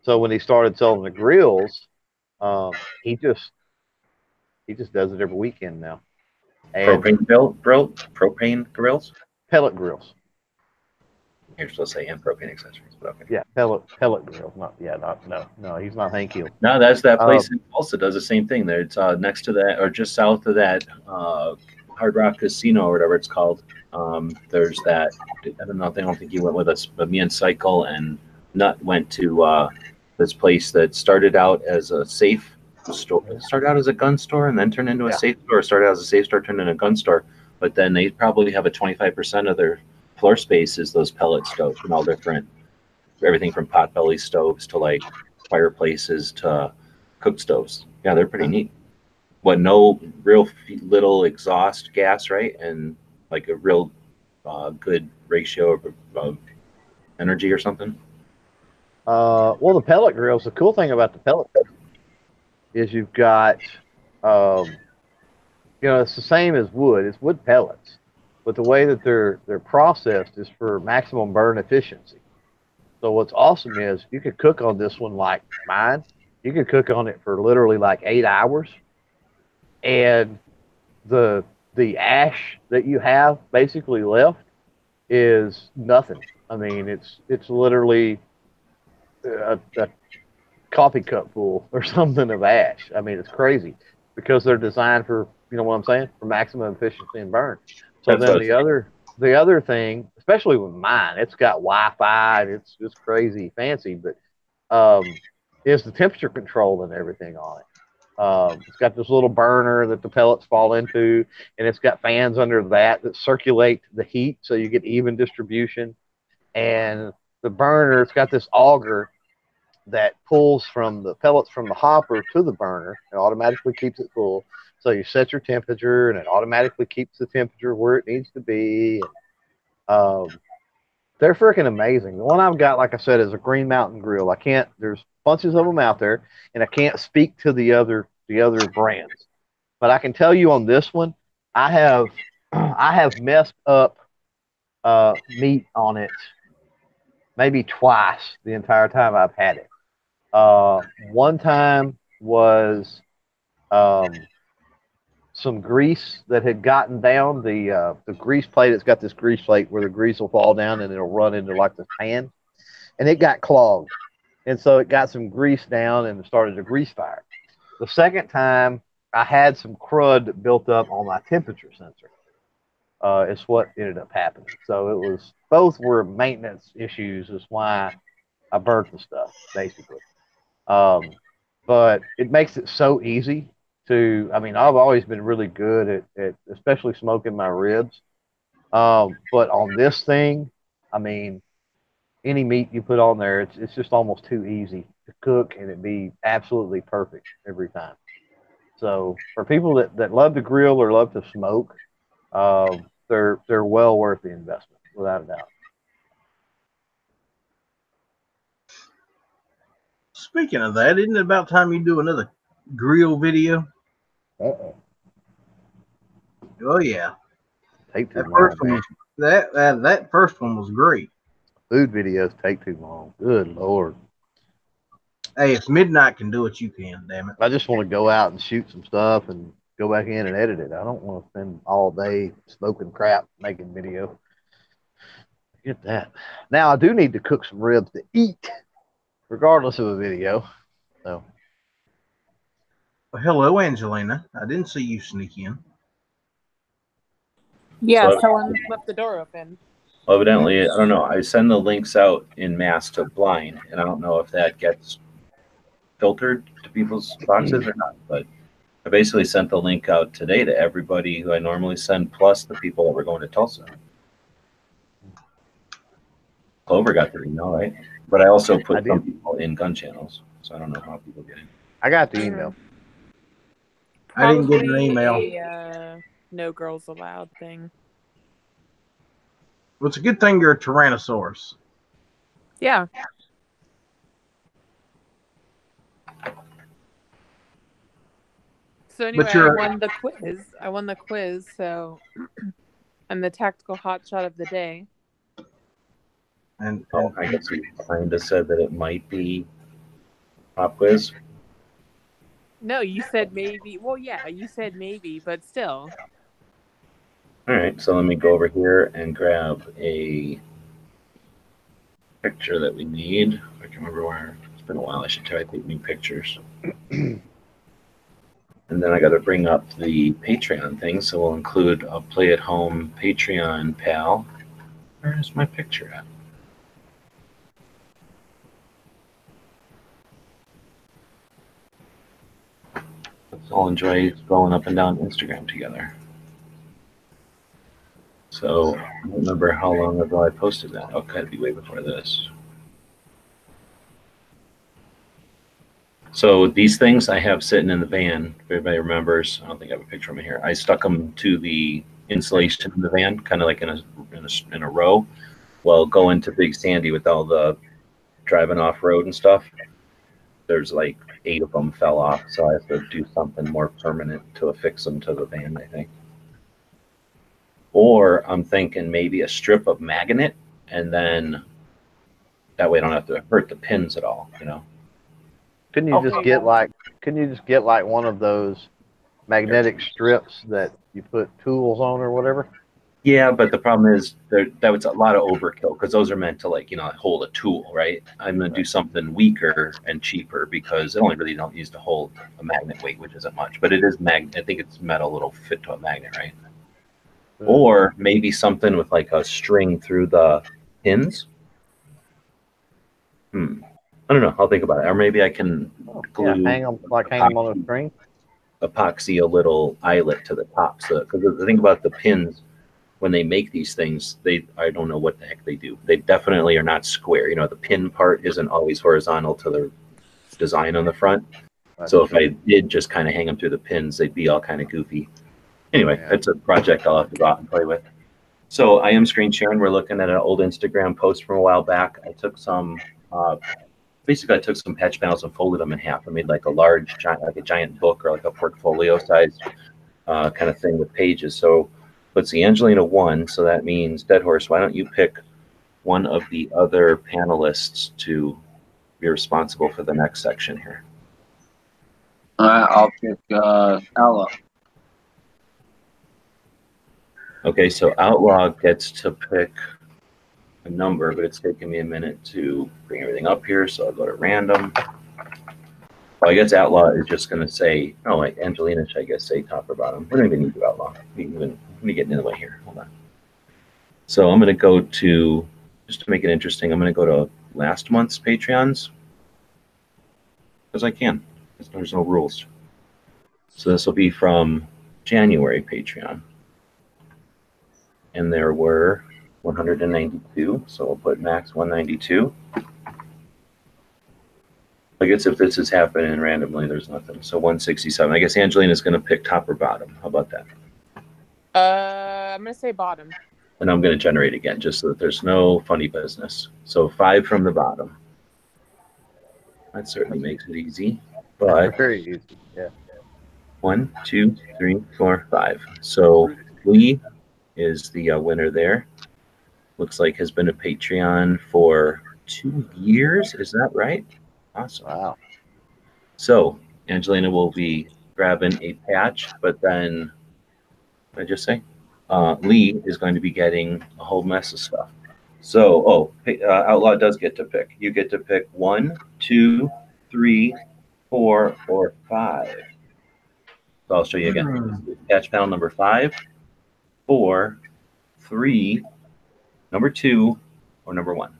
So when he started selling the grills, he just does it every weekend now. And propane grills? Pellet grills. You're supposed to say and propane accessories, but okay. Yeah, pellet grills. No, he's not Hank Hill. No, that's that place in Tulsa does the same thing. There, it's next to that or just south of that Hard Rock Casino or whatever it's called. There's that. I don't think you went with us, but me and Cycle and Nut went to this place that started out as a safe store. It started out as a gun store and then turned into a safe store. Started out as a safe store, turned into a gun store. But then they probably have a 25% of their floor space is those pellet stoves and all different, everything from potbelly stoves to like fireplaces to cook stoves. Yeah, they're pretty neat. But no real little exhaust gas, right? And like a real good ratio of energy or something. Well, the pellet grills. The cool thing about the pellet is you've got, it's the same as wood. It's wood pellets, but the way that they're processed is for maximum burn efficiency. So what's awesome is you could cook on this one like mine. You could cook on it for literally like 8 hours, and the ash that you have basically left is nothing. I mean, it's literally a coffee cup full or something of ash. I mean, it's crazy because they're designed for, you know what I'm saying, for maximum efficiency and burn. So That's then what the other thing, especially with mine, it's got Wi-Fi and it's just crazy fancy, but is the temperature control and everything on it. It's got this little burner that the pellets fall into, and it's got fans under that circulate the heat so you get even distribution. And the burner, it's got this auger that pulls from the pellets from the hopper to the burner. It automatically keeps it full. So you set your temperature, and it automatically keeps the temperature where it needs to be. And, they're freaking amazing. The one I've got, like I said, is a Green Mountain Grill. I can't. There's bunches of them out there, and I can't speak to the other brands. But I can tell you on this one, I have I have messed up meat on it maybe twice the entire time I've had it. One time was um, some grease that had gotten down the grease plate. It's got this grease plate where the grease will fall down and it'll run into like the pan, and it got clogged, and so it got some grease down and started a grease fire. The second time, I had some crud built up on my temperature sensor. Is what ended up happening. So it was both were maintenance issues. Is why I burnt the stuff basically. Um, but it makes it so easy to. I mean, I've always been really good at especially smoking my ribs. But on this thing, I mean, any meat you put on there, it's just almost too easy to cook, and it'd be absolutely perfect every time. So for people that love to grill or love to smoke, they're well worth the investment without a doubt. Speaking of that, isn't it about time you do another grill video? Uh-oh. Oh yeah, Take too that long, first one man. was that first one was great. Food videos take too long. Good lord. Hey, if midnight can do it, you can. Damn it. I just want to go out and shoot some stuff and go back in and edit it. I don't want to spend all day smoking crap making video. Get that. Now I do need to cook some ribs to eat, regardless of a video. So Well, hello, Angelina. I didn't see you sneak in. Yeah, So- someone left the door open. evidently, I don't know. I send the links out in mass to blind, and I don't know if that gets filtered to people's boxes or not. But I basically sent the link out today to everybody who I normally send, plus the people that were going to Tulsa. Clover got the email, right? But I also I put did. some people in gun channels, so I don't know how people get it. I got the email. I didn't get an Probably email. a no girls allowed thing. Well, it's a good thing you're a Tyrannosaurus. Yeah. So anyway, I you're- won the quiz. So I'm the tactical hotshot of the day. And Oh, I guess you kind of said that it might be pop quiz. No, you said maybe. Well, yeah, you said maybe, but still. All right, so let me go over here and grab a picture that we need. I can remember where. It's been a while. I should try taking pictures. And then I got to bring up the Patreon thing, so we'll include a Play at Home Patreon pal. Where's my picture at? Let's all enjoy scrolling up and down Instagram together. So I don't remember how long ago I posted that. Oh, gotta be way before this. So these things I have sitting in the van. If everybody remembers, I don't think I have a picture of them here. I stuck them to the insulation in the van, kind of like in a row. Well, going to Big Sandy with all the driving off road and stuff. there's like 8 of them fell off, so I have to do something more permanent to affix them to the van, I think. Or I'm thinking maybe a strip of magnet, and then that way I don't have to hurt the pins at all, you know. Couldn't you just get like one of those magnetic strips that you put tools on or whatever? Yeah, but the problem is that was a lot of overkill, because those are meant to, like, you know, hold a tool, right? I'm going to do something weaker and cheaper, because it only really don't use to hold a magnet weight, which isn't much, but it is magnet. I think it's metal, it'll fit to a magnet, right? Or maybe something with like a string through the pins. I don't know. I'll think about it. Or maybe I can glue, hang them on a string. Epoxy a little eyelet to the top. So, because the thing about the pins, when they make these things, I don't know what the heck they do. They definitely are not square. You know, the pin part isn't always horizontal to the design on the front. So if I did just kind of hang them through the pins, they'd be all kind of goofy. Anyway, it's a project I'll have to go out and play with. So I am screen sharing. We're looking at an old Instagram post from a while back. I took some, basically I took some patch panels and folded them in half. I made like a giant book, or like a portfolio size kind of thing with pages. So let's see, Angelina won. So that means, Dead Horse, why don't you pick one of the other panelists to be responsible for the next section here? I'll pick Outlaw. Okay, so Outlaw gets to pick a number, but it's taking me a minute to bring everything up here, so I'll go to random. Well, I guess Outlaw is just going to say, oh, like Angelina should, I guess, say top or bottom. We don't even need to Outlaw. Let me get in the way here. Hold on. So I'm going to go to, just to make it interesting, I'm going to go to last month's Patreons, because I can. There's no rules. So this will be from January Patreon. And there were 192, so we'll put max 192. I guess if this is happening randomly, there's nothing. So 167. I guess Angelina's going to pick top or bottom. How about that? I'm going to say bottom. And I'm going to generate again, just so that there's no funny business. So 5 from the bottom. That certainly makes it easy. But very easy, yeah. 1, 2, 3, 4, 5. So Lee is the winner there. Looks like has been a Patreon for 2 years. Is that right? Awesome. Wow. So Angelina will be grabbing a patch, but then, what did I just say? Lee is going to be getting a whole mess of stuff. So, Outlaw does get to pick. You get to pick 1, 2, 3, 4, or 5. So I'll show you again. Patch panel number 5, 4, 3, number 2, or number 1.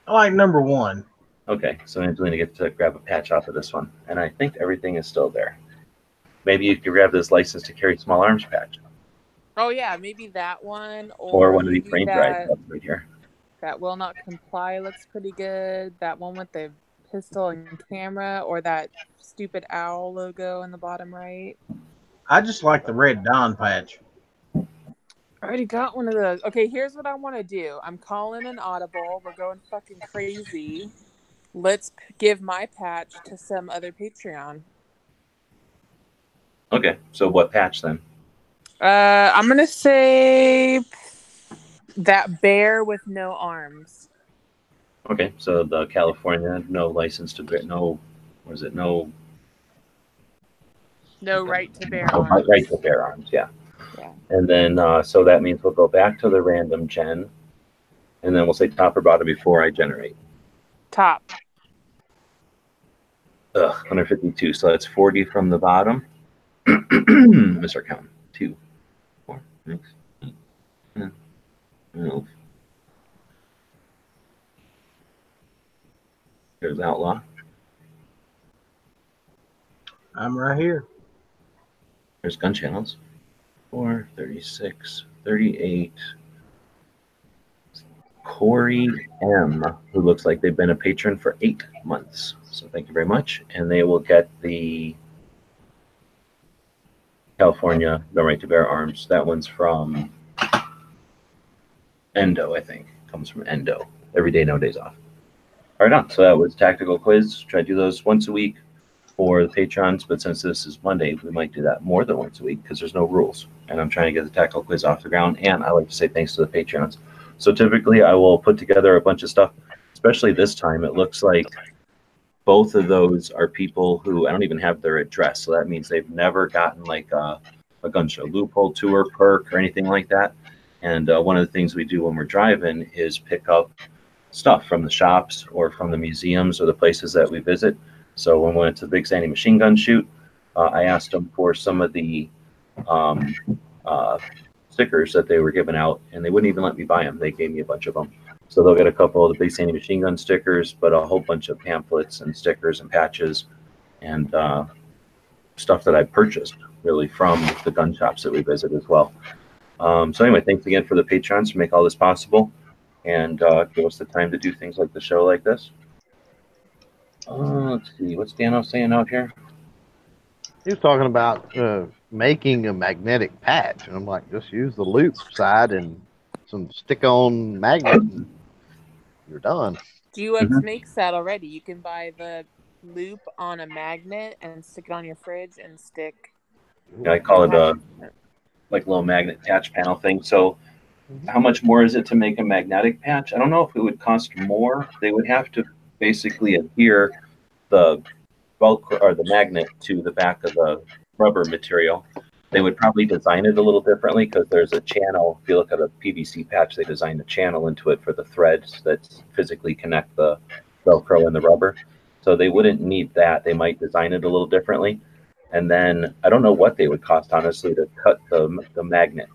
I like number 1. Okay, so Angelina gets to grab a patch off of this one, and I think everything is still there. Maybe you could grab this license to carry small arms patch. Oh yeah, maybe that one, or one of these frame drives up right here. That will not comply looks pretty good. That one with the pistol and camera, or that stupid owl logo in the bottom right. I just like the Red Dawn patch. I already got one of those. Okay, here's what I want to do. I'm calling an audible. We're going fucking crazy. Let's give my patch to some other Patreon. Okay, so what patch then? I'm gonna say that bear with no arms. Okay, so the California, no license to bear, no, what is it? No right to bear arms. Right to bear arms, yeah. Yeah. And then, so that means we'll go back to the random gen, and then we'll say top or bottom before I generate. Top. 152. So that's 40 from the bottom. Mr. Count. 2, 4, 6, 8, 10, 12. There's Outlaw. I'm right here. There's Gun Channels. 4, 36, 38. Corey M, who looks like they've been a patron for 8 months. So thank you very much. And they will get the California No Right to Bear Arms. That one's from Endo, I think. Comes from Endo. every day, no days off. All right, on. So that was tactical quiz. Try to do those once a week for the patrons, but since this is Monday, we might do that more than once a week because there's no rules. And I'm trying to get the tactical quiz off the ground. And I like to say thanks to the patrons. So typically, I will put together a bunch of stuff. Especially this time, it looks like both of those are people who I don't even have their address. So that means they've never gotten like a gun show loophole tour, perk, or anything like that. And one of the things we do when we're driving is pick up stuff from the shops or from the museums or the places that we visit. So when we went to the Big Sandy machine gun shoot, I asked them for some of the stickers that they were giving out, and they wouldn't even let me buy them. They gave me a bunch of them. So they'll get a couple of the Big Sandy machine gun stickers, but a whole bunch of pamphlets and stickers and patches and stuff that I purchased really from the gun shops that we visit as well. So anyway, thanks again for the patrons to make all this possible and give us the time to do things like the show like this. Let's see, what's Dano saying out here? He was talking about making a magnetic patch, and I'm like, just use the loop side and some stick-on magnet, and you're done. GUX makes that already. You can buy the loop on a magnet and stick it on your fridge and stick. Yeah, I call it a like little magnet patch panel thing. So how much more is it to make a magnetic patch? I don't know if it would cost more. They would have to basically adhere the Velcro or the magnet to the back of the rubber material. They would probably design it a little differently because there's a channel. If you look at a PVC patch, they designed a channel into it for the threads that physically connect the Velcro and the rubber. So they wouldn't need that. They might design it a little differently. And then I don't know what they would cost, honestly, to cut the magnet.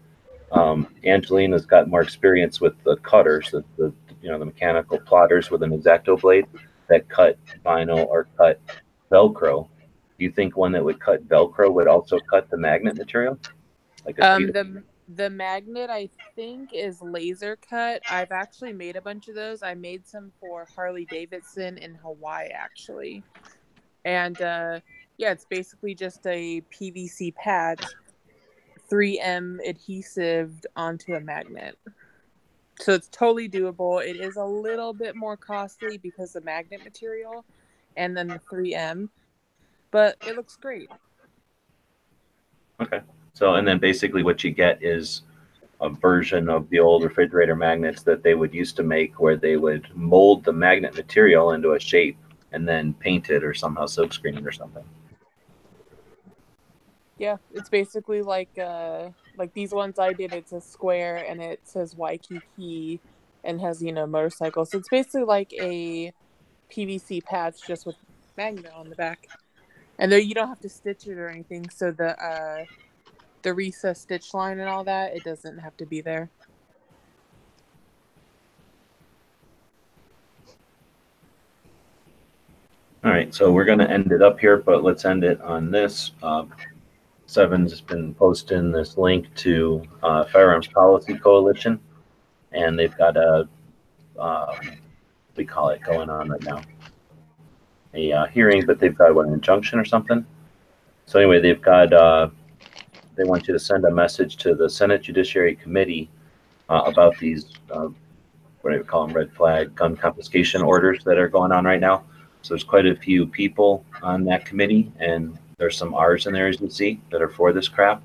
Angelina's got more experience with the cutters, the mechanical plotters with an X-Acto blade that cut vinyl or cut Velcro. Do you think one that would cut Velcro would also cut the magnet material? Like the magnet, I think, is laser cut. I've actually made a bunch of those. I made some for Harley Davidson in Hawaii, actually. And yeah, it's basically just a PVC patch, 3M adhesive onto a magnet. So it's totally doable. It is a little bit more costly because of magnet material and then the 3M, but it looks great. Okay. So, and then basically what you get is a version of the old refrigerator magnets that they would used to make, where they would mold the magnet material into a shape and then paint it or somehow silkscreen it or something. Yeah, it's basically like these ones I did. It's a square and it says Waikiki and has motorcycle. So it's basically like a PVC patch just with magnet on the back, and there you don't have to stitch it or anything. So the recessed stitch line and all that, it doesn't have to be there. All right, so we're going to end it up here, but let's end it on this. Seven's been posting this link to Firearms Policy Coalition, and they've got a we call it going on right now, a hearing, but they've got an injunction or something. So anyway, they've got they want you to send a message to the Senate Judiciary Committee about these what do you call them, red flag gun confiscation orders that are going on right now. So there's quite a few people on that committee, and there's some R's in there, as you see, that are for this crap.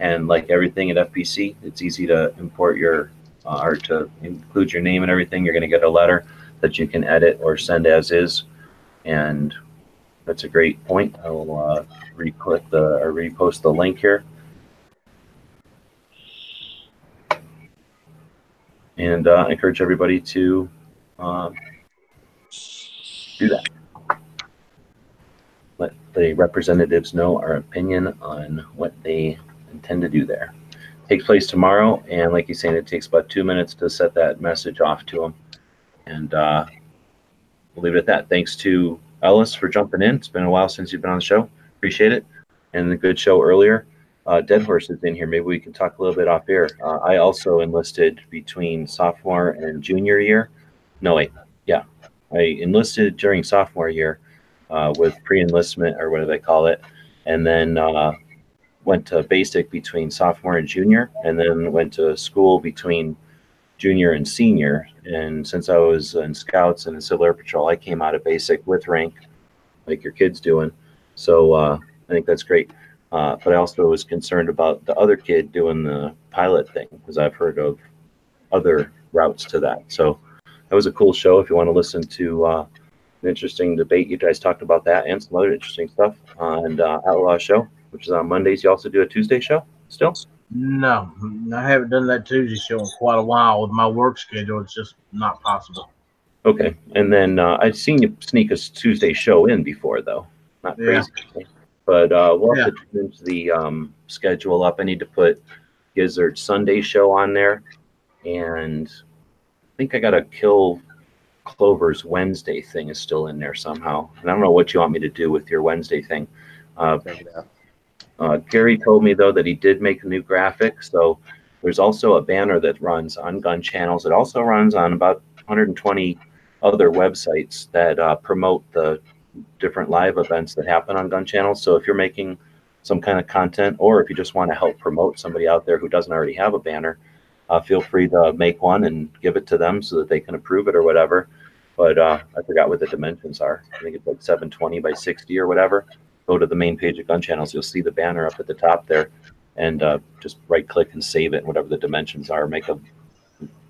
And like everything at FPC, it's easy to import your or to include your name and everything. You're going to get a letter that you can edit or send as is, and that's a great point. I will repost the link here, and encourage everybody to do that. Let the representatives know our opinion on what they intend to do there. It takes place tomorrow, and like he's saying, it takes about 2 minutes to set that message off to them. And we'll leave it at that. Thanks to Ellis for jumping in. It's been a while since you've been on the show. Appreciate it. And the good show earlier. Dead Horse is in here. Maybe we can talk a little bit off air. I also enlisted between sophomore and junior year. No, wait. Yeah. I enlisted during sophomore year with pre-enlistment, or what do they call it, and then went to basic between sophomore and junior, and then went to school between junior and senior. And since I was in Scouts and in Civil Air Patrol, I came out of basic with rank, like your kid's doing. So I think that's great. But I also was concerned about the other kid doing the pilot thing, because I've heard of other routes to that. So that was a cool show. If you want to listen to an interesting debate, you guys talked about that and some other interesting stuff on Outlaw Show, which is on Mondays. You also do a Tuesday show still? No, I haven't done that Tuesday show in quite a while. With my work schedule, it's just not possible. Okay. And then I've seen you sneak a Tuesday show in before, though. Not crazy. Yeah. But we'll have to change the schedule up. I need to put Gizzard's Sunday show on there. And I think I got to kill Clover's Wednesday thing is still in there somehow. And I don't know what you want me to do with your Wednesday thing. Gary told me, though, that he did make a new graphic. So there's also a banner that runs on Gun Channels. It also runs on about 120 other websites that promote the different live events that happen on Gun Channels. So if you're making some kind of content, or if you just want to help promote somebody out there who doesn't already have a banner, feel free to make one and give it to them so that they can approve it or whatever. But I forgot what the dimensions are. I think it's like 720 by 60 or whatever. Go to the main page of Gun Channels. You'll see the banner up at the top there, and just right-click and save it, whatever the dimensions are. Make a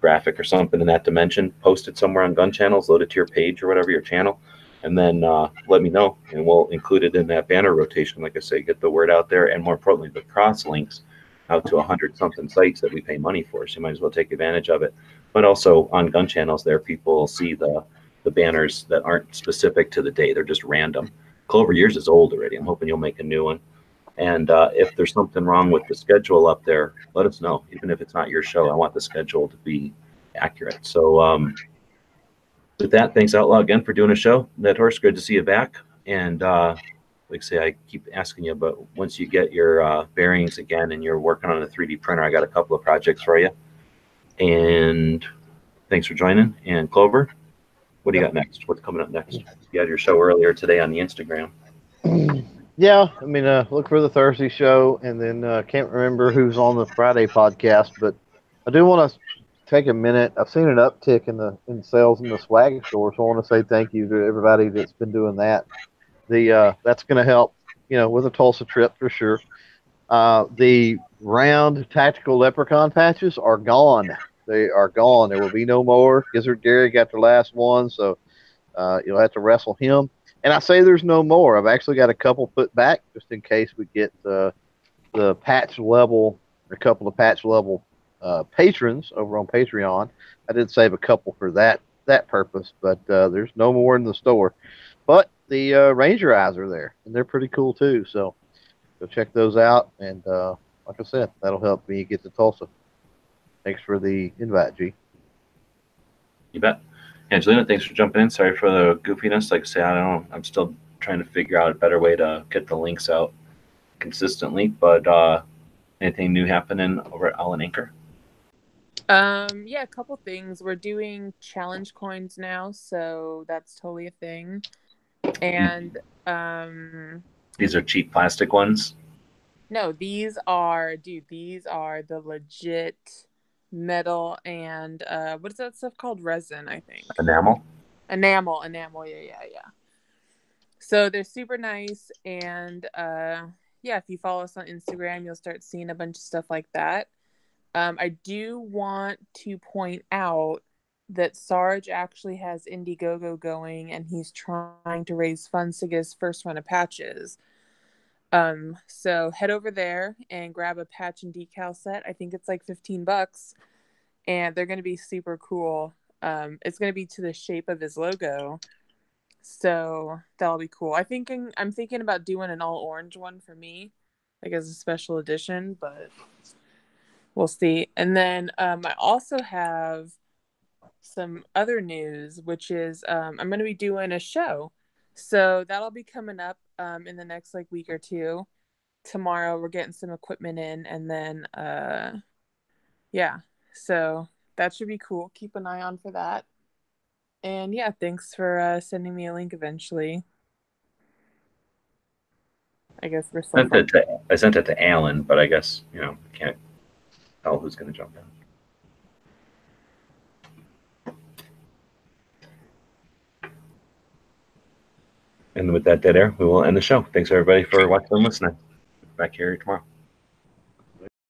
graphic or something in that dimension, post it somewhere on Gun Channels, load it to your page or whatever, your channel, and then let me know, and we'll include it in that banner rotation. Like I say, get the word out there, and more importantly, the cross links out to 100-something sites that we pay money for, so you might as well take advantage of it. But also on Gun Channels there, people see the banners that aren't specific to the day. They're just random. Clover, yours is old already. I'm hoping you'll make a new one. And if there's something wrong with the schedule up there, let us know. Even if it's not your show, I want the schedule to be accurate. So with that, thanks Outlaw again for doing a show. Ned Horse, good to see you back. And like I say, I keep asking you, but once you get your bearings again and you're working on a 3D printer, I got a couple of projects for you. And thanks for joining. And Clover, what do you got next? What's coming up next? You had your show earlier today on the Instagram. Yeah, I mean, look for the Thursday show, and then can't remember who's on the Friday podcast, but I do want to take a minute. I've seen an uptick in sales in the swag store, so I want to say thank you to everybody that's been doing that. That's going to help, with a Tulsa trip for sure. The round tactical leprechaun patches are gone. They are gone. There will be no more. Gizzard Gary got the last one, so you'll have to wrestle him. And I say there's no more. I've actually got a couple put back just in case we get the patch level, a couple of patch level patrons over on Patreon. I did save a couple for that purpose, but there's no more in the store. But the Ranger eyes are there, and they're pretty cool too. So go check those out. And like I said, that'll help me get to Tulsa. Thanks for the invite, G. You bet. Angelina, thanks for jumping in. Sorry for the goofiness. Like I say, I don't know. I'm still trying to figure out a better way to get the links out consistently. But anything new happening over at Alan Anchor? Yeah, a couple things. We're doing challenge coins now, so that's totally a thing. And these are cheap plastic ones? No, these are the legit metal and what is that stuff called? Resin, I think. Enamel, yeah. So they're super nice, and yeah, if you follow us on Instagram, you'll start seeing a bunch of stuff like that. I do want to point out that Sarge actually has Indiegogo going, and he's trying to raise funds to get his first run of patches. So head over there and grab a patch and decal set. I think it's like $15, and they're going to be super cool. It's going to be to the shape of his logo, so that'll be cool. I'm thinking about doing an all orange one for me, like as a special edition, but we'll see. And then I also have some other news, which is I'm going to be doing a show, so that'll be coming up in the next week or two. Tomorrow we're getting some equipment in, and then yeah, so that should be cool. Keep an eye on for that. And yeah, thanks for sending me a link eventually. I guess we're still I sent it to Alan, but I guess can't tell who's going to jump in. And with that dead air, we will end the show. Thanks everybody for watching and listening. Back here tomorrow.